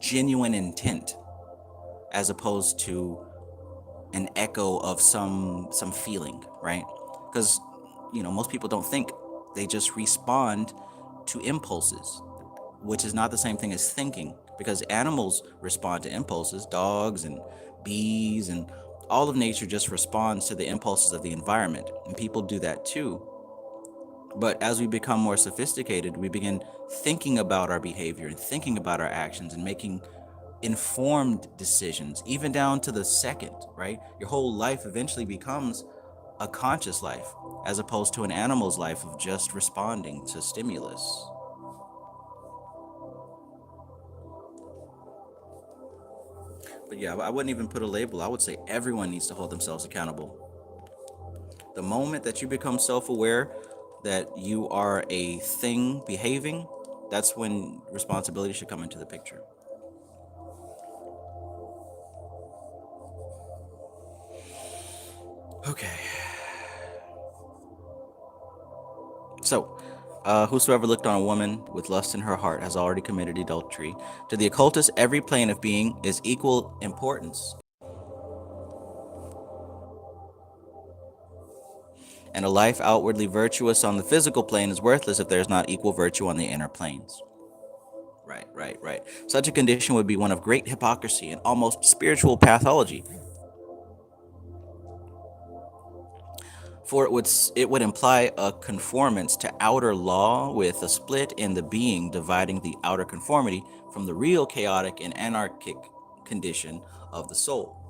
genuine intent, as opposed to an echo of some feeling, right? Because most people don't think, they just respond to impulses, which is not the same thing as thinking, because animals respond to impulses. Dogs and bees and all of nature just responds to the impulses of the environment, and people do that too. But as we become more sophisticated, we begin thinking about our behavior and thinking about our actions and making informed decisions, even down to the second, right? Your whole life eventually becomes a conscious life, as opposed to an animal's life of just responding to stimulus. But yeah, I wouldn't even put a label. I would say everyone needs to hold themselves accountable. The moment that you become self-aware that you are a thing behaving, that's when responsibility should come into the picture. Okay. So, whosoever looked on a woman with lust in her heart has already committed adultery. To the occultist, every plane of being is equal importance. And a life outwardly virtuous on the physical plane is worthless if there is not equal virtue on the inner planes. Right. Such a condition would be one of great hypocrisy and almost spiritual pathology. For it would imply a conformance to outer law with a split in the being dividing the outer conformity from the real chaotic and anarchic condition of the soul.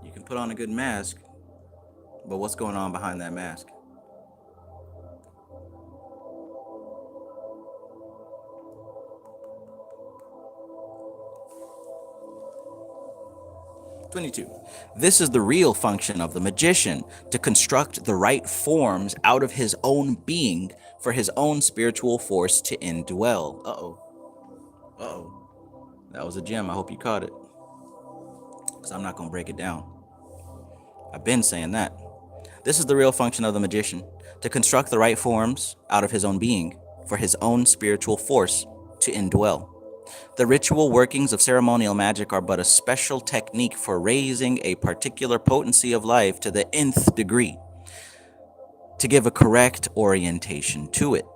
You can put on a good mask, but what's going on behind that mask? This is the real function of the magician, to construct the right forms out of his own being for his own spiritual force to indwell. That was a gem. I hope you caught it, because I'm not going to break it down. I've been saying that. This is the real function of the magician, to construct the right forms out of his own being for his own spiritual force to indwell. The ritual workings of ceremonial magic are but a special technique for raising a particular potency of life to the nth degree, to give a correct orientation to it.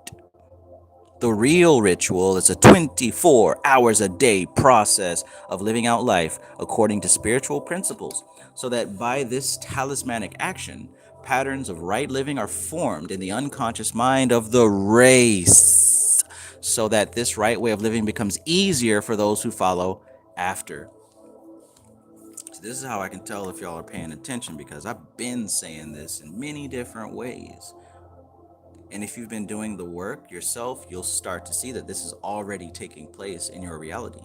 The real ritual is a 24 hours a day process of living out life according to spiritual principles, so that by this talismanic action, patterns of right living are formed in the unconscious mind of the race, so that this right way of living becomes easier for those who follow after. So this is how I can tell if y'all are paying attention, because I've been saying this in many different ways. And if you've been doing the work yourself, you'll start to see that this is already taking place in your reality.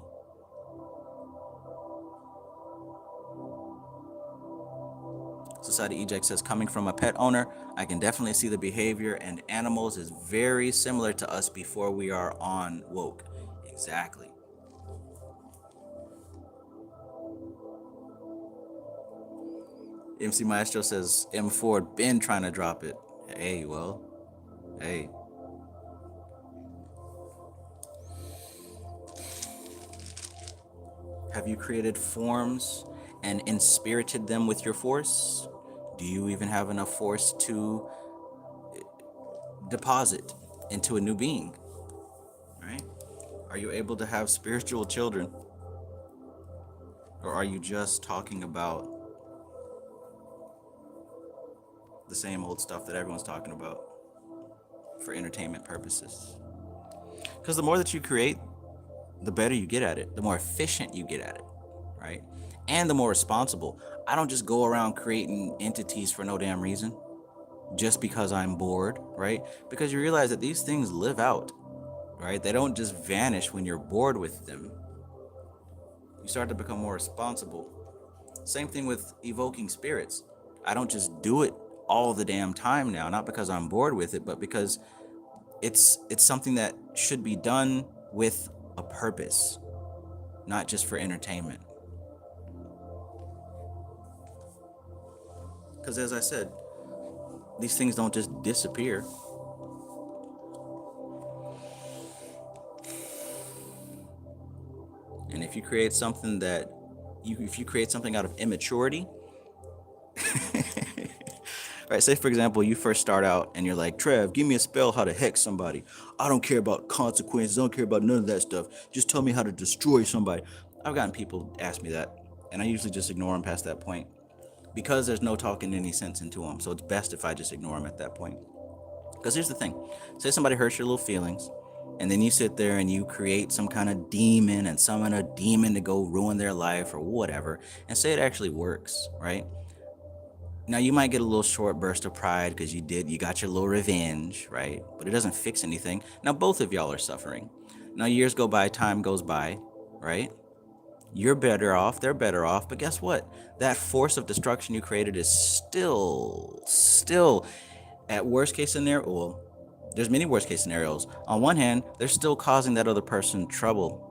Society Eject says, coming from a pet owner, I can definitely see the behavior and animals is very similar to us before we are on woke. Exactly. MC Maestro says, M Ford been trying to drop it. Hey. Have you created forms and inspirited them with your force? Do you even have enough force to deposit into a new being? Right? Are you able to have spiritual children? Or are you just talking about the same old stuff that everyone's talking about for entertainment purposes? Because the more that you create, the better you get at it, the more efficient you get at it, right? And the more responsible. I don't just go around creating entities for no damn reason, just because I'm bored, right? Because you realize that these things live out, right? They don't just vanish when you're bored with them. You start to become more responsible. Same thing with evoking spirits. I don't just do it all the damn time now, not because I'm bored with it, but because it's something that should be done with a purpose, not just for entertainment. Because as I said, these things don't just disappear. And if you create something out of immaturity, right? Say for example, you first start out and you're like, Trev, give me a spell how to hex somebody. I don't care about consequences. I don't care about none of that stuff. Just tell me how to destroy somebody. I've gotten people ask me that, and I usually just ignore them past that point, because there's no talking any sense into them. So it's best if I just ignore them at that point. Because here's the thing. Say somebody hurts your little feelings, and then you sit there and you create some kind of demon and summon a demon to go ruin their life or whatever, and say it actually works, right? Now you might get a little short burst of pride because you got your little revenge, right? But it doesn't fix anything. Now both of y'all are suffering. Now years go by, time goes by, right? You're better off, they're better off, but guess what? That force of destruction you created is still at worst case scenario. Well, there's many worst case scenarios. On one hand, they're still causing that other person trouble.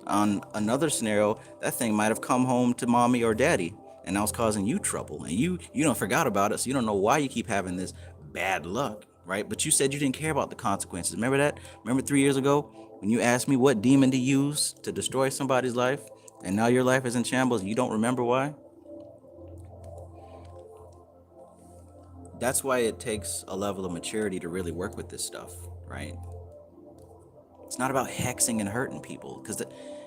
On another scenario, that thing might have come home to mommy or daddy, and now it's causing you trouble, and you don't forgot about it, so you don't know why you keep having this bad luck, right? But you said you didn't care about the consequences. Remember that? Remember 3 years ago when you asked me what demon to use to destroy somebody's life, and now your life is in shambles and you don't remember why? That's why it takes a level of maturity to really work with this stuff, right? It's not about hexing and hurting people, because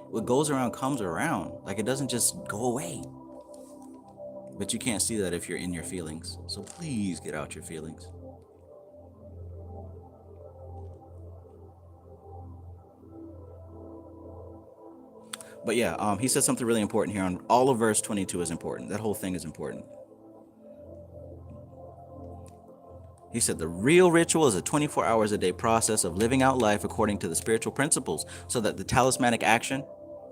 what goes around comes around. Like, it doesn't just go away. But you can't see that if you're in your feelings. So please get out your feelings. But yeah, he said something really important here. On all of verse 22 is important. That whole thing is important. He said the real ritual is a 24 hours a day process of living out life according to the spiritual principles, so that the talismanic action,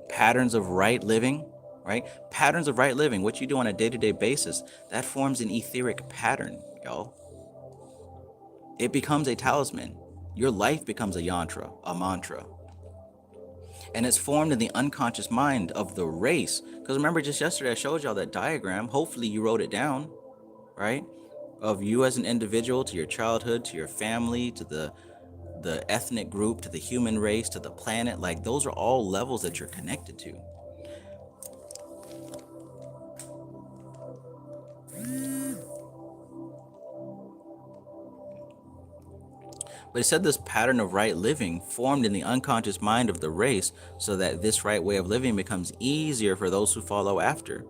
patterns of right living, right? Patterns of right living, what you do on a day-to-day basis, that forms an etheric pattern, y'all. It becomes a talisman. Your life becomes a yantra, a mantra. And it's formed in the unconscious mind of the race. Because remember, just yesterday I showed y'all that diagram. Hopefully you wrote it down, right? Of you as an individual, to your childhood, to your family, to the ethnic group, to the human race, to the planet. Like, those are all levels that you're connected to. But it said this pattern of right living formed in the unconscious mind of the race, so that this right way of living becomes easier for those who follow after.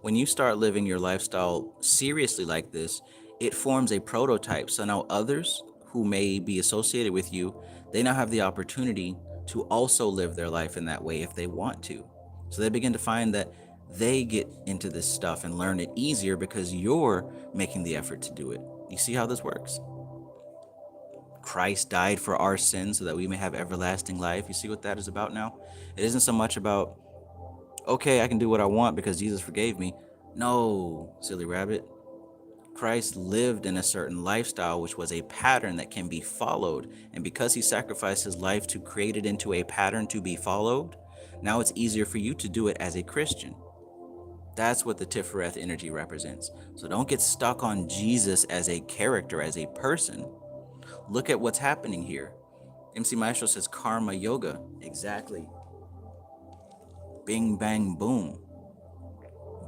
When you start living your lifestyle seriously like this, it forms a prototype. So now others who may be associated with you, they now have the opportunity to also live their life in that way if they want to. So they begin to find that they get into this stuff and learn it easier because you're making the effort to do it. You see how this works? Christ died for our sins so that we may have everlasting life. You see what that is about now? It isn't so much about, okay, I can do what I want because Jesus forgave me. No, silly rabbit. Christ lived in a certain lifestyle, which was a pattern that can be followed. And because he sacrificed his life to create it into a pattern to be followed, now it's easier for you to do it as a Christian. That's what the TIPHARETH energy represents. So don't get stuck on Jesus as a character, as a person. Look at what's happening here. MC Maestro says karma yoga. Exactly. Bing, bang, boom.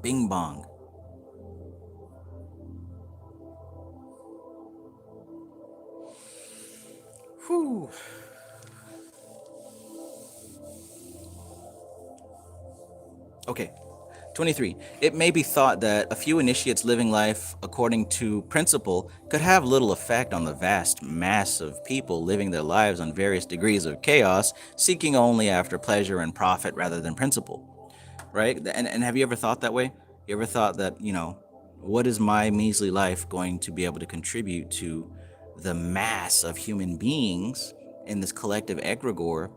Bing, bong. Whew. Okay. 23. It may be thought that a few initiates living life according to principle could have little effect on the vast mass of people living their lives on various degrees of chaos, seeking only after pleasure and profit rather than principle. Right? And have you ever thought that way? You ever thought that, what is my measly life going to be able to contribute to the mass of human beings in this collective egregore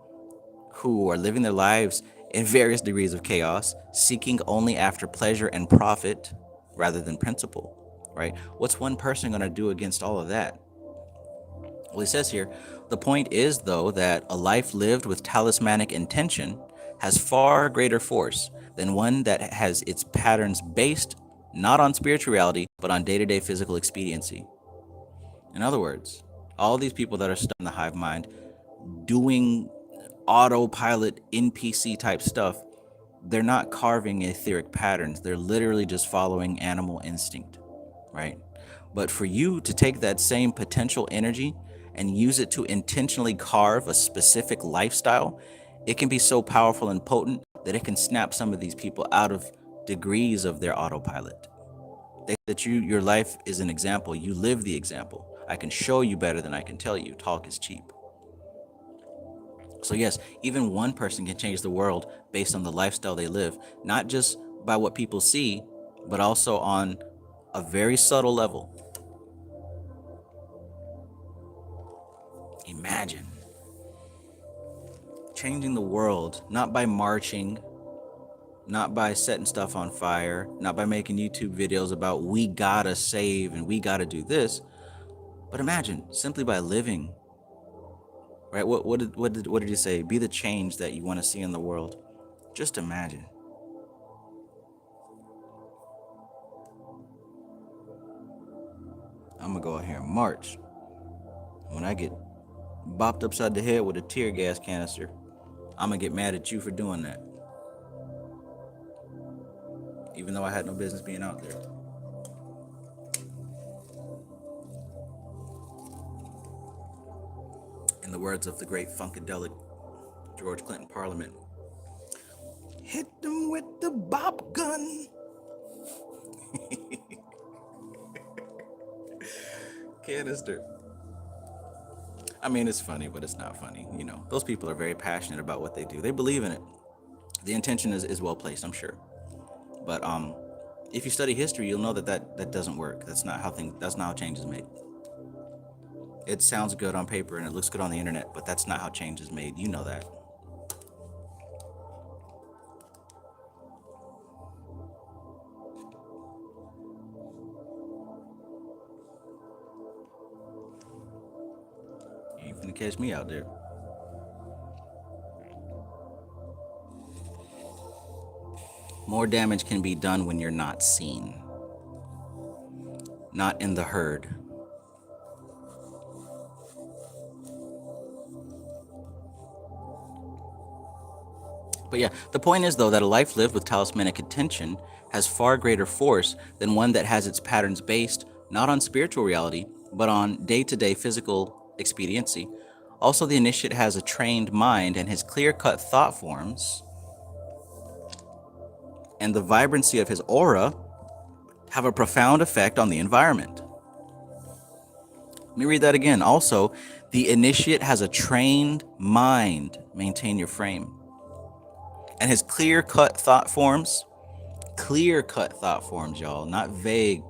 who are living their lives in various degrees of chaos, seeking only after pleasure and profit rather than principle, right? What's one person going to do against all of that? Well, he says here, the point is, though, that a life lived with talismanic intention has far greater force than one that has its patterns based not on spiritual reality, but on day-to-day physical expediency. In other words, all these people that are stuck in the hive mind doing autopilot NPC type stuff, they're not carving etheric patterns. They're literally just following animal instinct, right? But for you to take that same potential energy and use it to intentionally carve a specific lifestyle, it can be so powerful and potent that it can snap some of these people out of degrees of their autopilot. That your life is an example. You live the example. I can show you better than I can tell you. Talk is cheap. So yes, even one person can change the world based on the lifestyle they live, not just by what people see, but also on a very subtle level. Imagine changing the world, not by marching, not by setting stuff on fire, not by making YouTube videos about we gotta save and we gotta do this, but imagine simply by living. Right? What did he say? Be the change that you want to see in the world. Just imagine. I'm gonna go out here and march. When I get bopped upside the head with a tear gas canister, I'm gonna get mad at you for doing that. Even though I had no business being out there. In the words of the great Funkadelic George Clinton Parliament, hit them with the bop gun. Canister. I mean, it's funny, but it's not funny. You know, those people are very passionate about what they do. They believe in it. The intention is well placed, I'm sure. But if you study history, you'll know that doesn't work. That's not how change is made. It sounds good on paper and it looks good on the internet, but that's not how change is made. You know that. You ain't finna catch me out there. More damage can be done when you're not seen, not in the herd. But yeah, the point is, though, that a life lived with talismanic intention has far greater force than one that has its patterns based not on spiritual reality, but on day-to-day physical expediency. Also, the initiate has a trained mind, and his clear-cut thought forms and the vibrancy of his aura have a profound effect on the environment. Let me read that again. Also, the initiate has a trained mind. Maintain your frame. And his clear-cut thought forms, y'all, not vague,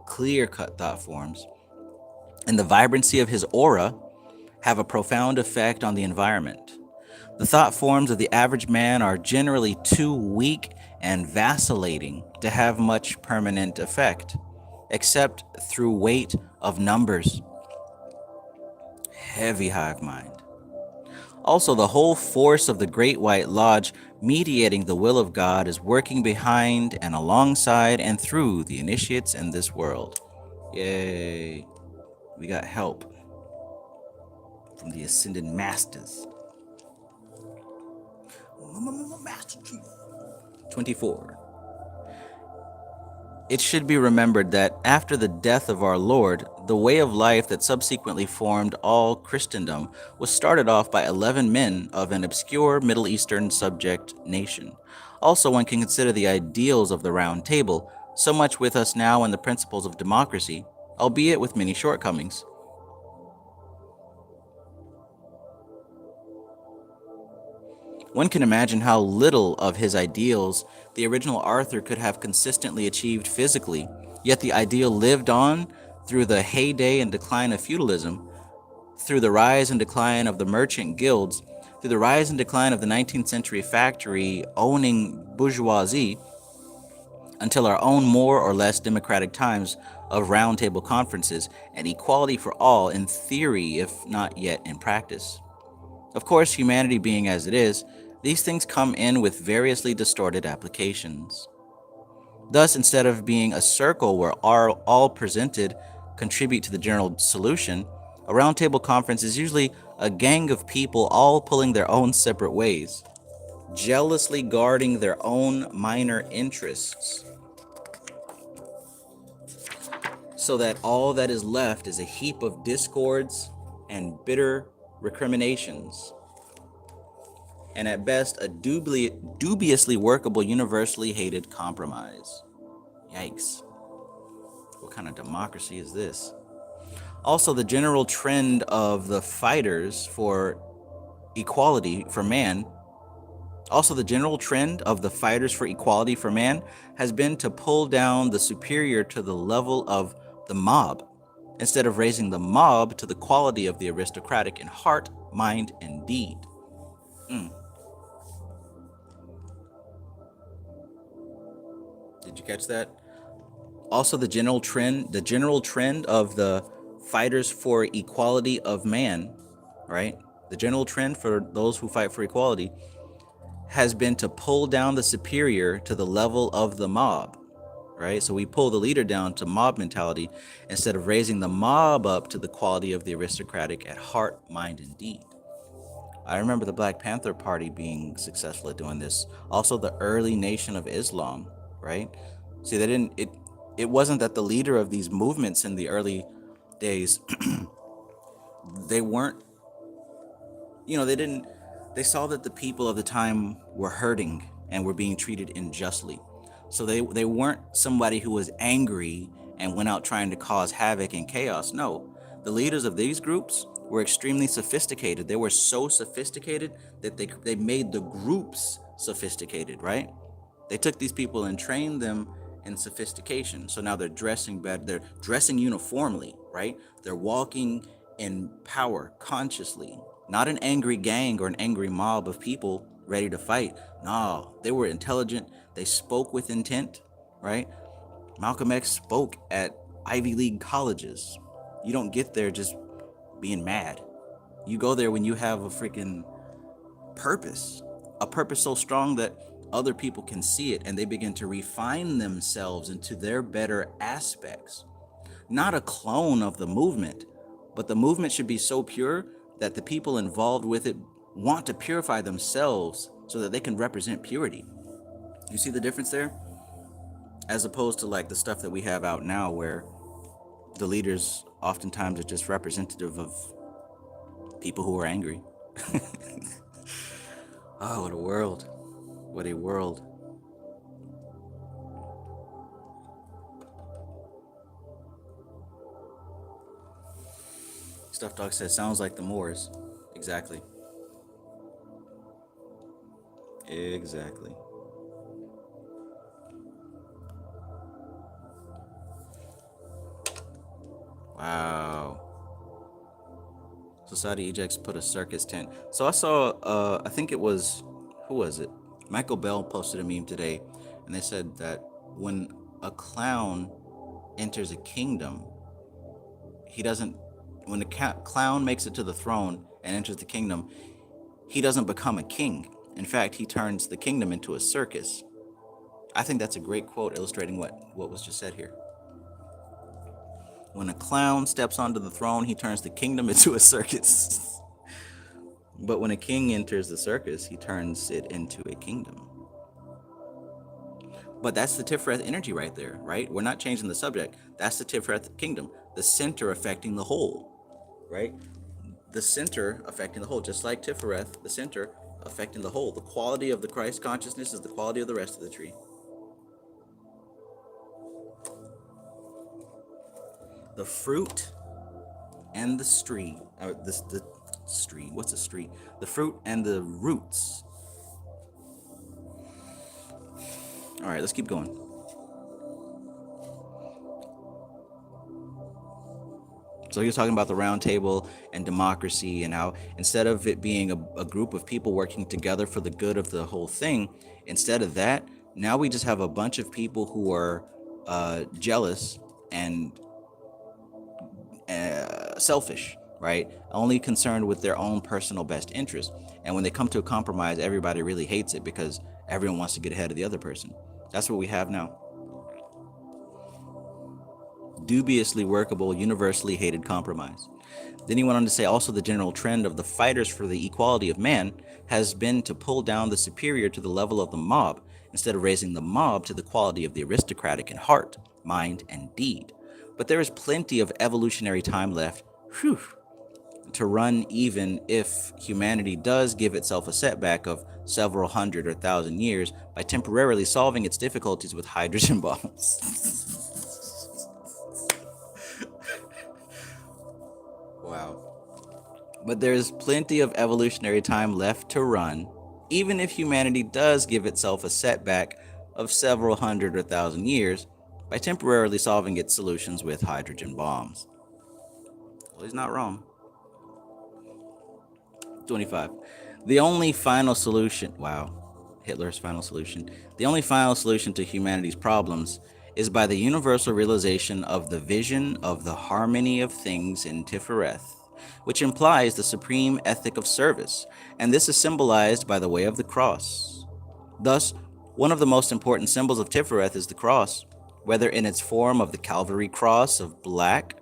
clear-cut thought forms, and the vibrancy of his aura have a profound effect on the environment. The thought forms of the average man are generally too weak and vacillating to have much permanent effect, except through weight of numbers. Heavy hive mind. Also, the whole force of the Great White Lodge mediating the will of God is working behind and alongside and through the initiates in this world. Yay. We got help from the Ascended Masters. Master Chief. 24. It should be remembered that after the death of our Lord, the way of life that subsequently formed all Christendom was started off by 11 men of an obscure Middle Eastern subject nation. Also, one can consider the ideals of the Round Table, so much with us now in the principles of democracy, albeit with many shortcomings. One can imagine how little of his ideals the original Arthur could have consistently achieved physically, yet the ideal lived on through the heyday and decline of feudalism, through the rise and decline of the merchant guilds, through the rise and decline of the 19th century factory-owning bourgeoisie, until our own more or less democratic times of round-table conferences and equality for all in theory, if not yet in practice. Of course, humanity being as it is, these things come in with variously distorted applications. Thus, instead of being a circle where all presented contribute to the general solution, a roundtable conference is usually a gang of people all pulling their own separate ways, jealously guarding their own minor interests, so that all that is left is a heap of discords and bitter recriminations, and at best a dubiously workable, universally hated compromise. Yikes. What kind of democracy is this? Also, the general trend of the fighters for equality for man has been to pull down the superior to the level of the mob, instead of raising the mob to the quality of the aristocratic in heart, mind, and deed. Did you catch that? Also, the general trend of the fighters for equality of man, right? The general trend for those who fight for equality has been to pull down the superior to the level of the mob, right? So we pull the leader down to mob mentality instead of raising the mob up to the quality of the aristocratic at heart, mind, and deed. I remember the Black Panther Party being successful at doing this. Also, the early Nation of Islam, right? See, it wasn't that the leader of these movements in the early days, they weren't They saw that the people of the time were hurting and were being treated unjustly. So they weren't somebody who was angry and went out trying to cause havoc and chaos. No, the leaders of these groups were extremely sophisticated. They were so sophisticated that they made the groups sophisticated, right? They took these people and trained them in sophistication. So now they're dressing better. They're dressing uniformly, right? They're walking in power consciously. Not an angry gang or an angry mob of people ready to fight. No, they were intelligent. They spoke with intent, right? Malcolm X spoke at Ivy League colleges. You don't get there just being mad. You go there when you have a freaking purpose, a purpose so strong that other people can see it and they begin to refine themselves into their better aspects. Not a clone of the movement, but the movement should be so pure that the people involved with it want to purify themselves so that they can represent purity. You see the difference there? As opposed to like the stuff that we have out now where the leaders oftentimes are just representative of people who are angry. Oh, what a world. What a world. Stuff Dog says, sounds like the Moors. Exactly. Exactly. Wow. Society Ejects put a circus tent. So I saw, I think it was, who was it? Michael Bell posted a meme today, and they said that when a clown enters a kingdom, he doesn't, when the clown makes it to the throne and enters the kingdom, he doesn't become a king. In fact, he turns the kingdom into a circus. I think that's a great quote illustrating what was just said here. When a clown steps onto the throne, he turns the kingdom into a circus. But when a king enters the circus, he turns it into a kingdom. But that's the Tiffareth energy right there, right? We're not changing the subject. That's the Tiffareth kingdom, the center affecting the whole, right? The center affecting the whole, just like Tiffareth, the center affecting the whole. The quality of the Christ consciousness is the quality of the rest of the tree. The fruit and the street, the street, what's a street? The fruit and the roots. All right, let's keep going. So he was talking about the round table and democracy and how instead of it being a group of people working together for the good of the whole thing, instead of that, now we just have a bunch of people who are jealous and selfish, right? Only concerned with their own personal best interest. And when they come to a compromise, everybody really hates it because everyone wants to get ahead of the other person. That's what we have now. Dubiously workable, universally hated compromise. Then he went on to say also the general trend of the fighters for the equality of man has been to pull down the superior to the level of the mob instead of raising the mob to the quality of the aristocratic in heart, mind, and deed. But there is plenty of evolutionary time left to run even if humanity does give itself a setback of several hundred or thousand years by temporarily solving its difficulties with hydrogen bombs. Wow. But there's plenty of evolutionary time left to run, even if humanity does give itself a setback of several hundred or thousand years by temporarily solving its solutions with hydrogen bombs. Well, he's not wrong. 25. The only final solution, Hitler's final solution. The only final solution to humanity's problems is by the universal realization of the vision of the harmony of things in Tiffareth, which implies the supreme ethic of service, and this is symbolized by the way of the cross. Thus, one of the most important symbols of Tiffareth is the cross, whether in its form of the Calvary cross of black,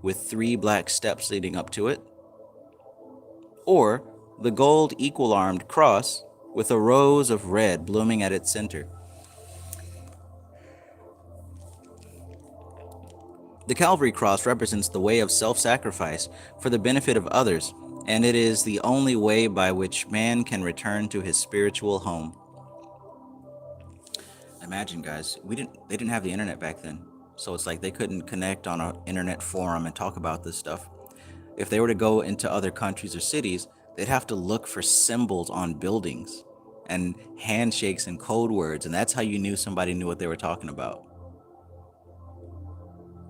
with 3 black steps leading up to it, or the gold equal-armed cross with a rose of red blooming at its center. The Calvary cross represents the way of self-sacrifice for the benefit of others, and it is the only way by which man can return to his spiritual home. Imagine, guys, they didn't have the internet back then. So it's like they couldn't connect on an internet forum and talk about this stuff. If they were to go into other countries or cities, they'd have to look for symbols on buildings and handshakes and code words, and that's how you knew somebody knew what they were talking about.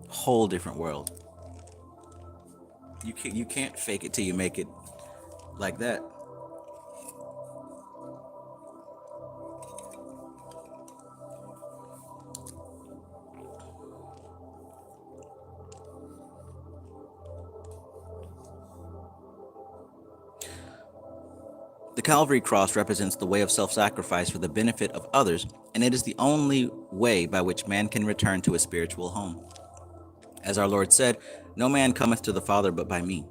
Whole different world. You can't fake it till you make it like that. The Calvary cross represents the way of self-sacrifice for the benefit of others, and it is the only way by which man can return to a spiritual home. As our Lord said, "No man cometh to the Father but by me."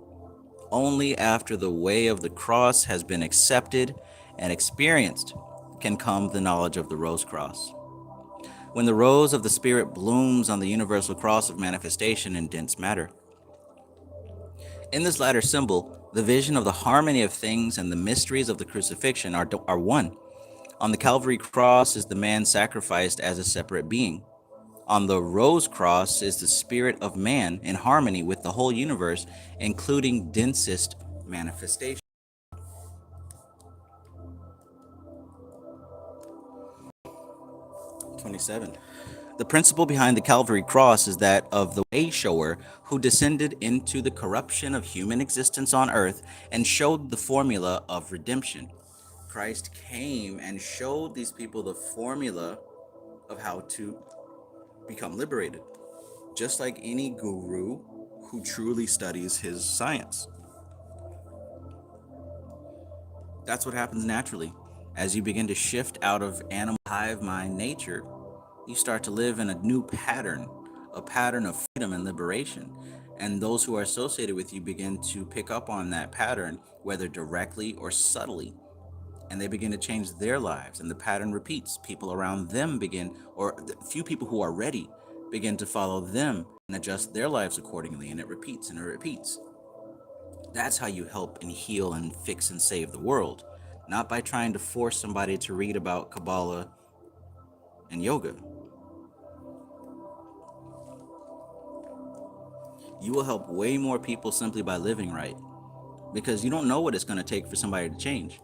Only after the way of the cross has been accepted and experienced can come the knowledge of the rose cross. When the rose of the Spirit blooms on the universal cross of manifestation in dense matter. In this latter symbol, the vision of the harmony of things and the mysteries of the crucifixion are one. On the Calvary cross is the man sacrificed as a separate being. On the rose cross is the spirit of man in harmony with the whole universe, including densest manifestation. 27. The principle behind the Calvary cross is that of the way shower who descended into the corruption of human existence on earth and showed the formula of redemption. Christ came and showed these people the formula of how to become liberated, just like any guru who truly studies his science. That's what happens naturally. As you begin to shift out of animal hive mind nature, you start to live in a new pattern, a pattern of freedom and liberation. And those who are associated with you begin to pick up on that pattern, whether directly or subtly. And they begin to change their lives, and the pattern repeats. People around them begin, or the few people who are ready, begin to follow them and adjust their lives accordingly, and it repeats and it repeats. That's how you help and heal and fix and save the world, not by trying to force somebody to read about Kabbalah and yoga. You will help way more people simply by living right, because you don't know what it's going to take for somebody to change.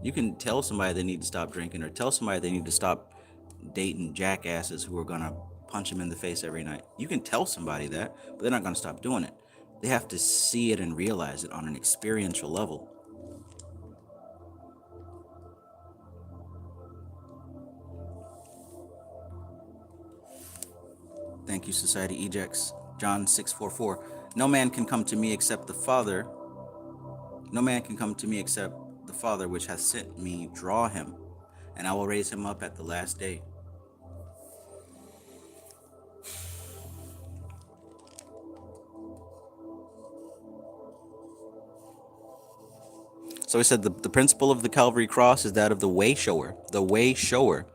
You can tell somebody they need to stop drinking, or tell somebody they need to stop dating jackasses who are going to punch them in the face every night. You can tell somebody that, but they're not going to stop doing it. They have to see it and realize it on an experiential level. Thank you, Society Ejects. John 6:44. No man can come to me except the Father. No man can come to me except the Father which hath sent me draw him, and I will raise him up at the last day. So he said the principle of the Calvary cross is that of the way shower. The way shower.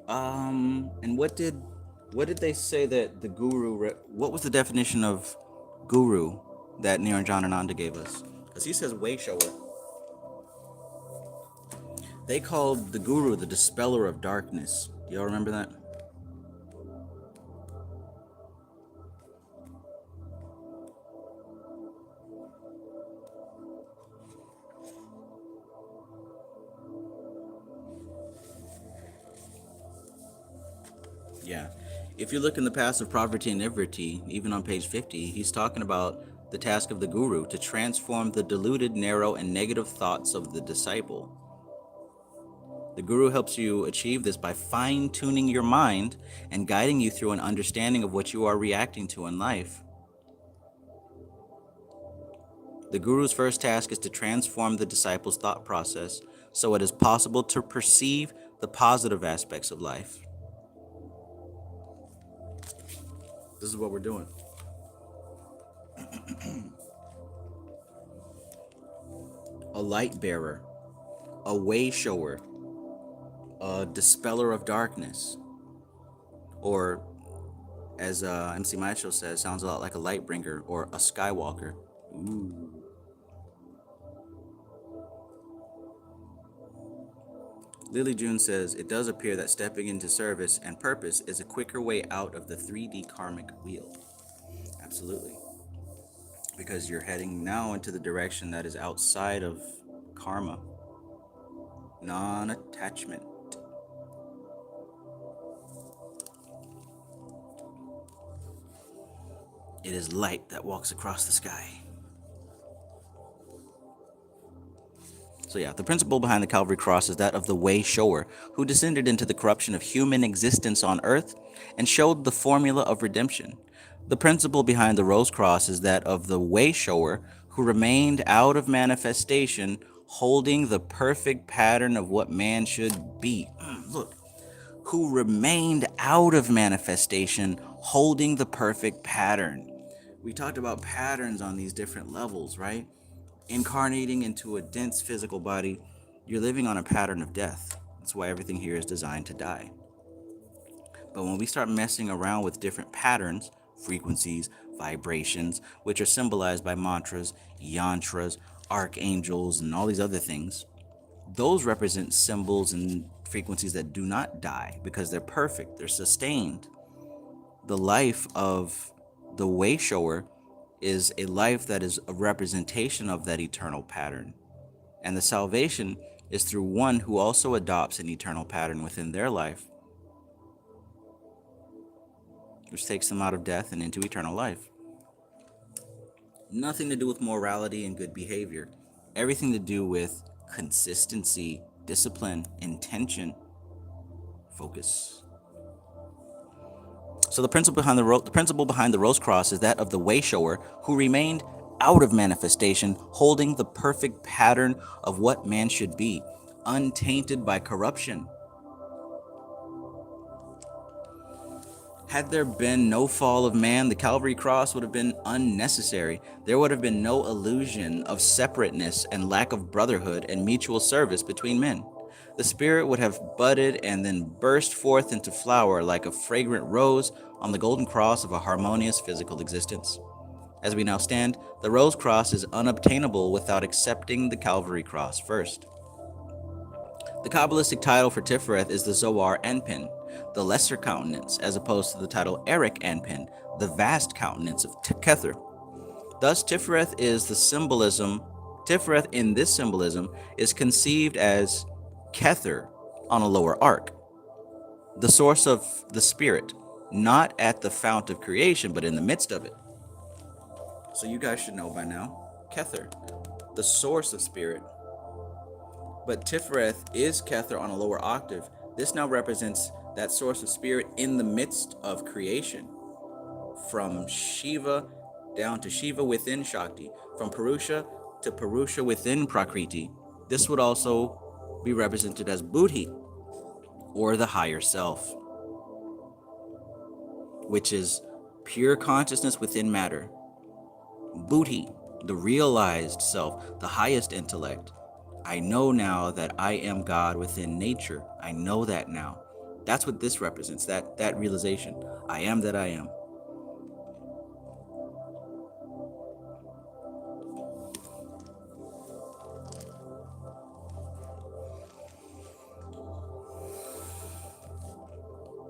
And what did they say that the guru? What was the definition of guru that Niranjanananda gave us? Because he says way shower. They called the guru the dispeller of darkness. Do y'all remember that? Yeah. If you look in the Paths of Poverty and Nivritti, even on page 50, he's talking about the task of the guru to transform the deluded, narrow, and negative thoughts of the disciple. The guru helps you achieve this by fine-tuning your mind and guiding you through an understanding of what you are reacting to in life. The guru's first task is to transform the disciple's thought process so it is possible to perceive the positive aspects of life. This is what we're doing. A light bearer, a way shower, a dispeller of darkness, or as MC Maestro says, sounds a lot like a light bringer or a skywalker. Ooh. Lily June says, it does appear that stepping into service and purpose is a quicker way out of the 3D karmic wheel. Absolutely. Because you're heading now into the direction that is outside of karma. Non-attachment. It is light that walks across the sky. So yeah, the principle behind the Calvary Cross is that of the way shower, who descended into the corruption of human existence on earth and showed the formula of redemption. The principle behind the Rose Cross is that of the way shower, who remained out of manifestation, holding the perfect pattern of what man should be. Look, who remained out of manifestation, holding the perfect pattern. We talked about patterns on these different levels, right? Incarnating into a dense physical body, you're living on a pattern of death. That's why everything here is designed to die. But when we start messing around with different patterns, frequencies, vibrations, which are symbolized by mantras, yantras, archangels, and all these other things, those represent symbols and frequencies that do not die because they're perfect, they're sustained. The life of the way shower is a life that is a representation of that eternal pattern. And the salvation is through one who also adopts an eternal pattern within their life, which takes them out of death and into eternal life. Nothing to do with morality and good behavior. Everything to do with consistency, discipline, intention, focus. So the principle behind the Rose Cross is that of the way shower who remained out of manifestation, holding the perfect pattern of what man should be, untainted by corruption. Had there been no fall of man, the Calvary Cross would have been unnecessary. There would have been no illusion of separateness and lack of brotherhood and mutual service between men. The spirit would have budded and then burst forth into flower like a fragrant rose on the golden cross of a harmonious physical existence. As we now stand, the Rose Cross is unobtainable without accepting the Calvary Cross first. The Kabbalistic title for Tifhareth is the Zohar Anpin, the lesser countenance, as opposed to the title Eric Anpin, the vast countenance of Kether. Thus, Tifhareth in this symbolism is conceived as Kether on a lower arc, the source of the spirit, not at the fount of creation, but in the midst of it. So you guys should know by now, Kether, the source of spirit. But Tifhareth is Kether on a lower octave. This now represents that source of spirit in the midst of creation. From Shiva down to Shiva within Shakti, from Purusha to Purusha within Prakriti. This would also be represented as Buddhi, or the higher self, which is pure consciousness within matter. Buddhi, the realized self, the highest intellect. I know now that I am God within nature. I know that now. That's what this represents, that realization. I am that I am.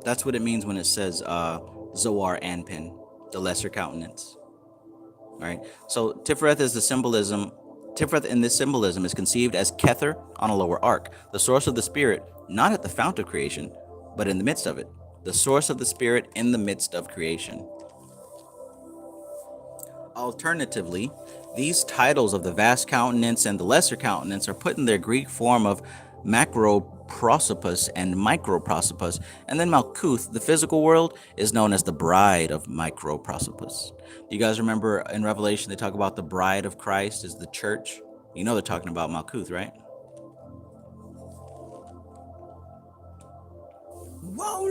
That's what it means when it says Zohar Anpin, the lesser countenance. All right. So Tifhareth is the symbolism. Tifhareth in this symbolism is conceived as Kether on a lower arc, the source of the spirit, not at the fount of creation, but in the midst of it. The source of the spirit in the midst of creation. Alternatively, these titles of the vast countenance and the lesser countenance are put in their Greek form of macroprosopos and microprosopos, and then Malkuth, the physical world, is known as the bride of microprosopos. Do you guys remember in Revelation they talk about the bride of Christ is the church? You know they're talking about Malkuth, right? Whoa.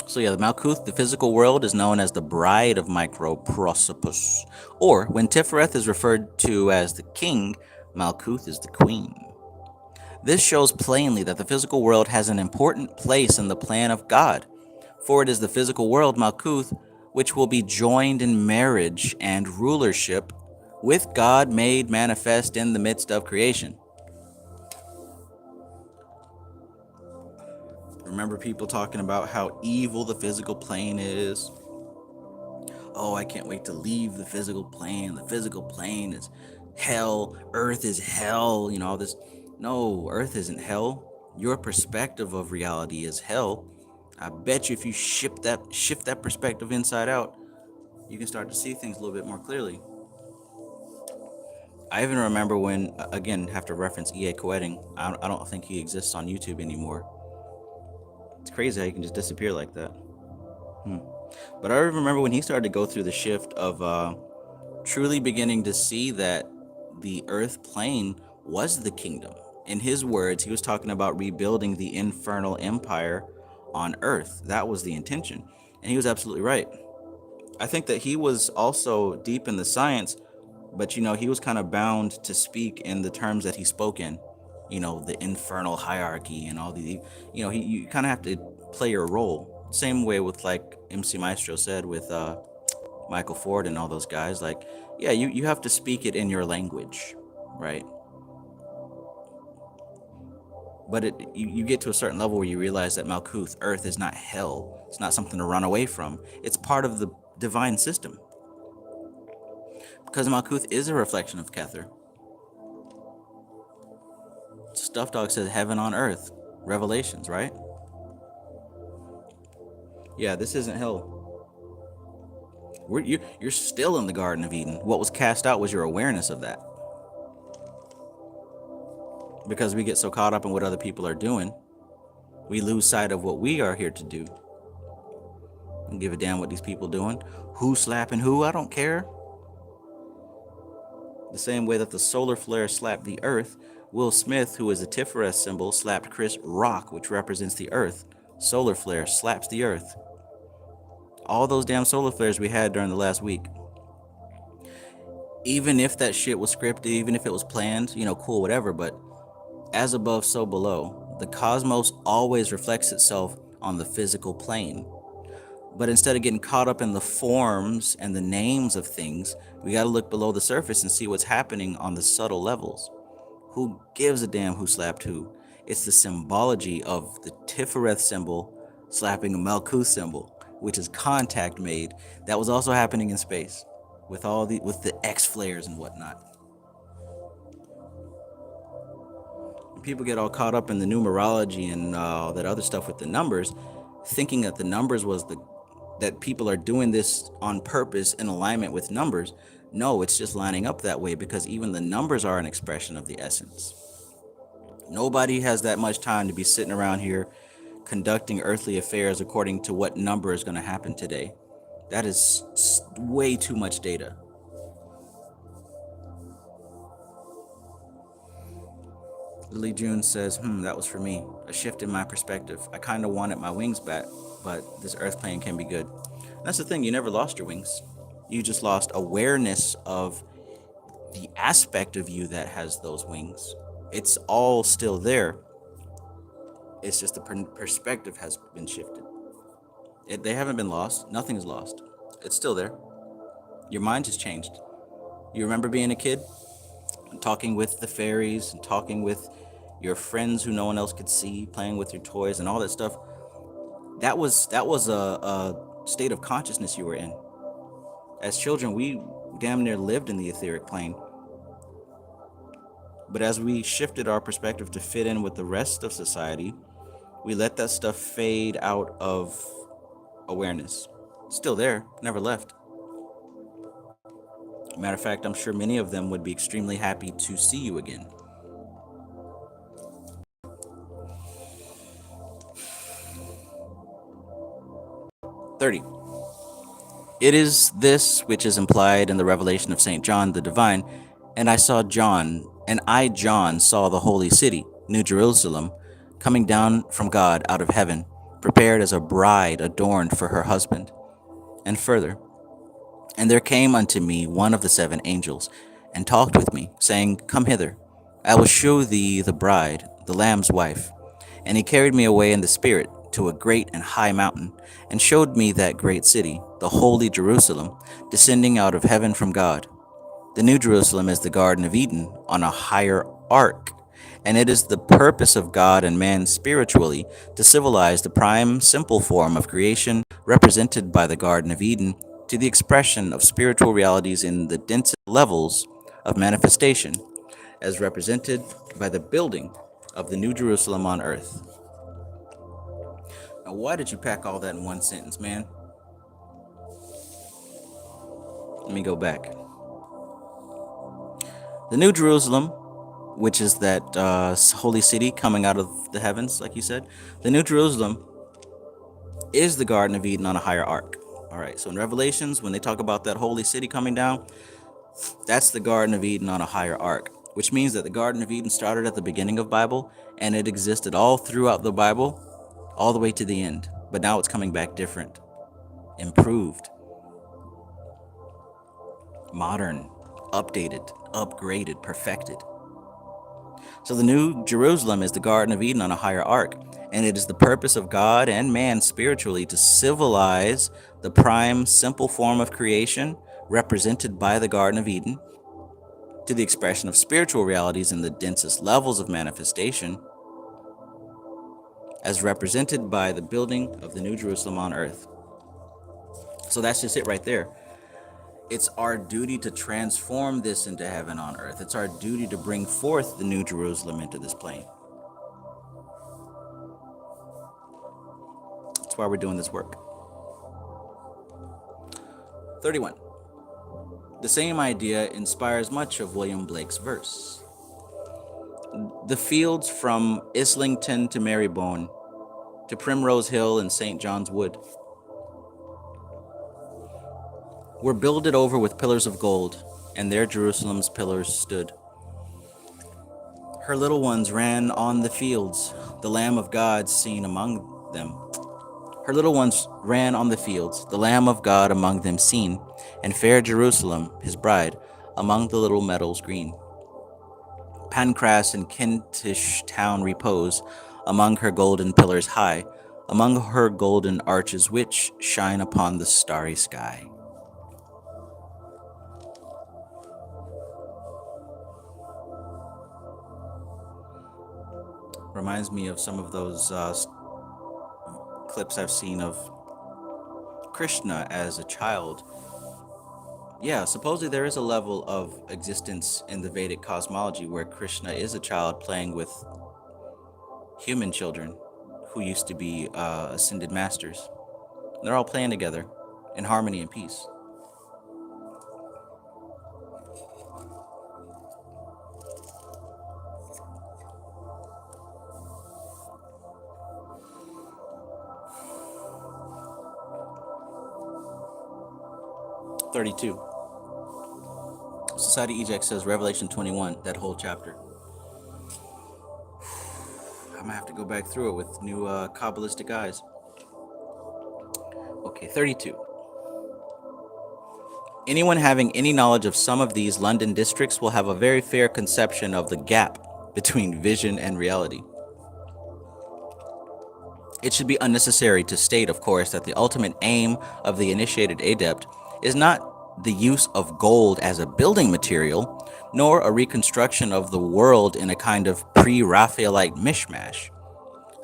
So yeah, the Malkuth, the physical world, is known as the bride of Microprosopos. Or, when Tifhareth is referred to as the king, Malkuth is the queen. This shows plainly that the physical world has an important place in the plan of God. For it is the physical world, Malkuth, which will be joined in marriage and rulership with God made manifest in the midst of creation. Remember people talking about how evil the physical plane is? Oh, I can't wait to leave the physical plane. The physical plane is hell. Earth is hell. You know, all this. No, Earth isn't hell. Your perspective of reality is hell. I bet you if you shift that perspective inside out, you can start to see things a little bit more clearly. I even remember when, again, have to reference E.A. Coetting. I don't think he exists on YouTube anymore. It's crazy how you can just disappear like that. But I remember when he started to go through the shift of truly beginning to see that the earth plane was the kingdom. In his words, he was talking about rebuilding the infernal empire on earth. That was the intention. And he was absolutely right. I think that he was also deep in the science, but he was kind of bound to speak in the terms that he spoke in. The infernal hierarchy and all the, you kind of have to play your role. Same way with, like MC Maestro said, with Michael Ford and all those guys. Like, yeah, you have to speak it in your language, right? But you get to a certain level where you realize that Malkuth, earth, is not hell. It's not something to run away from. It's part of the divine system. Because Malkuth is a reflection of Kether. Stuff Dog says heaven on earth. Revelations, right? Yeah, this isn't hell. You're still in the Garden of Eden. What was cast out was your awareness of that. Because we get so caught up in what other people are doing, we lose sight of what we are here to do. Don't give a damn what these people doing. Who slapping who? I don't care. The same way that the solar flare slapped the earth, Will Smith, who is a TIPHARETH symbol, slapped Chris Rock, which represents the earth. Solar flare slaps the earth. All those damn solar flares we had during the last week. Even if that shit was scripted, even if it was planned, cool, whatever, but as above, so below. The cosmos always reflects itself on the physical plane. But instead of getting caught up in the forms and the names of things, we got to look below the surface and see what's happening on the subtle levels. Who gives a damn who slapped who? It's the symbology of the TIPHARETH symbol slapping a Malkuth symbol, which is contact made. That was also happening in space with the X flares and whatnot. People get all caught up in the numerology and all that other stuff with the numbers, thinking that the numbers that people are doing this on purpose in alignment with numbers. No, it's just lining up that way because even the numbers are an expression of the essence. Nobody has that much time to be sitting around here conducting earthly affairs according to what number is going to happen today. That is way too much data. Lily June says, that was for me. A shift in my perspective. I kind of wanted my wings back, but this earth plane can be good. That's the thing, you never lost your wings. You just lost awareness of the aspect of you that has those wings. It's all still there. It's just the perspective has been shifted. They haven't been lost. Nothing is lost. It's still there. Your mind has changed. You remember being a kid? And talking with the fairies and talking with your friends who no one else could see, playing with your toys and all that stuff. That was a state of consciousness you were in. As children, we damn near lived in the etheric plane. But as we shifted our perspective to fit in with the rest of society, we let that stuff fade out of awareness. Still there, never left. Matter of fact, I'm sure many of them would be extremely happy to see you again. $30. It is this which is implied in the revelation of St. John the Divine, and I, John, saw the holy city, New Jerusalem, coming down from God out of heaven, prepared as a bride adorned for her husband. And further, and there came unto me one of the 7 angels, and talked with me, saying, Come hither, I will show thee the bride, the Lamb's wife. And he carried me away in the spirit to a great and high mountain, and showed me that great city, the holy Jerusalem, descending out of heaven from God. The New Jerusalem is the Garden of Eden on a higher arc, and it is the purpose of God and man spiritually to civilize the prime simple form of creation represented by the Garden of Eden to the expression of spiritual realities in the densest levels of manifestation, as represented by the building of the New Jerusalem on earth. Now, why did you pack all that in one sentence, man? Let me go back. The New Jerusalem, which is that holy city coming out of the heavens, like you said, the New Jerusalem is the Garden of Eden on a higher arc. All right, so in Revelations, when they talk about that holy city coming down, that's the Garden of Eden on a higher arc, which means that the Garden of Eden started at the beginning of Bible, and it existed all throughout the Bible, all the way to the end. But now it's coming back different, improved, modern, updated, upgraded, perfected. So the New Jerusalem is the Garden of Eden on a higher arc, and it is the purpose of God and man spiritually to civilize the prime simple form of creation represented by the Garden of Eden to the expression of spiritual realities in the densest levels of manifestation as represented by the building of the New Jerusalem on earth. So that's just it right there. It's our duty to transform this into heaven on earth. It's our duty to bring forth the New Jerusalem into this plane. That's why we're doing this work. 31. The same idea inspires much of William Blake's verse. The fields from Islington to Marylebone, to Primrose Hill and St. John's Wood, were builded over with pillars of gold, and there Jerusalem's pillars stood. Her little ones ran on the fields, the Lamb of God seen among them. Her little ones ran on the fields, the Lamb of God among them seen, and fair Jerusalem, his bride, among the little meadows green. Pancras and Kentish town repose, among her golden pillars high, among her golden arches which shine upon the starry sky. Reminds me of some of those clips I've seen of Krishna as a child. Yeah, supposedly there is a level of existence in the Vedic cosmology where Krishna is a child playing with human children who used to be ascended masters. They're all playing together in harmony and peace. (32) Society Eject says Revelation 21, that whole chapter. I'm gonna have to go back through it with new Qabalistic eyes. Okay, 32. Anyone having any knowledge of some of these London districts will have a very fair conception of the gap between vision and reality. It should be unnecessary to state, of course, that the ultimate aim of the initiated adept is not the use of gold as a building material, nor a reconstruction of the world in a kind of pre-Raphaelite mishmash.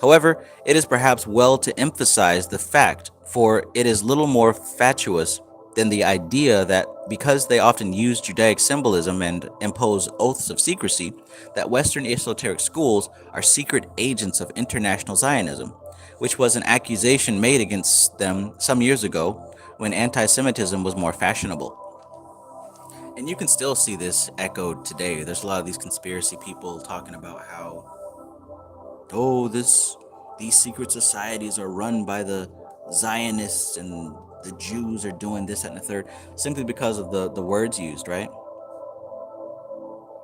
However, it is perhaps well to emphasize the fact, for it is little more fatuous than the idea that because they often use Judaic symbolism and impose oaths of secrecy, that Western esoteric schools are secret agents of international Zionism, which was an accusation made against them some years ago when anti-Semitism was more fashionable. And you can still see this echoed today. There's a lot of these conspiracy people talking about how, these secret societies are run by the Zionists and the Jews are doing this, that, and the third, simply because of the words used, right?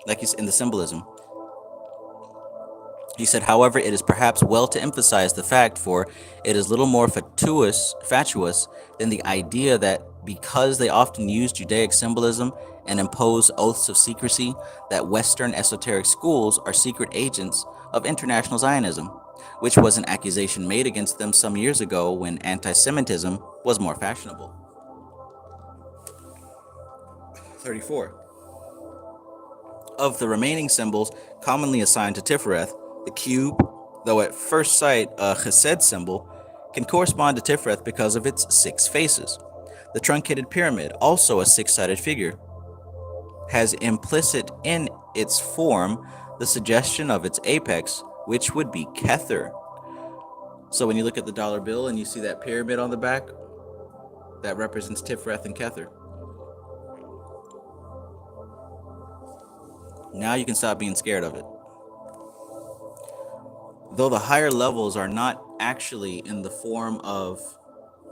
Like in the symbolism. He said, however, it is perhaps well to emphasize the fact, for it is little more fatuous than the idea that because they often use Judaic symbolism and impose oaths of secrecy, that Western esoteric schools are secret agents of international Zionism, which was an accusation made against them some years ago when anti-Semitism was more fashionable. 34. Of the remaining symbols commonly assigned to Tifhareth, the cube, though at first sight a chesed symbol, can correspond to Tifhareth because of its 6 faces. The truncated pyramid, also a 6-sided figure, has implicit in its form the suggestion of its apex, which would be Kether. So when you look at the dollar bill and you see that pyramid on the back, that represents Tifhareth and Kether. Now you can stop being scared of it. Though the higher levels are not actually in the form of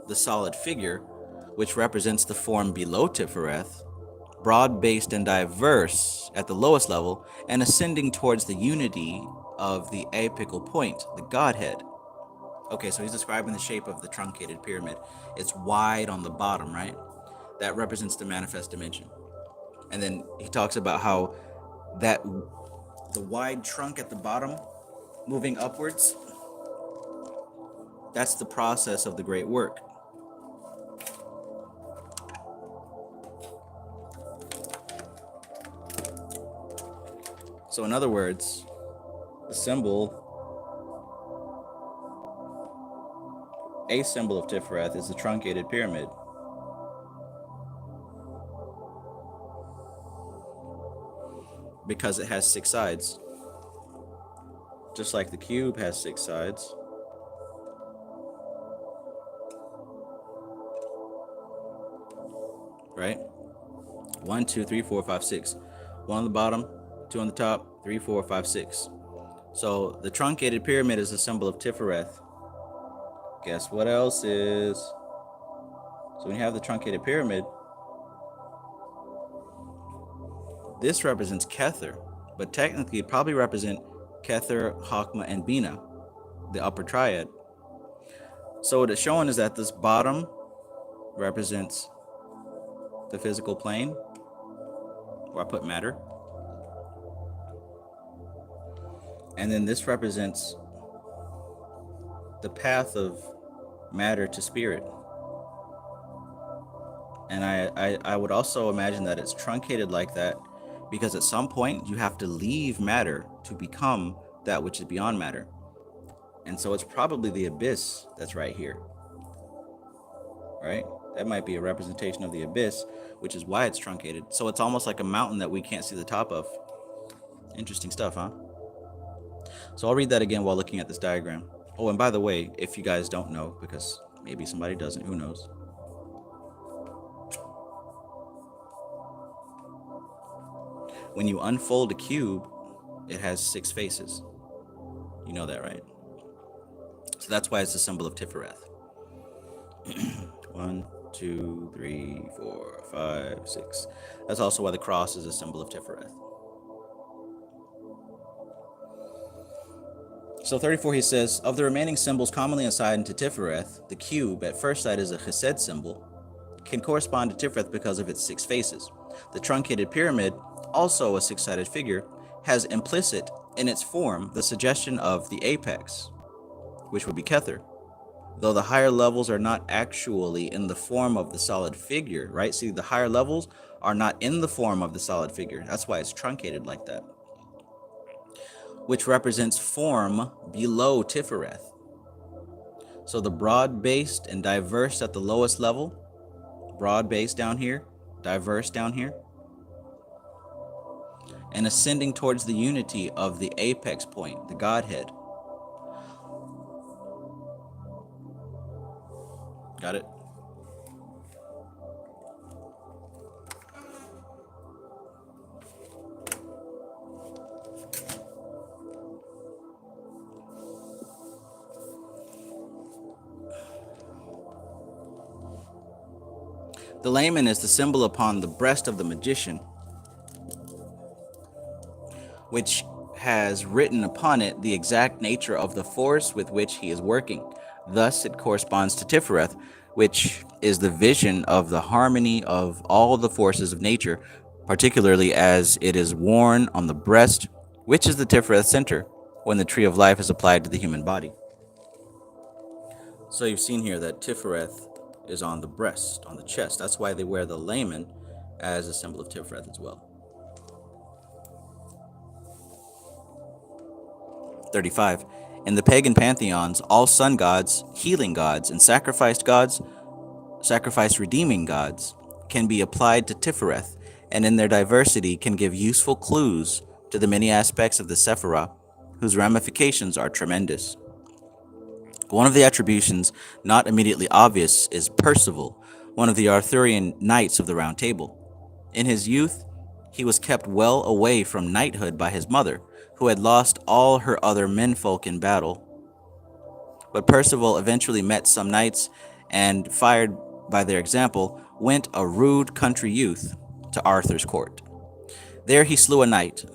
the solid figure, which represents the form below Tifhareth, broad-based and diverse at the lowest level, and ascending towards the unity of the apical point, the Godhead. Okay, so he's describing the shape of the truncated pyramid. It's wide on the bottom, right? That represents the manifest dimension. And then he talks about how that the wide trunk at the bottom moving upwards, that's the process of the great work. So in other words, the symbol, a symbol of Tifhareth, is the truncated pyramid. Because it has 6 sides. Just like the cube has 6 sides. Right? 1, 2, 3, 4, 5, 6. 1 on the bottom, 2 on the top, 3, 4, 5, 6. So the truncated pyramid is a symbol of Tifhareth. Guess what else is? So when you have the truncated pyramid, this represents Kether, but technically it probably represent Kether, Chokmah, and Bina, the upper triad. So what it's showing is that this bottom represents the physical plane, where I put matter. And then this represents the path of matter to spirit. And I would also imagine that it's truncated like that because at some point you have to leave matter to become that which is beyond matter. And so it's probably the abyss that's right here. Right? That might be a representation of the abyss, which is why it's truncated. So it's almost like a mountain that we can't see the top of. Interesting stuff, huh? So I'll read that again while looking at this diagram. Oh, and by the way, if you guys don't know, because maybe somebody doesn't, who knows? When you unfold a cube, it has 6 faces. You know that, right? So that's why it's a symbol of Tifhareth. 1, 2, 3, 4, 5, 6. That's also why the cross is a symbol of Tifhareth. So 34, he says, of the remaining symbols commonly assigned to Tifhareth, the cube, at first sight is a chesed symbol, can correspond to Tifhareth because of its 6 faces. The truncated pyramid, also a 6-sided figure, has implicit in its form the suggestion of the apex, which would be Kether, though the higher levels are not actually in the form of the solid figure, right? See, the higher levels are not in the form of the solid figure. That's why it's truncated like that, which represents form below Tifhareth. So the broad-based and diverse at the lowest level, broad-based down here, diverse down here, and ascending towards the unity of the apex point, the Godhead. Got it? The layman is the symbol upon the breast of the magician, which has written upon it the exact nature of the force with which he is working. Thus, it corresponds to Tifhareth, which is the vision of the harmony of all the forces of nature, particularly as it is worn on the breast, which is the Tifhareth center, when the tree of life is applied to the human body. So you've seen here that Tifhareth is on the breast, on the chest. That's why they wear the layman as a symbol of Tifhareth as well. 35. In the pagan pantheons, all sun gods, healing gods, and sacrifice redeeming gods, can be applied to Tifhareth, and in their diversity can give useful clues to the many aspects of the Sephirah, whose ramifications are tremendous. One of the attributions not immediately obvious is Percival, one of the Arthurian knights of the Round Table. In his youth, he was kept well away from knighthood by his mother, who had lost all her other menfolk in battle. But Percival eventually met some knights and, fired by their example, went a rude country youth to Arthur's court. There he slew a knight,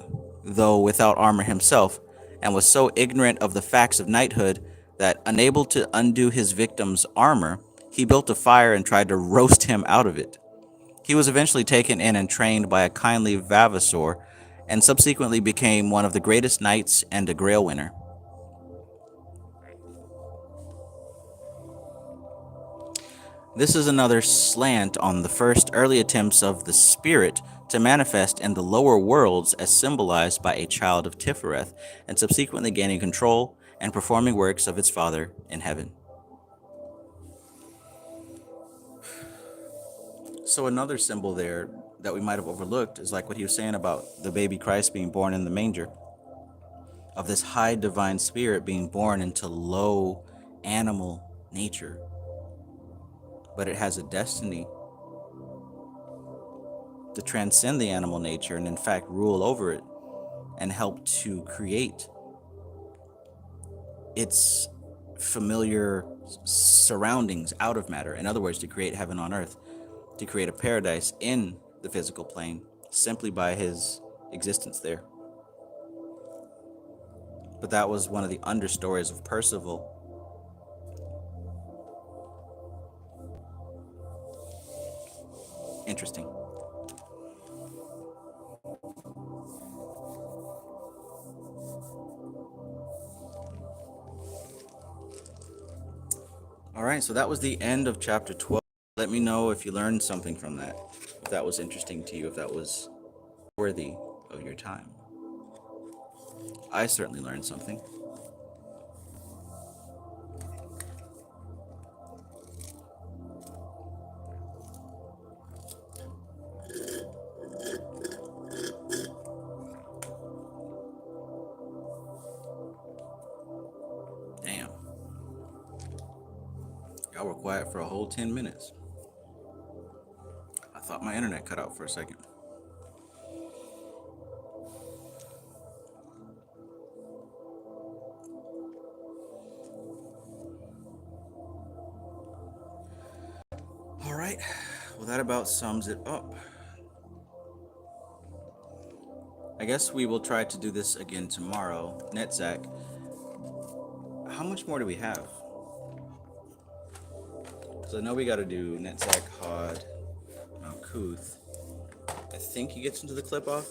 though without armor himself, and was so ignorant of the facts of knighthood that, unable to undo his victim's armor, he built a fire and tried to roast him out of it. He was eventually taken in and trained by a kindly vavasor, and subsequently became one of the greatest knights and a grail winner. This is another slant on the first early attempts of the spirit to manifest in the lower worlds as symbolized by a child of Tifhareth, and subsequently gaining control and performing works of its father in heaven. So another symbol there that we might have overlooked is like what he was saying about the baby Christ being born in the manger, of this high divine spirit being born into low animal nature. But it has a destiny to transcend the animal nature and in fact rule over it and help to create its familiar surroundings out of matter. In other words, to create heaven on earth, to create a paradise in the physical plane simply by his existence there. But that was one of the understories of Percival. Interesting. All right, so that was the end of chapter 12. Let me know if you learned something from that, if that was interesting to you, if that was worthy of your time. I certainly learned something. Damn. Y'all were quiet for a whole 10 minutes. I thought my internet cut out for a second. All right, well, that about sums it up. I guess we will try to do this again tomorrow. Netzach, how much more do we have? So I know we got to do Netzach, Hod, Malkuth. I think he gets into the clip off.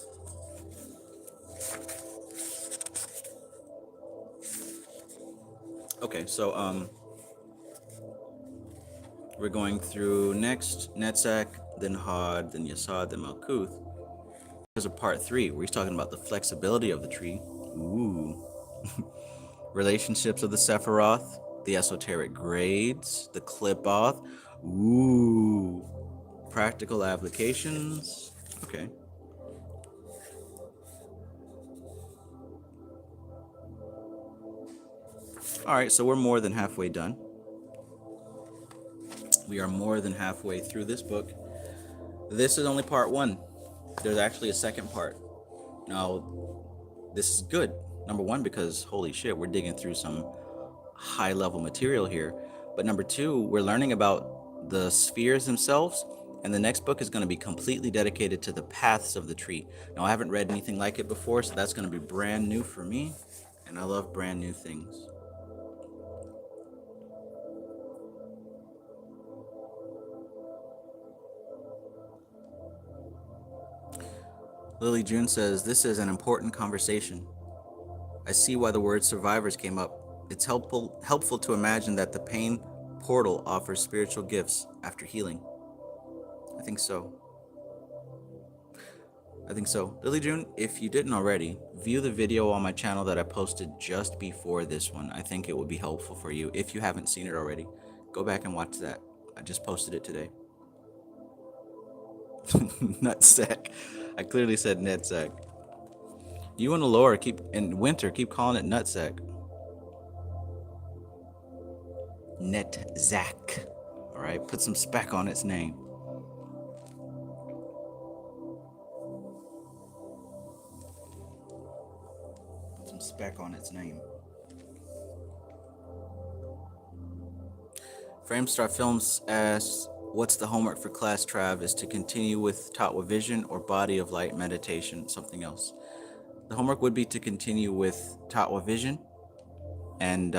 Okay, so we're going through next Netzach, then Hod, then Yesod, then Malkuth. There's a part 3 where he's talking about the flexibility of the tree. Ooh. Relationships of the Sephiroth, the esoteric grades, the clip-off. Ooh. Practical applications. Okay. All right, so we're more than halfway done. We are more than halfway through this book. This is only part 1. There's actually a second part. Now, this is good. Number 1, because holy shit, we're digging through some high level material here. But number 2, we're learning about the spheres themselves. And the next book is going to be completely dedicated to the paths of the tree. Now, I haven't read anything like it before, so that's going to be brand new for me. And I love brand new things. Lily June says, this is an important conversation. I I see why the word survivors came up. It's helpful to imagine that the pain portal offers spiritual gifts after healing. I think so. Lily June, if you didn't already, view the video on my channel that I posted just before this one. I think it would be helpful for you. If you haven't seen it already, go back and watch that. I just posted it today. Nutsack. I clearly said netsack. You and Laura in winter keep calling it nutsack. Netzack. All right, put some speck on its name. Put some speck on its name. Framestar Films asks, what's the homework for class, Trav? Is to continue with Tatwa Vision or Body of Light meditation, something else? The homework would be to continue with Tatwa Vision. And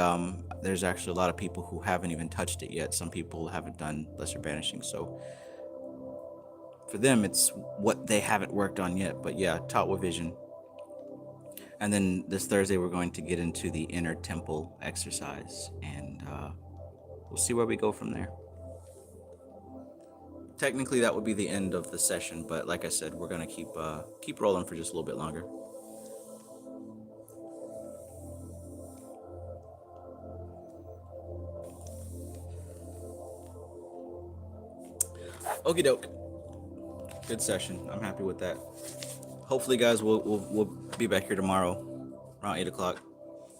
there's actually a lot of people who haven't even touched it yet. Some people haven't done Lesser Banishing. So for them, it's what they haven't worked on yet. But yeah, Tatwa Vision. And then this Thursday, we're going to get into the Inner Temple exercise. And we'll see where we go from there. Technically, that would be the end of the session. But like I said, we're going to keep rolling for just a little bit longer. Okie doke. Good session. I'm happy with that. Hopefully, guys, we'll be back here tomorrow around 8 o'clock.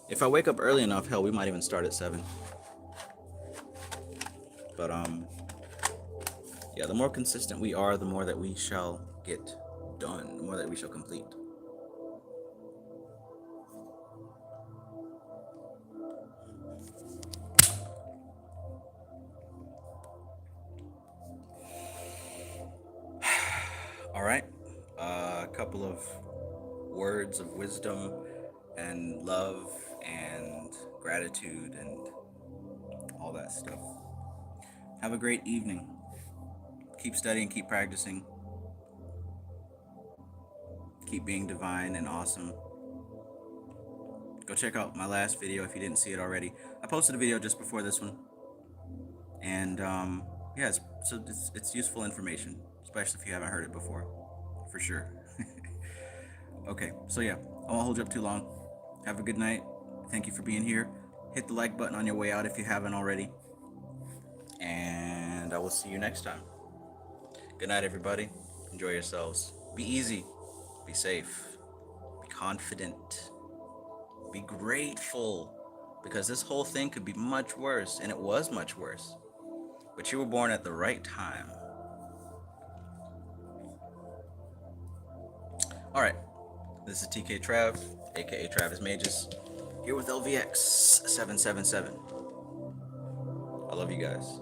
If I wake up early enough, hell, we might even start at 7. But yeah, the more consistent we are, the more that we shall get done, the more that we shall complete. All right, a couple of words of wisdom and love and gratitude and all that stuff. Have a great evening. Keep studying, keep practicing. Keep being divine and awesome. Go check out my last video if you didn't see it already. I posted a video just before this one. And yeah, it's useful information, especially if you haven't heard it before, for sure. Okay, so yeah, I won't hold you up too long. Have a good night. Thank you for being here. Hit the like button on your way out if you haven't already. And I will see you next time. Good night, everybody. Enjoy yourselves. Be easy. Be safe. Be confident. Be grateful. Because this whole thing could be much worse, and it was much worse. But you were born at the right time. Alright. This is TK Trav, aka Travis Magus, here with LVX777. I love you guys.